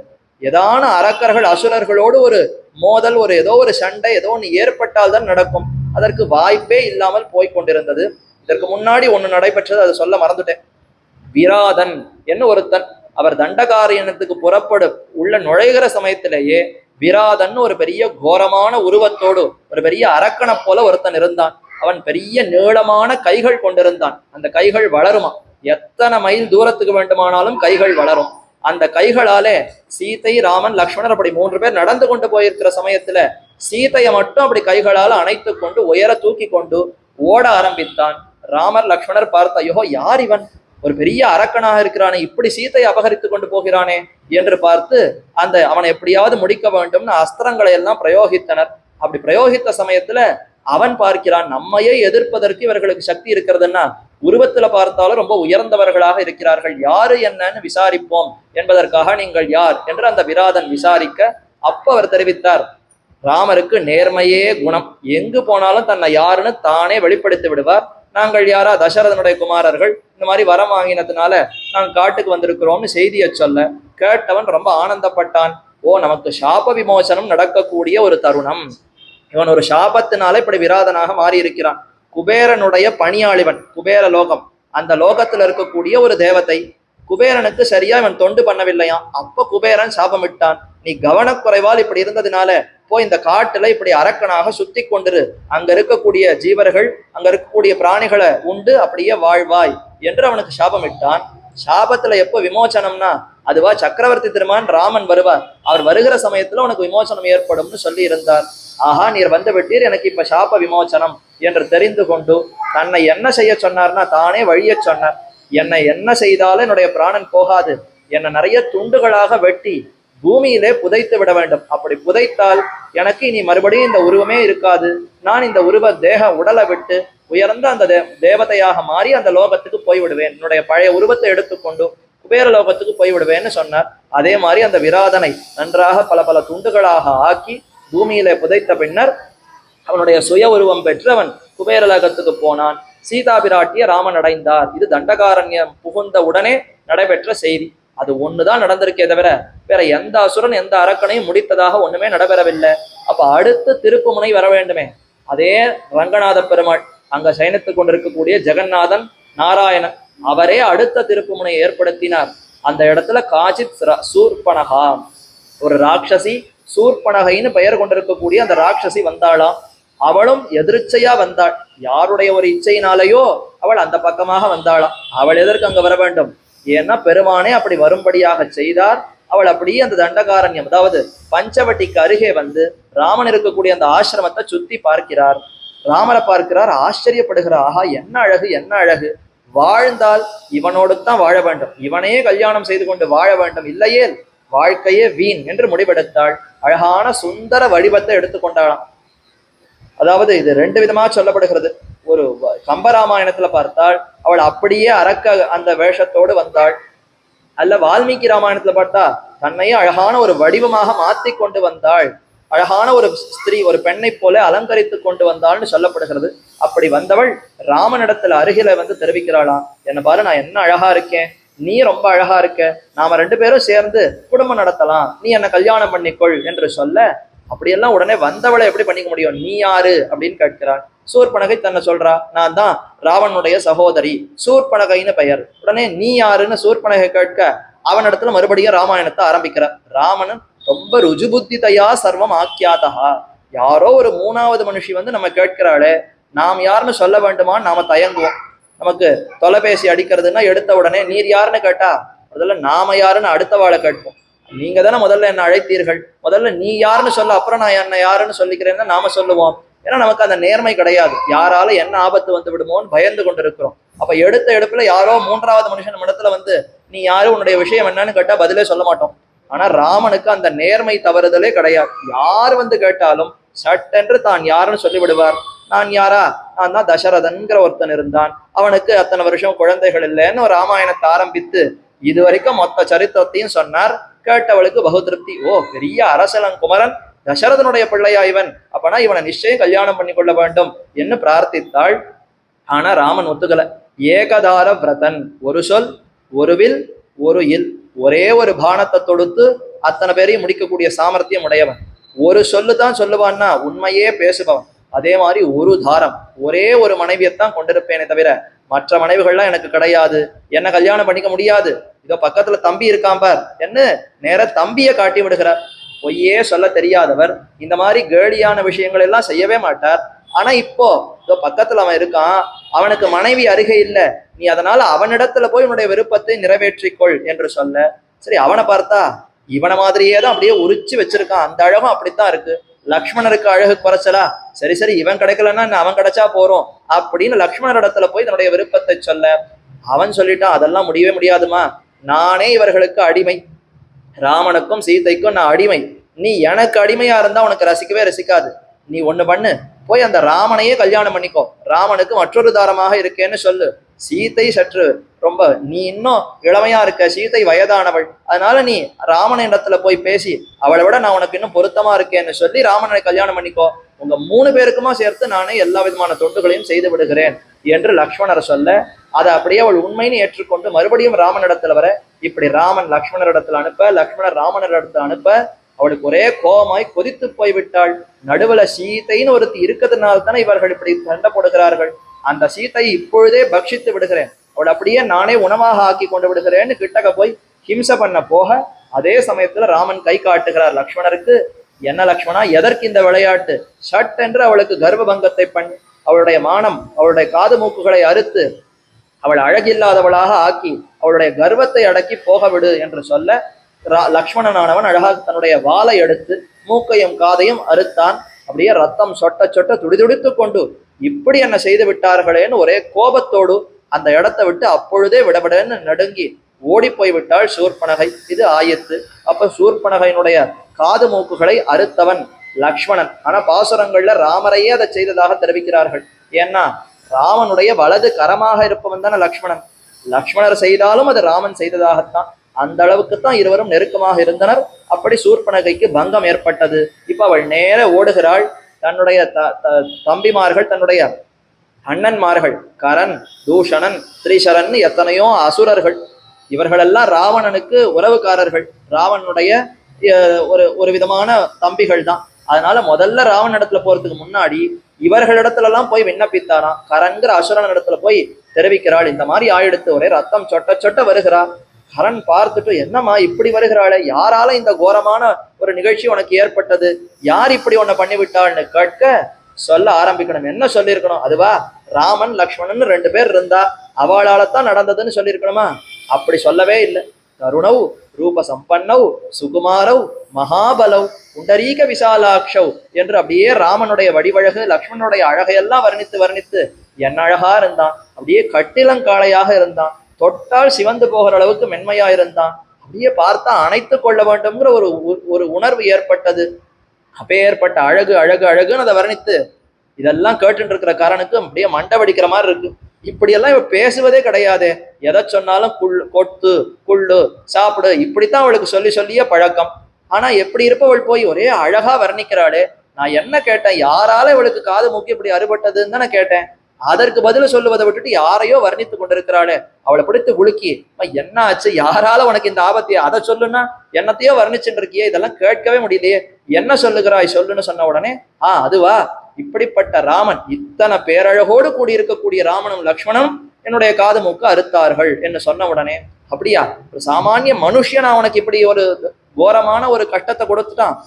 ஏதான அரக்கர்கள் அசுரர்களோடு ஒரு மோதல், ஒரு ஏதோ ஒரு சண்டை, ஏதோ ஒன்று ஏற்பட்டால் தான் நடக்கும். அதற்கு வாய்ப்பே இல்லாமல் போய் கொண்டிருந்தது. இதற்கு முன்னாடி ஒண்ணு நடைபெற்றது, அதை சொல்ல மறந்துட்டேன். விராதன் என்ன ஒருத்தன், அவர் தண்டகாரியணத்துக்கு புறப்படு உள்ள நுழைகிற சமயத்திலேயே விராதன் ஒரு பெரிய கோரமான உருவத்தோடு ஒரு பெரிய அரக்கனை போல ஒருத்தன் இருந்தான். அவன் பெரிய நீளமான கைகள் கொண்டிருந்தான். அந்த கைகள் வளருமா, எத்தனை மைல் தூரத்துக்கு வேண்டுமானாலும் கைகள் வளரும். அந்த கைகளாலே சீதை, ராமன், லக்ஷ்மணர் அப்படி 3 பேர் நடந்து கொண்டு போயிருக்கிற சமயத்துல சீதையை மட்டும் அப்படி கைகளால் அணைத்து கொண்டு உயர தூக்கி கொண்டு ஓட ஆரம்பித்தான். ராமர் லக்ஷ்மணர் பார்த்த, ஐயோ யார் இவன், ஒரு பெரிய அரக்கனாக இருக்கிறானே, இப்படி சீதையை அபகரித்து கொண்டு போகிறானே என்று பார்த்து அந்த அவனை எப்படியாவது முடிக்க வேண்டும்னு அஸ்திரங்களை எல்லாம் பிரயோகித்தனர். அப்படி பிரயோகித்த சமயத்துல அவன் பார்க்கிறான், நம்மையே எதிர்ப்பதற்கு இவர்களுக்கு சக்தி இருக்கிறதுன்னா உருவத்துல பார்த்தாலும் ரொம்ப உயர்ந்தவர்களாக இருக்கிறார்கள், யாரு என்னன்னு விசாரிப்போம் என்பதற்காக நீங்கள் யார் என்று அந்த விராதன் விசாரிக்க, அப்ப அவர் தெரிவித்தார், ராமருக்கு நேர்மையே குணம், எங்கு போனாலும் தன்னை யாருன்னு தானே வெளிப்படுத்தி விடுவார். நாங்கள் யாரா தசரதனுடைய குமாரர்கள், இந்த மாதிரி வரம் வாங்கினதுனால நாங்கள் காட்டுக்கு வந்திருக்கிறோம்னு செய்தியை சொல்ல கேட்டவன் ரொம்ப ஆனந்தப்பட்டான். ஓ, நமக்கு சாப விமோசனம் நடக்கக்கூடிய ஒரு தருணம். இவன் ஒரு சாபத்தினால இப்படி விராதனாக மாறி இருக்கிறான். குபேரனுடைய பணியாளிவன், குபேர லோகம், அந்த லோகத்துல இருக்கக்கூடிய ஒரு தேவதை. குபேரனுக்கு சரியா இவன் தொண்டு பண்ணவில்லையாம். அப்ப குபேரன் சாபமிட்டான், நீ கவனக்குறைவால் இப்படி இருந்ததுனால போய் இந்த காட்டுல இப்படி அரக்கனாக சுத்தி கொண்டிரு, அங்க இருக்கக்கூடிய ஜீவர்கள், அங்க இருக்கக்கூடிய பிராணிகளை உண்டு அப்படியே வாழ்வாய் என்று அவனுக்கு சாபமிட்டான். சாபத்துல எப்போ விமோசனம்னா அதுவா சக்கரவர்த்தி திருமான் ராமன் வருவார், அவர் வருகிற சமயத்துல உனக்கு விமோசனம் ஏற்படும்னு சொல்லி இருந்தார். ஆஹா, நீர் வந்து விட்டீர், எனக்கு இப்ப சாப விமோசனம் என்று தெரிந்து கொண்டு தன்னை என்ன செய்ய சொன்னார்னா தானே வழிய சொன்னார். என்னை என்ன செய்தாலும் என்னுடைய பிராணன் போகாது, என்னை நிறைய துண்டுகளாக வெட்டி பூமியிலே புதைத்து விட வேண்டும். அப்படி புதைத்தால் எனக்கு இனி மறுபடியும் இந்த உருவமே இருக்காது, நான் இந்த உடலை விட்டு உயர்ந்த அந்த தேவதையாக மாறி அந்த லோகத்துக்கு போய்விடுவேன், என்னுடைய பழைய உருவத்தை எடுத்துக்கொண்டு குபேரலோகத்துக்கு போய்விடுவேன்னு சொன்னார். அதே மாதிரி அந்த விராதனை நன்றாக பல பல துண்டுகளாக ஆக்கி பூமியில புதைத்த பின்னர் அவனுடைய சுய உருவம் பெற்றவன் குபேரலோகத்துக்கு போனான். சீதா பிராட்டிய ராமன் அடைந்தார். இது தண்டகாரண்யம் புகுந்த உடனே நடைபெற்ற செய்தி. அது ஒண்ணுதான் நடந்திருக்கே தவிர வேற எந்த அசுரன் எந்த அரக்கனையும் முடித்ததாக ஒண்ணுமே நடைபெறவில்லை. அப்ப அடுத்து திருப்புமுனை வர வேண்டுமே. அதே ரங்கநாத பெருமாள் அங்க சயனித்துக் கொண்டிருக்கக்கூடிய ஜெகநாதன் நாராயணன் அவரே அடுத்த திருப்புமுனை ஏற்படுத்தினார். அந்த இடத்துல காஜித் சூர்பனகா ஒரு ராட்சசி சூர்பனகைன்னு பெயர் கொண்டிருக்கக்கூடிய அந்த ராட்சசி வந்தாளாம். அவளும் எதிர்ச்சையா வந்தாள். யாருடைய ஒரு இச்சையினாலேயோ அவள் அந்த பக்கமாக வந்தாளாம். அவள் எதற்கு அங்க வர வேண்டும்? ஏன்னா பெருமானே அப்படி வரும்படியாக செய்தார். அவள் அப்படியே அந்த தண்டகாரண்யம் அதாவது பஞ்சவட்டிக்கு அருகே வந்து ராமன் இருக்கக்கூடிய அந்த ஆசிரமத்தை சுத்தி பார்க்கிறார். ராமரை பார்க்கிறார், ஆச்சரியப்படுகிறார். ஆஹா, என்ன அழகு, என்ன அழகு! வாழ்ந்தால் இவனோடு தான் வாழ வேண்டும், இவனையே கல்யாணம் செய்து கொண்டு வாழ வேண்டும், இல்லையே வாழ்க்கையே வீண் என்று முடிவெடுத்தாள். அழகான சுந்தர வடிவத்தை எடுத்துக்கொண்டாளாம். அதாவது இது ரெண்டு விதமா சொல்லப்படுகிறது. ஒரு கம்பராமாயணத்துல பார்த்தால் அவள் அப்படியே அரக்க அந்த வேஷத்தோடு வந்தாள். அல்ல வால்மீகி ராமாயணத்துல பார்த்தா தன்னையே அழகான ஒரு வடிவமாக மாத்தி கொண்டு வந்தாள். அழகான ஒரு ஸ்திரீ, ஒரு பெண்ணை போல அலங்கரித்து கொண்டு வந்தாள்னு சொல்லப்படுகிறது. அப்படி வந்தவள் ராமனிடத்துல அருகில வந்து தெரிவிக்கிறாளாம், என்ன பாரு, நான் என்ன அழகா இருக்கேன், நீ ரொம்ப அழகா இருக்க, நாம ரெண்டு பேரும் சேர்ந்து குடும்பம் நடத்தலாம், நீ என்ன கல்யாணம் பண்ணிக்கொள் என்று சொல்ல, அப்படியெல்லாம் உடனே வந்தவளை எப்படி பண்ணிக்க முடியும், நீ யாரு அப்படின்னு கேட்கிறாள். சூர்பனகை தன்னை சொல்றா, நான் தான் ராவனுடைய சகோதரி, சூர்பனகைன்னு பெயர். உடனே நீ யாருன்னு சூர்பனகை கேட்க அவனிடத்துல மறுபடியும் ராமாயணத்தை ஆரம்பிக்கிறார். ராமன் ரொம்ப ருஜுபுத்திதையா சர்வம் ஆக்கியாதா. யாரோ ஒரு மூணாவது மனுஷி வந்து நம்ம கேட்கிறாளே, நாம் யாருன்னு சொல்ல வேண்டுமான்னு நாம தயங்குவோம். நமக்கு தொலைபேசி அடிக்கிறதுன்னா எடுத்த உடனே நீர் யாருன்னு கேட்டா முதல்ல நாம யாருன்னு அடுத்த வாழை கேட்போம். நீங்க தானே முதல்ல என்ன அழைத்தீர்கள், முதல்ல நீ யாருன்னு சொல்ல, அப்புறம் நான் என்ன யாருன்னு சொல்லிக்கிறேன்னு நாம சொல்லுவோம். ஏன்னா நமக்கு அந்த நேர்மை கிடையாது. யாரால என்ன ஆபத்து வந்து விடுமோன்னு பயந்து கொண்டு இருக்கிறோம். அப்ப எடுத்த எடுப்புல யாரோ மூன்றாவது மனுஷன் நம்ம இடத்துல வந்து நீ யாரு, உன்னுடைய விஷயம் என்னன்னு கேட்டா பதிலே சொல்ல மாட்டோம். ஆனா ராமனுக்கு அந்த நேர்மை தவறுதலே கிடையாது. யார் வந்து கேட்டாலும் சட்டென்று தான் யாருன்னு சொல்லி விடுவார். நான் யாரா, நான் தான் தசரதன்கிற ஒருத்தன் இருந்தான், அவனுக்கு அத்தனை வருஷம் குழந்தைகள் இல்லைன்னு ஒரு ராமாயணத்தை ஆரம்பித்து இதுவரைக்கும் மொத்த சரித்திரத்தையும் சொன்னார். கேட்டவளுக்கு பகு திருப்தி. ஓ, பெரிய அரசலன் குமரன், தசரதனுடைய பிள்ளையா இவன், அப்பனா இவனை நிச்சயம் கல்யாணம் பண்ணி கொள்ள வேண்டும் என்று பிரார்த்தித்தாள். ஆனா ராமன் ஒத்துக்கல. ஏகதார விரதன், ஒரு சொல் ஒரு வில் ஒரு இல், ஒரே ஒரு பானத்தை தொடுத்து அத்தனை பேரையும் முடிக்கக்கூடிய சாமர்த்தியம் உடையவன். ஒரு சொல்லு தான் சொல்லுவான்னா உண்மையே பேசுபவன். அதே மாதிரி ஒரு தாரம், ஒரே ஒரு மனைவியைத்தான் கொண்டிருப்பேனே தவிர மற்ற மனைவிகள்லாம் எனக்கு கிடையாது, என்ன கல்யாணம் பண்ணிக்க முடியாது. இதோ பக்கத்துல தம்பி இருக்கான் பார், என்ன நேர தம்பியை காட்டி விடுகிறார். பொய்யே சொல்ல தெரியாதவர், இந்த மாதிரி கேலியான விஷயங்கள் எல்லாம் செய்யவே மாட்டார். ஆனா இப்போ இதோ பக்கத்துல அவன் இருக்கான், அவனுக்கு மனைவி அருகே இல்லை, நீ அதனால அவனிடத்துல போய் உன்னுடைய விருப்பத்தை நிறைவேற்றிக்கொள் என்று சொல்ல, சரி அவனை பார்த்தா இவனை மாதிரியே தான் அப்படியே உரிச்சு வச்சிருக்கான், அந்த அழகும் அப்படித்தான் இருக்கு. லக்ஷ்மணருக்கு அழகு குறைச்சலா, சரி சரி இவன் கிடைக்கலன்னா அவன் கிடைச்சா போறோம் அப்படின்னு லக்ஷ்மணர் இடத்துல போய் தன்னுடைய விருப்பத்தை சொல்ல, அவன் சொல்லிட்டான் அதெல்லாம் முடியவே முடியாதுமா, நானே இவர்களுக்கு அடிமை, ராமனுக்கும் சீதைக்கும் நான் அடிமை, நீ எனக்கு அடிமையா இருந்தா உனக்கு ரசிக்கவே ரசிக்காது. நீ ஒண்ணு பண்ணு, போய் அந்த ராமனையே கல்யாணம் பண்ணிக்கோ, ராமனுக்கு மற்றொரு தாரமாக இருக்கேன்னு சொல்லு. சீதை சற்று ரொம்ப, நீ இன்னும் இளமையா இருக்க, சீதை வயதானவள், அதனால நீ ராமன் இடத்துல போய் பேசி அவளை விட நான் உனக்கு இன்னும் பொருத்தமா இருக்கேன்னு சொல்லி ராமனை கல்யாணம் பண்ணிக்கோ, உங்க 3 பேருக்குமா சேர்த்து நானே எல்லா விதமான தொண்டுகளையும் செய்து விடுகிறேன் என்று லக்ஷ்மணர் சொல்ல, அதை அப்படியே அவள் உண்மைன்னு ஏற்றுக்கொண்டு மறுபடியும் ராமன் இடத்துல வர, இப்படி ராமன் லக்ஷ்மணர் இடத்துல அனுப்ப, லக்ஷ்மணர் ராமனர் இடத்துல அனுப்ப, அவளுக்கு ஒரே கோபமாய் கொதித்து போய்விட்டாள். நடுவுல சீதைன்னு ஒருத்தி இருக்கிறதுனால தானே இவர்கள் இப்படி சண்டை போடுகிறார்கள், அந்த சீத்தை இப்பொழுதே பக்ஷித்து விடுகிறேன், அவள் அப்படியே நானே உணவாக ஆக்கி கொண்டு விடுகிறேன்னு கிட்டக்க போய் ஹிம்சை பண்ண போக, அதே சமயத்துல ராமன் கை காட்டுகிறார் லக்ஷ்மணருக்கு. என்ன லக்ஷ்மணா, எதற்கு இந்த விளையாட்டு, சட் என்று அவளுக்கு கர்வ பங்கத்தை பண்ணி அவளுடைய மானம் அவளுடைய காது மூக்குகளை அறுத்து அவள் அழகில்லாதவளாக ஆக்கி அவளுடைய கர்வத்தை அடக்கி போக விடு என்று சொல்ல, லக்ஷ்மணனானவன் அழகாக தன்னுடைய வாளை எடுத்து மூக்கையும் காதையும் அறுத்தான். அப்படியே ரத்தம் சொட்ட சொட்ட துடிதுடித்து கொண்டு இப்படி என்ன செய்து விட்டார்களேன்னு ஒரே கோபத்தோடு அந்த இடத்தை விட்டு அப்பொழுதே விடவிடன்னு நடுங்கி ஓடி போய் விட்டாள் சூர்பனகை. இது ஆயத்து. அப்ப சூர்பனகையினுடைய காது மூக்குகளை அறுத்தவன் லக்ஷ்மணன். ஆனா பாசுரங்கள்ல ராமரையே அதை செய்ததாக தெரிவிக்கிறார்கள். ஏன்னா ராமனுடைய வலது கரமாக இருப்பவன் தானே லக்ஷ்மணன். லக்ஷ்மணர் செய்தாலும் அது ராமன் செய்ததாகத்தான். அந்த அளவுக்குத்தான் இருவரும் நெருக்கமாக இருந்தனர். அப்படி சூர்பனகைக்கு பங்கம் ஏற்பட்டது. இப்ப அவள் நேர ஓடுகிறாள். தன்னுடைய தம்பிமார்கள், தன்னுடைய அண்ணன்மார்கள், கரன், தூஷணன், திரிசரன், எத்தனையோ அசுரர்கள், இவர்களெல்லாம் ராவணனுக்கு உறவுக்காரர்கள், ராவனுடைய ஒரு ஒரு விதமான தம்பிகள் தான். அதனால முதல்ல ராவண இடத்துல போறதுக்கு முன்னாடி இவர்களிடத்துல எல்லாம் போய் விண்ணப்பித்தாராம். கரன்கிற அசுரன் இடத்துல போய் தெரிவிக்கிறாள், இந்த மாதிரி ஆயிடுத்து, ஒரே ரத்தம் சொட்ட சொட்ட வருகிறா. கரன் பார்த்துட்டு, என்னம்மா இப்படி வருகிறாளே, யாரால இந்த கோரமான ஒரு நிகழ்ச்சி உனக்கு ஏற்பட்டது, யார் இப்படி உன்னை பண்ணிவிட்டாள்னு கேட்க சொல்ல ஆரம்பிக்கணும். என்ன சொல்லியிருக்கணும்? அதுவா, ராமன் லக்ஷ்மணன் 2 பேர் இருந்தா அவளாலத்தான் நடந்ததுன்னு சொல்லியிருக்கணுமா? அப்படி சொல்லவே இல்லை. கருணவ் ரூப சம்பன்னவ் சுகுமாரவ் மகாபலவ் புண்டரீக விசாலாட்சவ் என்று அப்படியே ராமனுடைய வடிவழகு, லக்ஷ்மணனுடைய அழகையெல்லாம் வர்ணித்து வர்ணித்து என்ன அழகா இருந்தான், அப்படியே கட்டிலங்காளையாக இருந்தான், தொட்டால் சிவந்து போகிற அளவுக்கு மென்மையா இருந்தான், அப்படியே பார்த்தா அணைத்து கொள்ள வேண்டும்ங்கிற ஒரு உணர்வு ஏற்பட்டது. அப்பேற்பட்ட அழகு அழகு அழகுன்னு அதை வர்ணித்து இதெல்லாம் கேட்டுட்டு இருக்கிற காரனுக்கு அப்படியே மண்டை வடிக்கிற மாதிரி இருக்கு. இப்படியெல்லாம் இவ பேசுவதே கிடையாது. எதை சொன்னாலும் கொட்டு குள்ளு சாப்பிடு, இப்படித்தான் அவளுக்கு சொல்லி சொல்லியே பழக்கம். ஆனா எப்படி இருப்பவள் போய் ஒரே அழகா வர்ணிக்கிறாளே. நான் என்ன கேட்டேன், யாரால இவளுக்கு காது மூக்கி இப்படி அறுபட்டதுன்னு தானே கேட்டேன். அதற்கு பதில் சொல்லுவதை விட்டுட்டு யாரையோ வர்ணித்து கொண்டிருக்கிறாளே. அவளை பிடித்து உலுக்கி, என்ன ஆச்சு, யாரால உனக்கு இந்த ஆபத்தையே, அதை சொல்லுன்னா என்னத்தையோ வர்ணிச்சுட்டு இருக்கியே, இதெல்லாம் கேட்கவே முடியலையே, என்ன சொல்லுகிறாய் சொல்லுன்னு சொன்ன உடனே, அதுவா, இப்படிப்பட்ட ராமன், இத்தனை பேரழகோடு கூடி இருக்கக்கூடிய ராமனும் லக்ஷ்மணனும் என்னுடைய காது மூக்கு அறுத்தார்கள் என்று சொன்ன உடனே, அப்படியா, ஒரு சாமானிய மனுஷன் அவனுக்கு இப்படி ஒரு கோரமான ஒரு கஷ்டத்தை கொடுத்துட்டான்,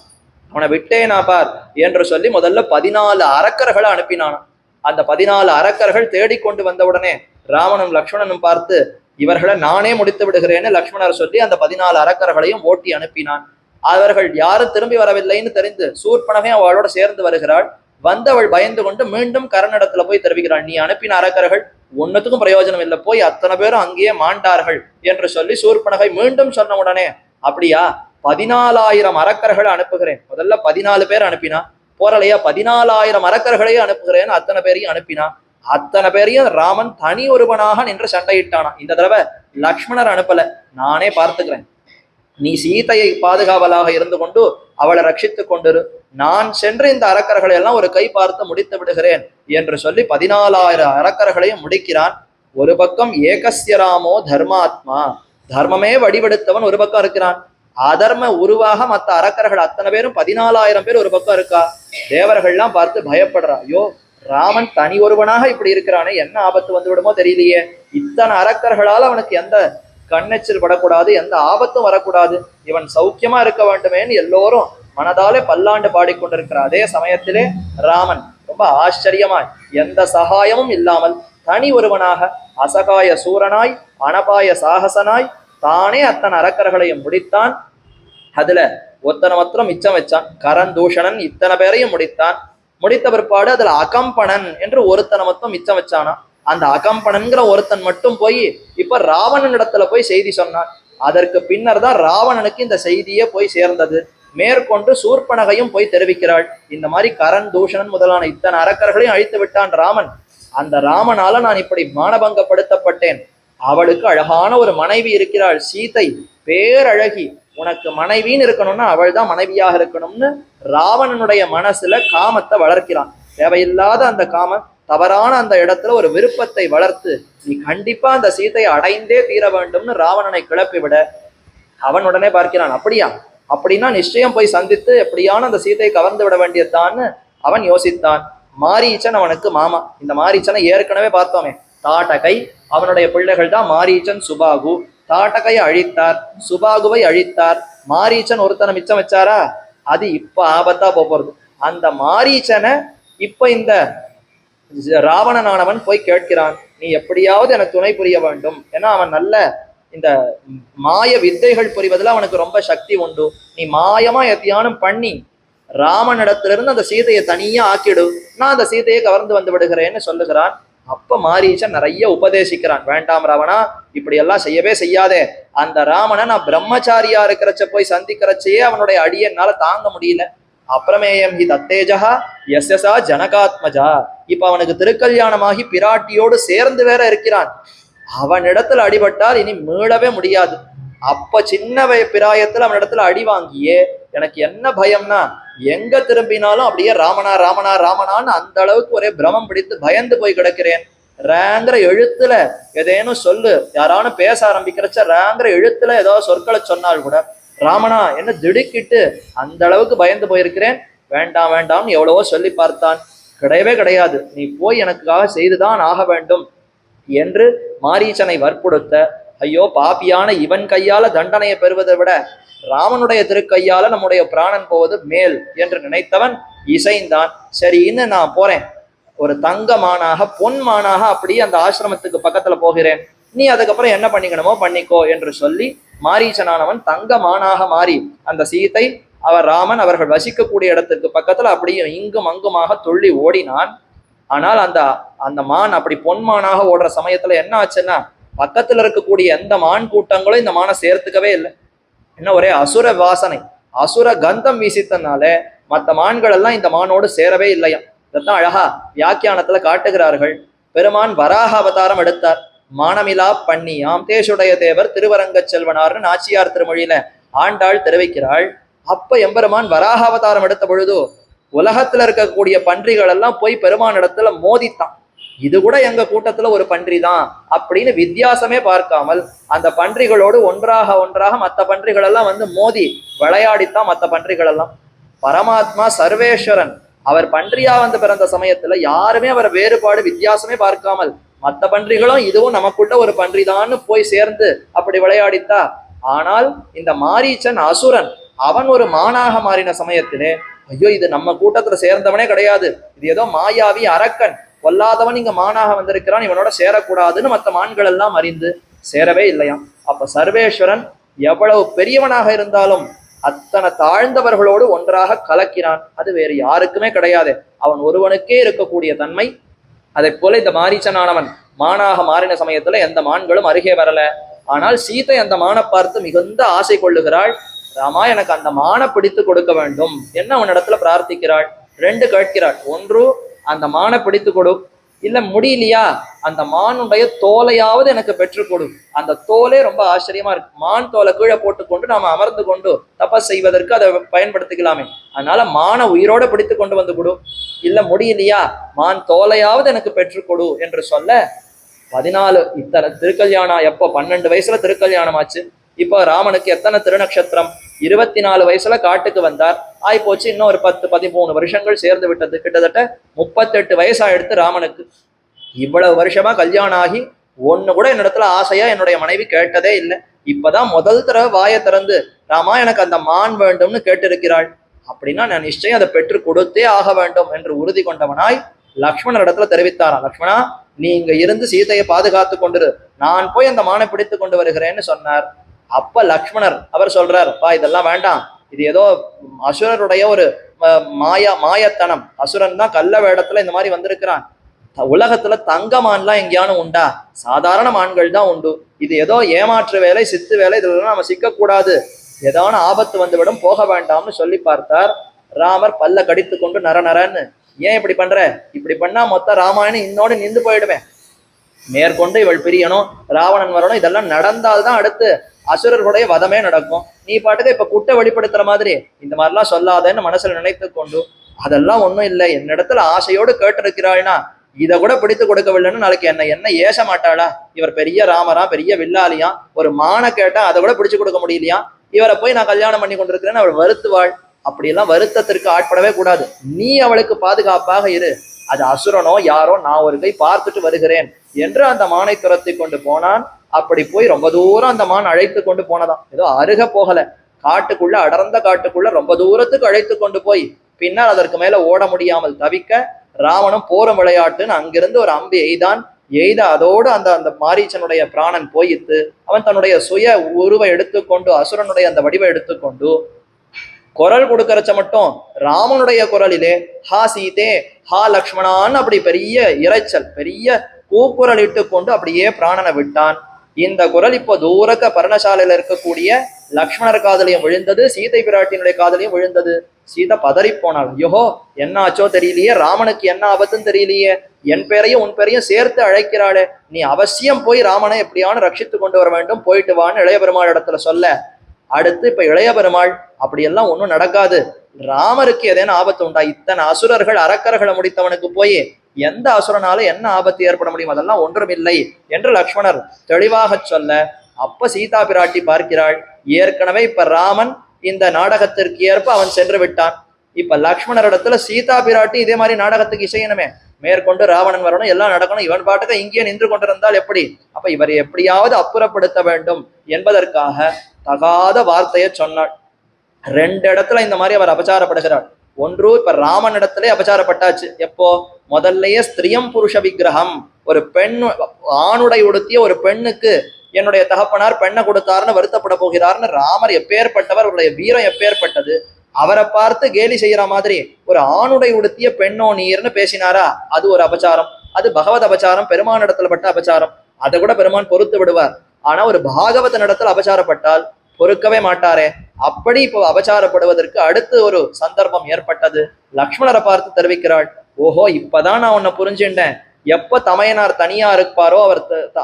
அவனை விட்டேனா பார் என்று சொல்லி முதல்ல 14 அரக்கர்களை அனுப்பினான். அந்த 14 அரக்கர்கள் தேடிக்கொண்டு வந்தவுடனே ராமனும் லக்ஷ்மணனும் பார்த்து, இவர்களை நானே முடித்து விடுகிறேன்னு லக்ஷ்மணர் சொல்லி அந்த 14 அரக்கர்களையும் ஓட்டி அனுப்பினான். அவர்கள் யாரும் திரும்பி வரவில்லைன்னு தெரிந்து சூர்பனகை அவளோட சேர்ந்து வருகிறாள். வந்தவள் பயந்து கொண்டு மீண்டும் கரனிடத்துல போய் தெரிவிக்கிறாள், நீ அனுப்பின அரக்கர்கள் ஒன்னுத்துக்கும் பிரயோஜனம் இல்லை, போய் அத்தனை பேரும் அங்கேயே மாண்டார்கள் என்று சொல்லி சூர்பனகை மீண்டும் சொன்ன உடனே, அப்படியா, 14,000 அரக்கர்களை அனுப்புகிறேன். முதல்ல 14 பேர் அனுப்பினா போறலையா, 14,000 அரக்கர்களையும் அனுப்புகிறேன்னு அத்தனை பேரையும் அனுப்பினா. அத்தனை பேரையும் ராமன் தனி ஒருவனாக நின்று சண்டையிட்டானா. இந்த தடவை லக்ஷ்மணர் அனுப்பல, நானே பார்த்துக்கிறேன், நீ சீதையை பாதுகாவலாக இருந்து கொண்டு அவளை ரட்சித்துக் கொண்டிரு, நான் சென்று இந்த அரக்கர்களை எல்லாம் ஒரு கை பார்த்து முடித்து விடுகிறேன் என்று சொல்லி 14,000 அரக்கர்களையும் முடிக்கிறான். ஒரு பக்கம் ஏகஸ்ய ராமோ தர்மாத்மா, தர்மமே வடிவெடுத்தவன் ஒரு பக்கம் இருக்கிறான். அதர்ம உருவாக மற்ற அரக்கர்கள் அத்தனை பேரும் 14,000 பேர் ஒரு பக்கம் இருக்கா. தேவர்கள்லாம் பார்த்து பயப்படுறா, ஐயோ ராமன் தனி ஒருவனாக இப்படி இருக்கிறானே, என்ன ஆபத்து வந்து விடுமோ தெரியலையே, இத்தனை அரக்கர்களால் அவனுக்கு எந்த கண்ணெச்சல் படக்கூடாது, எந்த ஆபத்தும் வரக்கூடாது, இவன் சௌக்கியமா இருக்க வேண்டுமேன்னு எல்லோரும் மனதாலே பல்லாண்டு பாடிக்கொண்டிருக்கிற அதே சமயத்திலே ராமன் ரொம்ப ஆச்சரியமாய் எந்த சகாயமும் இல்லாமல் தனி ஒருவனாக அசகாய சூரனாய் அனபாய சாகசனாய் தானே அத்தனை அரக்கர்களையும் முடித்தான். அதுல ஒத்தனை மாத்திரம் மிச்சம் வச்சான், கரன் தூஷணன் இத்தனை பேரையும் முடித்தான். முடித்த பிற்பாடு அதுல அகம்பனன் என்று ஒருத்தனை மட்டும் மிச்சம் வச்சானா. அந்த அகம்பனன்கிற ஒருத்தன் மட்டும் போய் இப்ப ராவணன் இடத்துல போய் செய்தி சொன்னான். அதற்கு பின்னர் தான் ராவணனுக்கு இந்த செய்தியே போய் சேர்ந்தது. மேற்கொண்டு சூர்பனகையும் போய் தெரிவிக்கிறாள், இந்த மாதிரி கரண் தூஷணன் முதலான இத்தனை அரக்கர்களையும் அழித்து விட்டான் ராமன். அந்த ராமனால நான் இப்படி மானபங்கப்படுத்தப்பட்டேன். அவளுக்கு அழகான ஒரு மனைவி இருக்கிறாள், சீதை, பேரழகி, உனக்கு மனைவின்னு இருக்கணும்னா அவள் தான் மனைவியாக இருக்கணும்னு ராவணனுடைய மனசுல காமத்தை வளர்க்கிறான். தேவையில்லாத அந்த காமம், தவறான அந்த இடத்துல ஒரு விருப்பத்தை வளர்த்து நீ கண்டிப்பா அந்த சீதையை அடைந்தே தீர வேண்டும்னு ராவணனை கிளப்பி விட அவன் உடனே பார்க்கிறான், அப்படியா, அப்படின்னா நிச்சயம் போய் சந்தித்து எப்படியான அந்த சீதையை கவர்ந்து விட வேண்டியதான்னு அவன் யோசித்தான். மாரீச்சன் அவனுக்கு மாமா. இந்த மாரீச்சனை ஏற்கனவே பார்த்தோமே, தாட்டகை, அவனுடைய பிள்ளைகள் தான் மாரீச்சன் சுபாகு. தாட்டகையை அழித்தார், சுபாகுவை அழித்தார், மாரீச்சன் ஒருத்தனை மிச்சம் வச்சாரா, அது இப்ப ஆபத்தா போறது. அந்த மாரீச்சனை இப்ப இந்த ராவணனானவன் போய் கேட்கிறான், நீ எப்படியாவது எனக்கு துணை புரிய வேண்டும், ஏன்னா அவன் நல்ல இந்த மாய வித்தைகள் புரிவதில் அவனுக்கு ரொம்ப சக்தி உண்டு. நீ மாயமா எத்தியானும் பண்ணி ராமனிடத்திலிருந்து அந்த சீதையை தனியா ஆக்கிடு, நான் அந்த சீதையை கவர்ந்து வந்து விடுகிறேன்னு சொல்லுகிறான். அப்ப மாரீச்சன் நிறைய உபதேசிக்கிறான், வேண்டாம் ராவணா, இப்படி எல்லாம் செய்யவே செய்யாதே. அந்த ராமனை நான் பிரம்மச்சாரியா இருக்கிறச்ச போய் சந்திக்கிறச்சையே அவனுடைய அடியை என்னால தாங்க முடியல. அப்புறமேயம் ஹி தத்தேஜா எஸ்எஸ்ஆ ஜனகாத்மஜா. இப்ப அவனுக்கு திருக்கல்யாணமாகி பிராட்டியோடு சேர்ந்து வேற இருக்கிறான். அவனிடத்துல அடிபட்டால் இனி மீளவே முடியாது. அப்ப சின்ன பிராயத்துல அவனிடத்துல அடி வாங்கியே எனக்கு என்ன பயம்னா, எங்க திரும்பினாலும் அப்படியே ராமனா ராமனா ராமனான்னு அந்த அளவுக்கு ஒரே பிரமம் பிடித்து பயந்து போய் கிடக்கிறேன். ரேங்கிற எழுத்துல ஏதேனும் சொல்லு, யாரானும் பேச ஆரம்பிக்கிறச்ச ரேங்கிற எழுத்துல ஏதோ சொற்களை சொன்னால் கூட ராமனா என்ன திடுக்கிட்டு அந்த அளவுக்கு பயந்து போயிருக்கிறேன். வேண்டாம் வேண்டாம் எவ்வளவோ சொல்லி பார்த்தான், கிடையவே கிடையாது, நீ போய் எனக்காக செய்துதான் ஆக வேண்டும் என்று மாரீச்சனை வற்புறுத்த, ஐயோ பாப்பியான இவன் கையால தண்டனையை பெறுவதை விட ராமனுடைய திருக்கையால நம்முடைய பிராணன் போவது மேல் என்று நினைத்தவன் இசைந்தான். சரின்னு நான் போறேன், ஒரு தங்க மானாக பொன் மானாக அப்படியே அந்த ஆசிரமத்துக்கு பக்கத்துல போகிறேன், நீ அதுக்கப்புறம் என்ன பண்ணிக்கணுமோ பண்ணிக்கோ என்று சொல்லி மாரீச்சனானவன் தங்க மானாக மாறி அந்த சீதை அவர் ராமன் அவர்கள் வசிக்கக்கூடிய இடத்துக்கு பக்கத்துல அப்படியும் இங்கும் அங்குமாக துள்ளி ஓடினான். ஆனால் அந்த அந்த மான் அப்படி பொன்மானாக ஓடுற சமயத்துல என்ன ஆச்சுன்னா, பக்கத்துல இருக்கக்கூடிய எந்த மான் கூட்டங்களும் இந்த மானை சேர்த்துக்கவே இல்லை. என்ன ஒரே அசுர வாசனை, அசுர கந்தம் வீசித்தனால மற்ற மான்கள் எல்லாம் இந்த மானோடு சேரவே இல்லையா. இதைத்தான் அழகா வியாக்கியானத்துல காட்டுகிறார்கள். பெருமான் வராக அவதாரம் எடுத்தார், மானமிலா பண்ணியாம் தேசுடைய தேவர் திருவரங்க செல்வனார்னு நாச்சியார் திருமொழியில ஆண்டாள் தெரிவிக்கிறாள். அப்ப எம்பெருமான் வராக அவதாரம் எடுத்த பொழுது உலகத்துல இருக்கக்கூடிய பன்றிகள் எல்லாம் போய் பெருமான் இடத்துல மோதித்தான். இது கூட எங்க கூட்டத்துல ஒரு பன்றி தான் அப்படின்னு வித்தியாசமே பார்க்காமல் அந்த பன்றிகளோடு ஒன்றாக ஒன்றாக மற்ற பன்றிகள் எல்லாம் வந்து மோதி விளையாடித்தான் மற்ற பன்றிகள் எல்லாம். பரமாத்மா சர்வேஸ்வரன் அவர் பன்றியா வந்து பிறந்த சமயத்துல யாருமே அவர் வேறுபாடு வித்தியாசமே பார்க்காமல் மற்ற பன்றிகளும் இதுவும் நமக்குள்ள ஒரு பன்றிதான்னு போய் சேர்ந்து அப்படி விளையாடித்தா. ஆனால் இந்த மாரீச்சன் அசுரன் அவன் ஒரு மானாக மாறின சமயத்திலே, ஐயோ இது நம்ம கூட்டத்துல சேர்ந்தவனே கிடையாது, இது ஏதோ மாயாவி அரக்கன் கொல்லாதவன் இங்க மானாக வந்திருக்கிறான், இவனோட சேரக்கூடாதுன்னு மற்ற மான்கள் எல்லாம் அறிந்து சேரவே இல்லையாம். அப்ப சர்வேஸ்வரன் எவ்வளவு பெரியவனாக இருந்தாலும் அத்தனை தாழ்ந்தவர்களோடு ஒன்றாக கலக்கிறான். அது வேறு யாருக்குமே கிடையாது, அவன் ஒருவனுக்கே இருக்கக்கூடிய தன்மை. அதை போல இந்த மாரீச்சனானவன் மானாக மாறின சமயத்துல எந்த மான்களும் அருகே வரல. ஆனால் சீதை அந்த மானை பார்த்து மிகுந்த ஆசை கொள்ளுகிறாள். ராமா எனக்கு அந்த மானை பிடித்து கொடுக்க வேண்டும் என்ன அவனிடத்துல பிரார்த்திக்கிறாள். ரெண்டு கேட்கிறாள், ஒன்று அந்த மானை பிடித்து கொடு, இல்ல முடியலையா அந்த மானுடைய தோலையாவது எனக்கு பெற்றுக் கொடு. அந்த தோலே ரொம்ப ஆச்சரியமா இருக்கு, மான் தோலை கீழே போட்டுக்கொண்டு நாம அமர்ந்து கொண்டு தபஸ் செய்வதற்கு அதை பயன்படுத்திக்கலாமே, அதனால மானை உயிரோட பிடித்து கொண்டு வந்து கொடு, இல்ல முடியலையா மான் தோலையாவது எனக்கு பெற்றுக் கொடு என்று சொல்ல 14 இத்தனை திருக்கல்யாணம். எப்போ 12 வயசுல திருக்கல்யாணம் ஆச்சு. இப்போ ராமனுக்கு எத்தனை திருநக்ஷத்திரம், 24 வயசுல காட்டுக்கு வந்தார். ஆயிப்போச்சு, இன்னும் ஒரு 10-13 வருஷங்கள் சேர்ந்து விட்டது. கிட்டத்தட்ட 38 வயசா எடுத்து ராமனுக்கு. இவ்வளவு வருஷமா கல்யாணம் ஆகி ஒண்ணு கூட என்னிடத்துல ஆசையா என்னுடைய மனைவி கேட்டதே இல்லை. இப்பதான் முதல் தடவை வாயை திறந்து ராமா எனக்கு அந்த மான் வேண்டும்னு கேட்டிருக்கிறாள். அப்படின்னா நான் நிச்சயம் அதை பெற்று கொடுத்தே ஆக வேண்டும் என்று உறுதி கொண்டவனாய் லக்ஷ்மணர் இடத்துல தெரிவித்தாராம். லக்ஷ்மணா நீ இங்க இருந்து சீதையை பாதுகாத்து கொண்டிரு, நான் போய் அந்த மானை பிடித்து கொண்டு வருகிறேன்னு சொன்னார். அப்ப லக்ஷ்மணர் அவர் சொல்றார், பா இதெல்லாம் வேண்டாம், இது ஏதோ அசுரருடைய ஒரு மாயத்தனம், அசுரன் தான் கள்ள வேடத்துல இந்த மாதிரி வந்திருக்கிறான், உலகத்துல தங்கமான்லாம் எங்கேயானு உண்டா, சாதாரண மான்கள் தான் உண்டு, இது ஏதோ ஏமாற்று வேலை சித்து வேலை, இதுல நம்ம சிக்கக்கூடாது, ஏதான ஆபத்து வந்துவிடும், போக வேண்டாம்னு சொல்லி பார்த்தார். ராமர் பல்ல கடித்து கொண்டு நரன்னு, ஏன் இப்படி பண்ற, இப்படி பண்ணா மொத்த ராமாயணம் இன்னோடு நின்று போயிடுவேன், மேற்கொண்டு இவள் பிரியணும், ராவணன் வரணும், இதெல்லாம் நடந்தால்தான் அடுத்து அசுரர்களுடைய வதமே நடக்கும், நீ பாட்டுக்கு இப்ப குட்டை வெளிப்படுத்துற மாதிரி இந்த மாதிரிலாம் சொல்லாதேன்னு மனசுல நினைத்து கொண்டு, அதெல்லாம் ஒண்ணும் இல்லை, என்னிடத்துல ஆசையோடு கேட்டிருக்கிறாள்னா இதை கூட பிடித்து கொடுக்கவில்லைன்னு நாளைக்கு என்ன ஏச மாட்டாளா, இவர் பெரிய ராமரா பெரிய வில்லாலியா, ஒரு மானை கேட்டா அதை கூட பிடிச்சு கொடுக்க முடியலையா, இவரை போய் நான் கல்யாணம் பண்ணி கொண்டிருக்கிறேன்னு அவள் வருத்துவாள். அப்படியெல்லாம் வருத்தத்திற்கு ஆட்படவே கூடாது, நீ அவளுக்கு பாதுகாப்பாக இரு, அது அசுரனோ யாரோ நான் ஒரு கை பார்த்துட்டு வருகிறேன் என்று அந்த மானை துரத்தி கொண்டு போனான். அப்படி போய் ரொம்ப தூரம் அந்த மான் அழைத்து கொண்டு போனதாம், ஏதோ அருக போகல, காட்டுக்குள்ள அடர்ந்த காட்டுக்குள்ள ரொம்ப தூரத்துக்கு அழைத்து கொண்டு போய் பின்னால் அதற்கு மேல ஓட முடியாமல் தவிக்க ராவணன் போரும் விளையாட்டுன்னு அங்கிருந்து ஒரு அம்பு எய்த அதோடு அந்த அந்த மாரீச்சனுடைய பிராணன் போயித்து அவன் தன்னுடைய சுய உருவை எடுத்துக்கொண்டு அசுரனுடைய அந்த வடிவை எடுத்துக்கொண்டு குரல் கொடுக்கறச்ச மட்டும் ராமனுடைய குரலிலே ஹா சீதே ஹா லக்ஷ்மணான்னு அப்படி பெரிய இறைச்சல் பெரிய கூக்குரல் இட்டு கொண்டு அப்படியே பிராணனை விட்டான். இந்த குரல் இப்போ தூரக்க பர்ணசாலையில இருக்கக்கூடிய லக்ஷ்மணர் காதலையும் விழுந்தது, சீதை பிராட்டியினுடைய காதலையும் விழுந்தது. சீதை பதறி போனாள். ஐயோ என்ன ஆச்சோ தெரியலையே, ராமனுக்கு என்ன ஆபத்துன்னு தெரியலையே, என் பேரையும் உன் பேரையும் சேர்த்து அழைக்கிறாளே, நீ அவசியம் போய் ராமனை எப்படியான ரட்சித்து கொண்டு வர வேண்டும், போயிட்டு வான்னு இளைய பெருமாள் இடத்துல சொல்ல. அடுத்து இப்ப இளைய பெருமாள் அப்படியெல்லாம் ஒன்றும் நடக்காது, ராமருக்கு ஏதேனும் ஆபத்து உண்டா, இத்தனை அசுரர்கள் அரக்கர்களை முடித்தவனுக்கு போய் எந்த அசுரனால என்ன ஆபத்து ஏற்பட முடியும், அதெல்லாம் ஒன்றுமில்லை என்று லக்ஷ்மணர் தெளிவாக சொல்ல. அப்ப சீதா பிராட்டி பார்க்கிறாள், ஏற்கனவே இப்ப ராமன் இந்த நாடகத்திற்கு ஏற்ப அவன் சென்று விட்டான். இப்ப லக்ஷ்மணர் இடத்துல சீதா பிராட்டி இதே மாதிரி நாடகத்துக்கு இசையணுமே, மேற்கொண்டு ராவணன் வரணும், எல்லாம் நடக்கணும், இவன் பாட்டுக்கு இங்கே நின்று கொண்டிருந்தால் எப்படி, அப்ப இவரை எப்படியாவது அப்புறப்படுத்த வேண்டும் என்பதற்காக தகாத வார்த்தையை சொன்னாள். ரெண்டு இடத்துல இந்த மாதிரி அவர் அபச்சாரப்படுகிறார். ஒன்று இப்ப ராமன் இடத்துல அபச்சாரப்பட்டாச்சு. எப்போ? முதல்லயே ஸ்திரியம் புருஷ விக்கிரகம், ஒரு பெண் ஆணுடை உடுத்திய ஒரு பெண்ணுக்கு என்னுடைய தகப்பனார் பெண்ணை கொடுத்தாருன்னு வருத்தப்பட போகிறார்னு ராமர் எப்பேற்பட்டவர், அவருடைய வீரம் எப்பேற்பட்டது, அவரை பார்த்து கேலி செய்யற மாதிரி ஒரு ஆணுடை உடுத்திய பெண்ணோ நீர்னு பேசினாரா, அது ஒரு அபச்சாரம். அது பகவத் அபச்சாரம், பெருமான் இடத்துல பட்ட அபச்சாரம். அதை கூட பெருமான் பொறுத்து விடுவார். ஆனா ஒரு பாகவத இடத்துல அபச்சாரப்பட்டால் பொறுக்கவே மாட்டாரே. அப்படி இப்போ அபச்சாரப்படுவதற்கு அடுத்து ஒரு சந்தர்ப்பம் ஏற்பட்டது. லக்ஷ்மணரை பார்த்து தெரிவிக்கிறாள், ஓஹோ இப்பதான் நான் உன்னை புரிஞ்சுட்டேன், எப்ப தமையனார் தனியா இருப்பாரோ,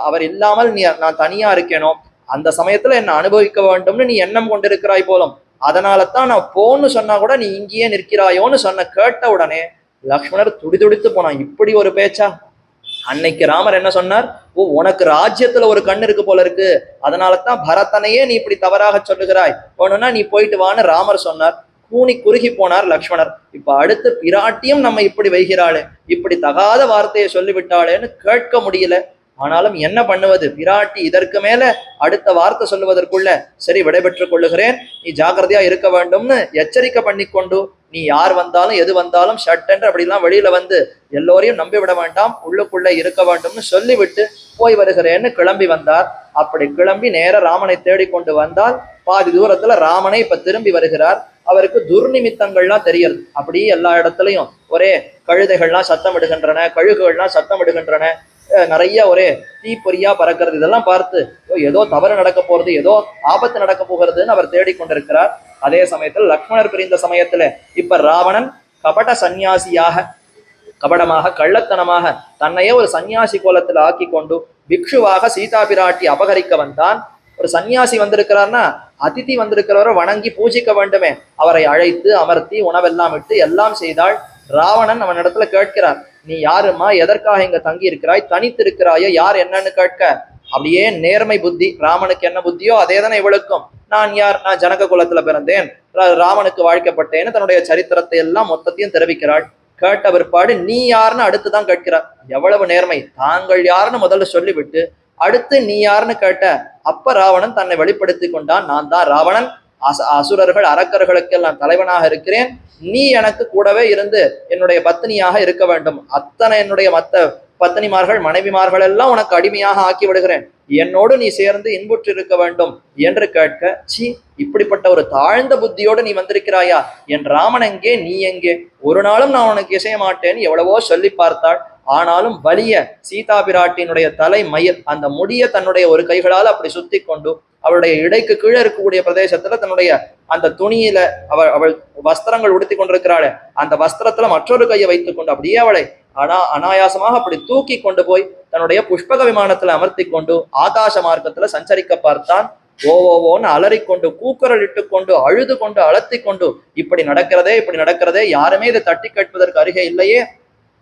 அவர் இல்லாமல் நான் தனியா இருக்கேனோ அந்த சமயத்துல என்ன அனுபவிக்க வேண்டும்னு நீ எண்ணம் கொண்டிருக்கிறாய் போலும், அதனால தான் நான் போன்னு சொன்னா கூட நீ இங்கேயே நிற்கிறாயோன்னு சொன்ன கேட்ட உடனே லக்ஷ்மணர் துடிதுடித்து போனான். இப்படி ஒரு பேச்சா? அன்னைக்கு ராமர் என்ன சொன்னார், ஓ உனக்கு ராஜ்யத்துல ஒரு கண் இருக்கு போல இருக்கு, அதனால தான் பரதனையே நீ இப்படி தவறாக சொல்லுகிறாய், போனா நீ போயிட்டு வான்னு ராமர் சொன்னார். கூனி குறுகி போனார் லக்ஷ்மணர். இப்ப அடுத்து பிராட்டியும் நம்ம இப்படி வைகிறாளே, இப்படி தகாத வார்த்தையை சொல்லிவிட்டாளேன்னு கேட்க முடியல. ஆனாலும் என்ன பண்ணுவது, பிராட்டி இதற்கு மேல அடுத்த வார்த்தை சொல்லுவதற்குள்ள சரி விடைபெற்றுக் கொள்ளுகிறேன், நீ ஜாக்கிரதையா இருக்க வேண்டும்னு எச்சரிக்கை பண்ணி கொண்டு, நீ யார் வந்தாலும் எது வந்தாலும் ஷட்டென்று அப்படிலாம் வெளியில வந்து எல்லோரையும் நம்பி விட வேண்டாம், உள்ளுக்குள்ள இருக்க வேண்டும்னு சொல்லிவிட்டு போய் வருகிறேன்னு கிளம்பி வந்தார். அப்படி கிளம்பி நேர ராமனை தேடிக்கொண்டு வந்தால் பாதி தூரத்துல ராமனை இப்ப திரும்பி வருகிறார். அவருக்கு துர்நிமித்தங்கள்லாம் தெரியுது. அப்படி எல்லா இடத்துலையும் ஒரே கழுதைகள்லாம் சத்தம் இடுகின்றன, கழுகுகள்லாம் சத்தம் இடுகின்றன, நிறைய ஒரே தீப்பொறியா பறக்கிறது. இதெல்லாம் பார்த்து ஏதோ தவறு நடக்க போறது, ஏதோ ஆபத்து நடக்க போகிறதுன்னு அவர் தேடிக்கொண்டிருக்கிறார். அதே சமயத்தில் லக்ஷ்மணர் பிரிந்த சமயத்துல இப்ப ராவணன் கபட சந்நியாசியாக, கபடமாக கள்ளத்தனமாக தன்னையே ஒரு சன்னியாசி கோலத்துல ஆக்கி கொண்டு பிக்ஷுவாக சீதா பிராட்டி அபகரிக்க வந்தான். ஒரு சன்னியாசி வந்திருக்கிறார்னா அதிதி வந்திருக்கிறவரை வணங்கி பூஜிக்க வேண்டுமே, அவரை அழைத்து அமர்த்தி உணவெல்லாம் விட்டு எல்லாம் செய்தாள். ராவணன் அவன் இடத்துல கேட்கிறார், நீ யாருமா, எதற்காக இங்க தங்கி இருக்கிறாய், தனித்து இருக்கிறாயோ, யார் என்னன்னு கேட்க. அப்படியே நேர்மை புத்தி, ராமனுக்கு என்ன புத்தியோ அதே தானே இவளுக்கும். நான் யார், நான் ஜனக குலத்துல பிறந்தேன், ராமனுக்கு வாழ்க்கப்பட்டேன்னு தன்னுடைய சரித்திரத்தை எல்லாம் மொத்தத்தையும் தெரிவிக்கிறாள். கேட்ட பிற்பாடு நீ யாருன்னு அடுத்துதான் கேட்கிறார். எவ்வளவு நேர்மை, தாங்கள் யாருன்னு முதல்ல சொல்லிவிட்டு அடுத்து நீ யாருன்னு கேட்ட. அப்ப ராவணன் தன்னை வெளிப்படுத்தி கொண்டான், நான் தான் ராவணன், அசுரர்கள் அரக்கர்களுக்கெல்லாம் தலைவனாக இருக்கிறேன், நீ எனக்கு கூடவே இருந்து என்னுடைய பத்தினியாக இருக்க வேண்டும், அத்தனை என்னுடைய மற்ற பத்தினிமார்கள் மனைவிமார்கள் எல்லாம் உனக்கு அடிமையாக ஆக்கி விடுகிறேன், என்னோடு நீ சேர்ந்து இன்புற்று இருக்க வேண்டும் என்று கேட்க. சி, இப்படிப்பட்ட ஒரு தாழ்ந்த புத்தியோடு நீ வந்திருக்கிறாயா, என் ராமன் எங்கே, நீ எங்கே, ஒரு நாளும் நான் உனக்கு இசைய மாட்டேன்னு எவ்வளவோ சொல்லி பார்த்தாள். ஆனாலும் வலிய சீதா பிராட்டியினுடைய தலை மயிர், அந்த முடிய தன்னுடைய ஒரு கைகளால் அப்படி சுத்தி கொண்டு அவளுடைய இடைக்கு கீழே இருக்கக்கூடிய பிரதேசத்துல தன்னுடைய அந்த துணியில அவள் வஸ்திரங்கள் உடுத்தி கொண்டிருக்கிறாளே, அந்த வஸ்திரத்துல மற்றொரு கையை வைத்துக் கொண்டு அப்படியே அவளை அனாயாசமாக அப்படி தூக்கி கொண்டு போய் தன்னுடைய புஷ்பக விமானத்துல அமர்த்தி கொண்டு ஆகாச மார்க்கத்துல சஞ்சரிக்க பார்த்தான். ஓவோன்னு அலறிக்கொண்டு கூக்குரல் இட்டு கொண்டு அழுது கொண்டு அலத்தி கொண்டு, இப்படி நடக்கிறதே இப்படி நடக்கிறதே, யாருமே இதை தட்டி கேட்பதற்கு அருகே இல்லையே,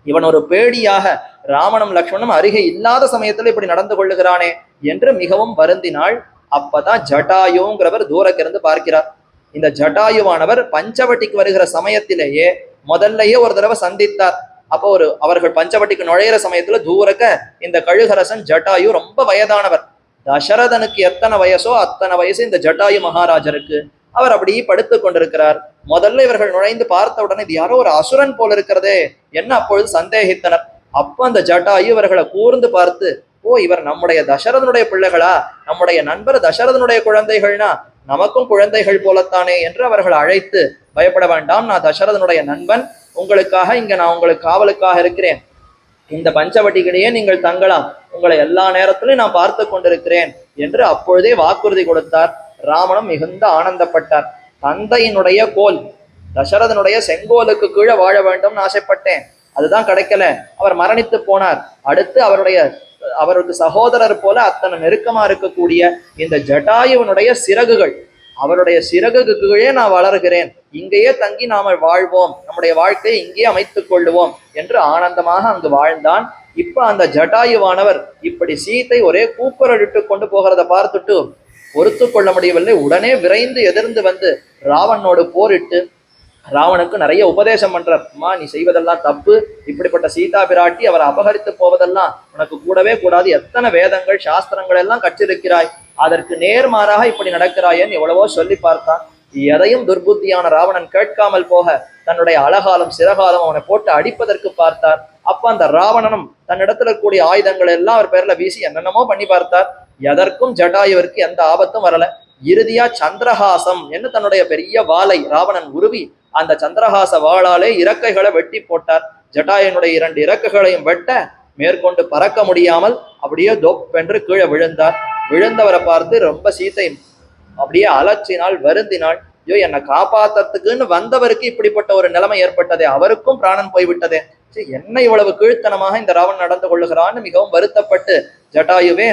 இவன் ஒரு பேடியாக ராமனும் லக்ஷ்மணும் அருகே இல்லாத சமயத்துல இப்படி நடந்து கொள்ளுகிறானே என்று மிகவும் வருந்தினாள். அப்பதான் ஜட்டாயுங்கிறவர் தூரக்கிருந்து பார்க்கிறார். இந்த ஜட்டாயுவானவர் பஞ்சவட்டிக்கு வருகிற சமயத்திலேயே முதல்லையே ஒரு தடவை சந்தித்தார். அப்போ அவர்கள் பஞ்சவட்டிக்கு நுழையிற சமயத்துல தூரக்க இந்த கழுகரசன் ஜட்டாயு ரொம்ப வயதானவர். தசரதனுக்கு எத்தனை வயசோ அத்தனை வயசு இந்த ஜட்டாயு மகாராஜருக்கு. அவர் அப்படி படுத்து கொண்டிருக்கிறார். முதல்ல இவர்கள் நுழைந்து பார்த்த உடனே இது யாரோ ஒரு அசுரன் போல இருக்கிறதே என்ன அப்பொழுது சந்தேகித்தனர். அப்ப அந்த ஜட்டாயு இவர்களை கூர்ந்து பார்த்து, ஓ இவர் நம்முடைய தசரதனுடைய பிள்ளைகளா, நம்முடைய நண்பர் தசரதனுடைய குழந்தைகள்னா நமக்கும் குழந்தைகள் போலத்தானே என்று அவர்கள் அழைத்து, பயப்பட வேண்டாம், நான் தசரதனுடைய நண்பன், உங்களுக்காக இங்க நான் உங்களுக்கு காவலுக்காக இருக்கிறேன், இந்த பஞ்சவட்டிகளையே நீங்கள் தங்கலாம், உங்களை எல்லா நேரத்திலும் நான் பார்த்து கொண்டிருக்கிறேன் என்று அப்பொழுதே வாக்குறுதி கொடுத்தார். ராமனும் மிகுந்த ஆனந்தப்பட்டார். தந்தையினுடைய கோல், தசரதனுடைய செங்கோலுக்கு கீழே வாழ வேண்டும்னு ஆசைப்பட்டேன், அதுதான் கிடைக்கல. அவர் மரணித்து போனார். அடுத்து அவருக்கு சகோதரர் போல அத்தனை நெருக்கமா இருக்கக்கூடிய இந்த ஜட்டாயுவனுடைய சிறகுகள், அவருடைய சிறகுக்கு கீழே நான் வளர்கிறேன், இங்கேயே தங்கி நாம வாழ்வோம், நம்முடைய வாழ்க்கையை இங்கே அமைத்துக் கொள்ளுவோம் என்று ஆனந்தமாக அங்கு வாழ்ந்தான். இப்ப அந்த ஜட்டாயுவானவர் இப்படி சீத்தை ஒரே கூக்குரலிட்டு கொண்டு போகிறத பார்த்துட்டு பொறுத்து கொள்ள முடியவில்லை. உடனே விரைந்து எதிர்ந்து வந்து ராவணனோடு போரிட்டு ராவனுக்கு நிறைய உபதேசம் பண்றார். அம்மா, நீ செய்வதெல்லாம் தப்பு, இப்படிப்பட்ட சீதா பிராட்டி அவரை அபகரித்து போவதெல்லாம் உனக்கு கூடவே கூடாது, எத்தனை வேதங்கள் சாஸ்திரங்கள் எல்லாம் கற்றிருக்கிறாய், அதற்கு நேர்மாறாக இப்படி நடக்கிறாயன்னு எவ்வளவோ சொல்லி பார்த்தான். எதையும் துர்புத்தியான ராவணன் கேட்காமல் போக தன்னுடைய அழகாலும் சிறகாலும் அவனை போட்டு அடிப்பதற்கு பார்த்தார். அப்ப அந்த ராவணனும் தன்னிடத்துல கூடிய ஆயுதங்கள் எல்லாம் அவர் பேர்ல வீசி என்னென்னமோ பண்ணி பார்த்தார். எதற்கும் ஜட்டாயுவிற்கு எந்த ஆபத்தும் வரல. இறுதியா சந்திரஹாசம் என்று தன்னுடைய பெரிய வாளை ராவணன் உருவி அந்த சந்திரஹாச வாளாலே இறக்கைகளை வெட்டி போட்டார். ஜட்டாயனுடைய 2 இறக்கைகளையும் வெட்ட மேற்கொண்டு பறக்க முடியாமல் அப்படியே தொப் என்று கீழே விழுந்தார். விழுந்தவரை பார்த்து ரொம்ப சீத்தை அப்படியே அலச்சினாள், வருந்தினாள். ஐயோ, என்னை காப்பாத்துறதுக்குன்னு வந்தவருக்கு இப்படிப்பட்ட ஒரு நிலைமை ஏற்பட்டதே, அவருக்கும் பிராணன் போய்விட்டதே, என்ன இவ்வளவு கீழ்த்தனமாக இந்த ராவணன் நடந்து கொள்ளுகிறான்னு மிகவும் வருத்தப்பட்டு, ஜட்டாயுவே,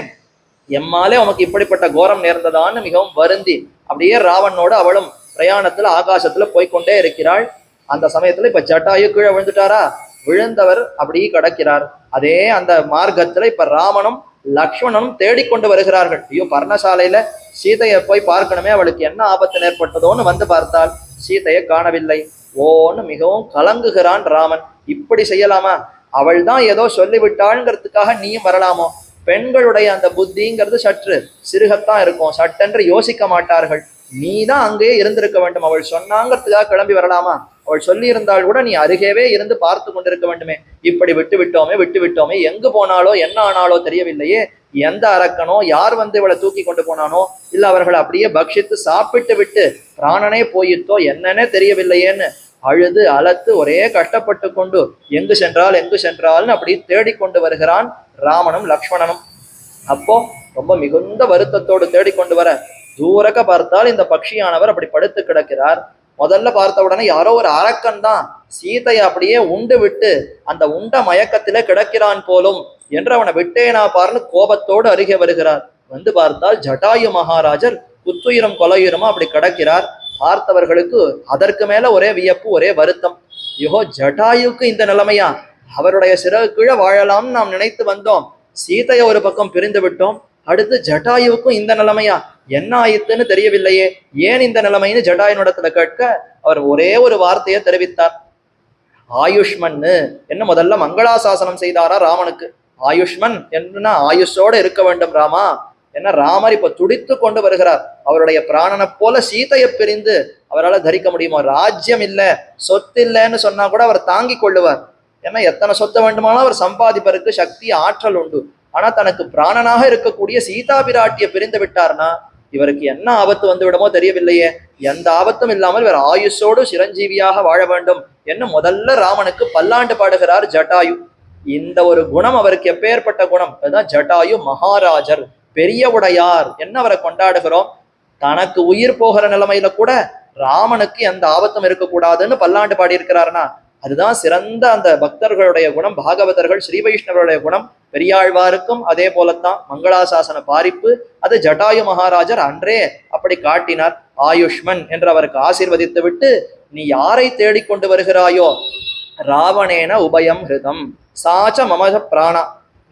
எம்மாலே உனக்கு இப்படிப்பட்ட கோரம் நேர்ந்ததான்னு மிகவும் வருந்தி அப்படியே ராவணனோடு அவளும் பிரயாணத்துல ஆகாசத்துல போய்கொண்டே இருக்கிறாள். அந்த சமயத்துல இப்ப ஜட்டாயு கீழே விழுந்துட்டாரா, விழுந்தவர் அப்படியே கிடக்கிறார். அதே அந்த மார்க்கத்துல இப்ப ராமனும் லக்ஷ்மணனும் தேடிக்கொண்டு வருகிறார்கள். ஐயோ, பர்ணசாலையில சீதையை போய் பார்க்கணுமே, அவளுக்கு என்ன ஆபத்து ஏற்பட்டதோன்னு வந்து பார்த்தால் சீதையை காணவில்லை. ஓன்னு மிகவும் கலங்குகிறான் ராமன். இப்படி செய்யலாமா, அவள் தான் ஏதோ சொல்லிவிட்டாள்ங்கிறதுக்காக நீயும் வரலாமோ? பெண்களுடைய அந்த புத்திங்கிறது சற்று சிறுகத்தான் இருக்கும், சட்டென்று யோசிக்க மாட்டார்கள். நீ தான் அங்கேயே இருந்திருக்க வேண்டும். அவள் சொன்னாங்கிறதுக்காக கிளம்பி வரலாமா? அவள் சொல்லி இருந்தால் கூட நீ அருகேவே இருந்து பார்த்து கொண்டிருக்க வேண்டுமே. இப்படி விட்டு விட்டோமே, எங்கு போனாலோ என்ன ஆனாலோ தெரியவில்லையே, எந்த அரக்கனோ யார் வந்து இவளை தூக்கி கொண்டு போனானோ, இல்ல அவர்கள் அப்படியே பக்ஷித்து சாப்பிட்டு விட்டு பிராணனே போயிட்டோ என்னன்னே தெரியவில்லையேன்னு அழுது அலத்து ஒரே கஷ்டப்பட்டு கொண்டு எங்கு சென்றால்னு அப்படி தேடிக்கொண்டு வருகிறான் ராமனும் லக்ஷ்மணனும். அப்போ ரொம்ப மிகுந்த வருத்தத்தோடு தேடிக்கொண்டு வர தூரக்க பார்த்தால் இந்த பக்ஷியானவர் அப்படி படுத்து கிடக்கிறார். முதல்ல பார்த்த உடனே யாரோ ஒரு அரக்கன் தான் சீதையை அப்படியே உண்டு விட்டு அந்த உண்ட மயக்கத்திலே கிடக்கிறான் போலும் என்று அவனை விட்டேனா பார்னு கோபத்தோடு அருகே வருகிறார். வந்து பார்த்தால் ஜட்டாயு மகாராஜர் குத்துயிரும் கொலையுரமா அப்படி கிடக்கிறார். பார்த்தவர்களுக்கு அதற்கு மேல ஒரே வியப்பு, ஒரே வருத்தம். யோ, ஜட்டாயுக்கு இந்த நிலைமையா? அவருடைய சிறகு கீழே வாழலாம்னு நாம் நினைத்து வந்தோம், சீதையை ஒரு பக்கம் பிரிந்து விட்டோம், அடுத்து ஜட்டாயுவுக்கும் இந்த நிலைமையா? என்ன ஆயித்துன்னு தெரியவில்லையே, ஏன் இந்த நிலைமைன்னு ஜட்டாயுனிடத்துல கேட்க அவர் ஒரே ஒரு வார்த்தையை தெரிவித்தார், ஆயுஷ்மன்னு. என்ன முதல்ல மங்களாசாசனம் செய்தாரா ராமனுக்கு. ஆயுஷ்மன் என்ன, ஆயுஷோட இருக்க வேண்டும் ராமா. என்ன, ராமர் இப்ப துடித்து கொண்டு வருகிறார். அவருடைய பிராணனை போல சீதையை பிரிந்து அவரால் தரிக்க முடியுமா? ராஜ்யம் இல்ல, சொத்து இல்லைன்னு சொன்னா கூட அவர் தாங்கி கொள்ளுவார். ஏன்னா எத்தனை சொத்து வேண்டுமானாலும் அவர் சம்பாதிப்பதற்கு சக்தி, ஆற்றல் உண்டு. ஆனா தனக்கு பிராணனாக இருக்கக்கூடிய சீதா பிராட்டியை பிரிந்து விட்டார்னா இவருக்கு என்ன ஆபத்து வந்து விடுமோ தெரியவில்லையே. எந்த ஆபத்தும் இல்லாமல் இவர் ஆயுஷோடு சிரஞ்சீவியாக வாழ வேண்டும் என்று முதல்ல ராமனுக்கு பல்லாண்டு பாடுகிறார் ஜட்டாயு. இந்த ஒரு குணம் அவருக்கு எப்பேற்பட்ட குணம், அதுதான் ஜட்டாயு மகாராஜர், பெரிய உடையார் என்ன அவரை கொண்டாடுகிறோம். தனக்கு உயிர் போகிற நிலைமையில கூட ராமனுக்கு எந்த ஆபத்தும் இருக்கக்கூடாதுன்னு பல்லாண்டு பாடி இருக்கிறார்னா அதுதான் சிறந்த அந்த பக்தர்களுடைய குணம், பாகவதர்கள் ஸ்ரீ வைஷ்ணவருடைய குணம். பெரியாழ்வாருக்கும் அதே போலத்தான் மங்களாசாசன பாரிப்பு. அது ஜட்டாயு மகாராஜர் அன்றே அப்படி காட்டினார். ஆயுஷ்மன் என்று அவருக்கு ஆசீர்வதித்து விட்டு, நீ யாரை தேடிக்கொண்டு வருகிறாயோ, ராவணேன உபயம் ஹிருதம் சாச்ச மம பிராணா,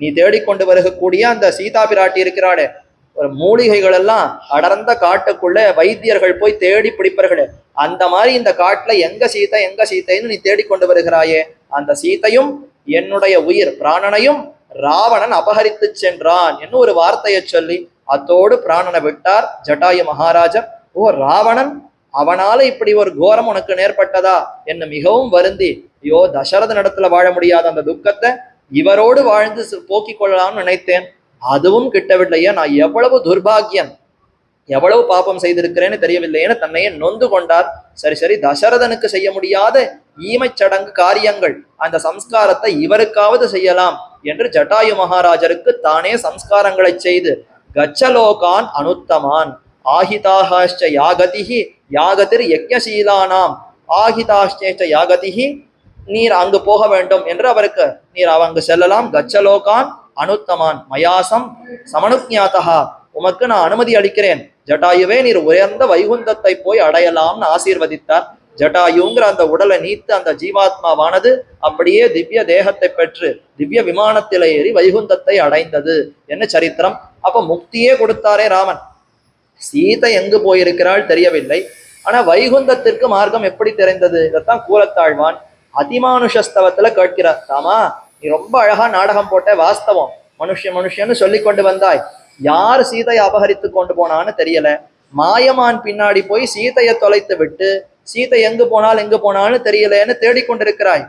நீ தேடிக்கொண்டு வருகக்கூடிய அந்த சீதா பிராட்டி இருக்கிறாளே, ஒரு மூலிகைகள் எல்லாம் அடர்ந்த காட்டுக்குள்ள வைத்தியர்கள் போய் தேடி பிடிப்பார்களே, அந்த மாதிரி இந்த காட்டுல எங்க சீத்தைன்னு நீ தேடிக்கொண்டு வருகிறாயே, அந்த சீத்தையும் என்னுடைய உயிர் பிராணனையும் ராவணன் அபகரித்து சென்றான் என்று ஒரு வார்த்தையை சொல்லி அத்தோடு பிராணனை விட்டார் ஜட்டாயு மகாராஜர். ஓ, ராவணன், அவனால இப்படி ஒரு கோரம் உனக்கு நேர்பட்டதா என்று மிகவும் வருந்தி, ஐயோ, தசரதன் இடத்துல வாழ முடியாத அந்த துக்கத்தை இவரோடு வாழ்ந்து போக்கிக் கொள்ளலாம்னு நினைத்தேன், அதுவும் கிட்டவில்லையே, நான் எவ்வளவு துர்பாகியன், எவ்வளவு பாப்பம் செய்திருக்கிறேன்னு தெரியவில்லையேன்னு தன்னையே நொந்து கொண்டார். சரி, தசரதனுக்கு செய்ய முடியாத ஈமை சடங்கு காரியங்கள், அந்த சம்ஸ்காரத்தை இவருக்காவது செய்யலாம் என்று ஜட்டாயு மகாராஜருக்கு தானே சம்ஸ்காரங்களை செய்து கச்சலோகான் அனுத்தமான் ஆஹிதாஹாஷ்ச யாகதிஹி யாகதிர் யக்ஞசீலானாம் ஆகிதாஷ்டேச்ச யாகதிஹி, நீர் அங்கு போக வேண்டும் என்று அவருக்கு, நீர் அங்கு செல்லலாம். கச்சலோகான் அனுத்தமான் மயாசம் சமனுஜாதா, உமக்கு நான் அனுமதி அளிக்கிறேன், ஜட்டாயுவே நீர் உயர்ந்த வைகுந்தத்தை போய் அடையலாம்னு ஆசீர்வதித்தார். ஜட்டாயுங்கிற அந்த உடலை நீத்து அந்த ஜீவாத்மாவானது அப்படியே திவ்ய தேகத்தை பெற்று திவ்ய விமானத்தில ஏறி வைகுந்தத்தை அடைந்தது என்ன சரித்திரம். அப்ப முக்தியே கொடுத்தாரே ராமன். சீதை எங்கு போயிருக்கிறாள் தெரியவில்லை, ஆனா வைகுந்தத்திற்கு மார்க்கம் எப்படி தெரிந்தது? இதைத்தான் கூலத்தாழ்வான் அதிமானுஷஸ்தவத்துல கேட்கிறார். ராமா, நீ ரொம்ப அழகா நாடகம் போட்ட, வாஸ்தவம், மனுஷன்னு சொல்லி கொண்டு வந்தாய், யார் சீதையை அபகரித்து கொண்டு போனான்னு தெரியல, மாயமான் பின்னாடி போய் சீதையை தொலைத்து விட்டு சீதை எங்கு போனான்னு தெரியலன்னு தேடிக்கொண்டிருக்கிறாய்.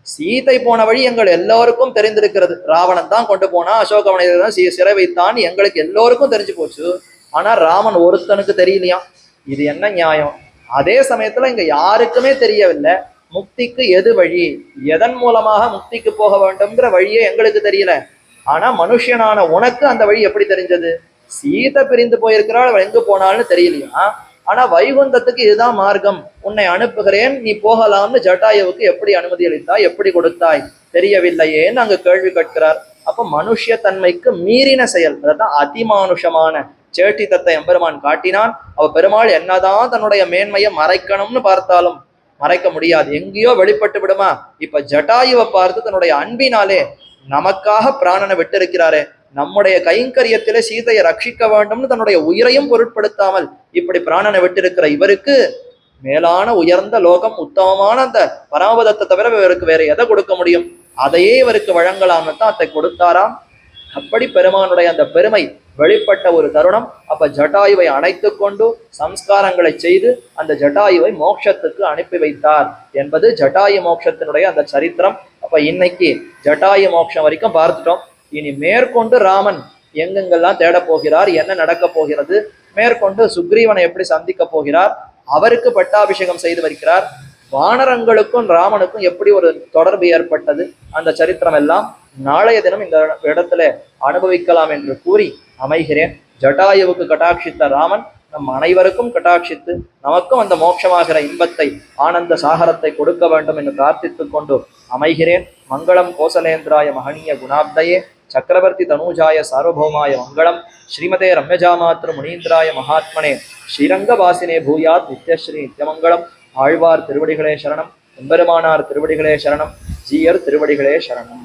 சீதை போன வழி எங்கள் எல்லோருக்கும் தெரிந்திருக்கிறது. ராவணன் தான் கொண்டு போனா, அசோகவனை சிறை வைத்தான், எங்களுக்கு எல்லோருக்கும் தெரிஞ்சு போச்சு. ஆனா ராமன் ஒருத்தனுக்கு தெரியலையாம். இது என்ன நியாயம்? அதே சமயத்துல இங்க யாருக்குமே தெரியவில்லை முக்திக்கு எது வழி, எதன் மூலமாக முக்திக்கு போக வேண்டும்ங்கிற வழியே எங்களுக்கு தெரியல. ஆனா மனுஷனான உனக்கு அந்த வழி எப்படி தெரிஞ்சது? சீதை பிரிந்து போயிருக்கிறாள், அவள் எங்கு போனால்னு தெரியலையா? ஆனா வைகுந்தத்துக்கு இதுதான் மார்க்கம், உன்னை அனுப்புகிறேன், நீ போகலாம்னு ஜட்டாயுவுக்கு எப்படி அனுமதி அளித்தாய், எப்படி கொடுத்தாய் தெரியவில்லையேன்னு அங்க கேள்வி கேட்கிறார். அப்ப மனுஷ தன்மைக்கு மீறின செயல், அதான் அதிமானுஷமான சேட்டித்தத்தை எம்பெருமான் காட்டினான். அவ பெருமாள் என்னதான் தன்னுடைய மேன்மையை மறைக்கணும்னு பார்த்தாலும் மறைக்க முடியாது, எங்கேயோ வெளிப்பட்டு விடுமா. இப்ப ஜட்டாயுவை பார்த்து தன்னுடைய அன்பினாலே நமக்காக பிராணனை விட்டிருக்கிறாரே, நம்முடைய கைங்கரியத்திலே சீதையை ரட்சிக்க வேண்டும்னு தன்னுடைய உயிரையும் பொருட்படுத்தாமல் இப்படி பிராணனை விட்டிருக்கிற இவருக்கு மேலான உயர்ந்த லோகம், உத்தமமான அந்த பராமதத்தை தவிர இவருக்கு வேற எதை கொடுக்க முடியும்? அதையே இவருக்கு வழங்கலாம்னு தான் அதை கொடுத்தாராம். அப்படி பெருமானுடைய அந்த பெருமை வெளிப்பட்ட ஒரு தருணம். அப்ப ஜட்டாயுவை அணைத்து கொண்டு சம்ஸ்காரங்களை செய்து அந்த ஜட்டாயுவை மோட்சத்துக்கு அனுப்பி வைத்தார் என்பது ஜட்டாயு மோட்சத்தினுடைய அந்த சரித்திரம். அப்ப இன்னைக்கு ஜட்டாயு மோட்சம் வரைக்கும் பார்த்துட்டோம். இனி மேற்கொண்டு ராமன் எங்கெங்கெல்லாம் தேட போகிறார், என்ன நடக்க போகிறது, மேற்கொண்டு சுக்ரீவனை எப்படி சந்திக்க போகிறார், அவருக்கு பட்டாபிஷேகம் செய்து வருகிறார், வானரங்களுக்கும் ராமனுக்கும் எப்படி ஒரு தொடர்பு ஏற்பட்டது, அந்த சரித்திரம் எல்லாம் நாளைய தினம் இந்த இடத்துல அனுபவிக்கலாம் என்று கூறி அமைகிறேன். ஜட்டாயுவுக்கு கட்டாட்சித்த ராமன் நம் அனைவருக்கும் கட்டாட்சித்து நமக்கும் அந்த மோட்சமாகிற இன்பத்தை ஆனந்த சாகரத்தை கொடுக்க வேண்டும் என்று பிரார்த்தித்துக் கொண்டு அமைகிறேன். மங்களம் கோசலேந்திராய மகனீய குணாப்தயே சக்கரவர்த்தி தனூஜாய சார்வபௌமாய மங்களம். ஸ்ரீமதே ரம்யஜாமாத்ரு முனீந்திராய மகாத்மனே ஸ்ரீரங்கவாசினே பூயாத் நித்யஸ்ரீ நித்யமங்கலம். ஆழ்வார் திருவடிகளே சரணம், எம்பெருமானார் திருவடிகளே சரணம், ஜீயர் திருவடிகளே சரணம்.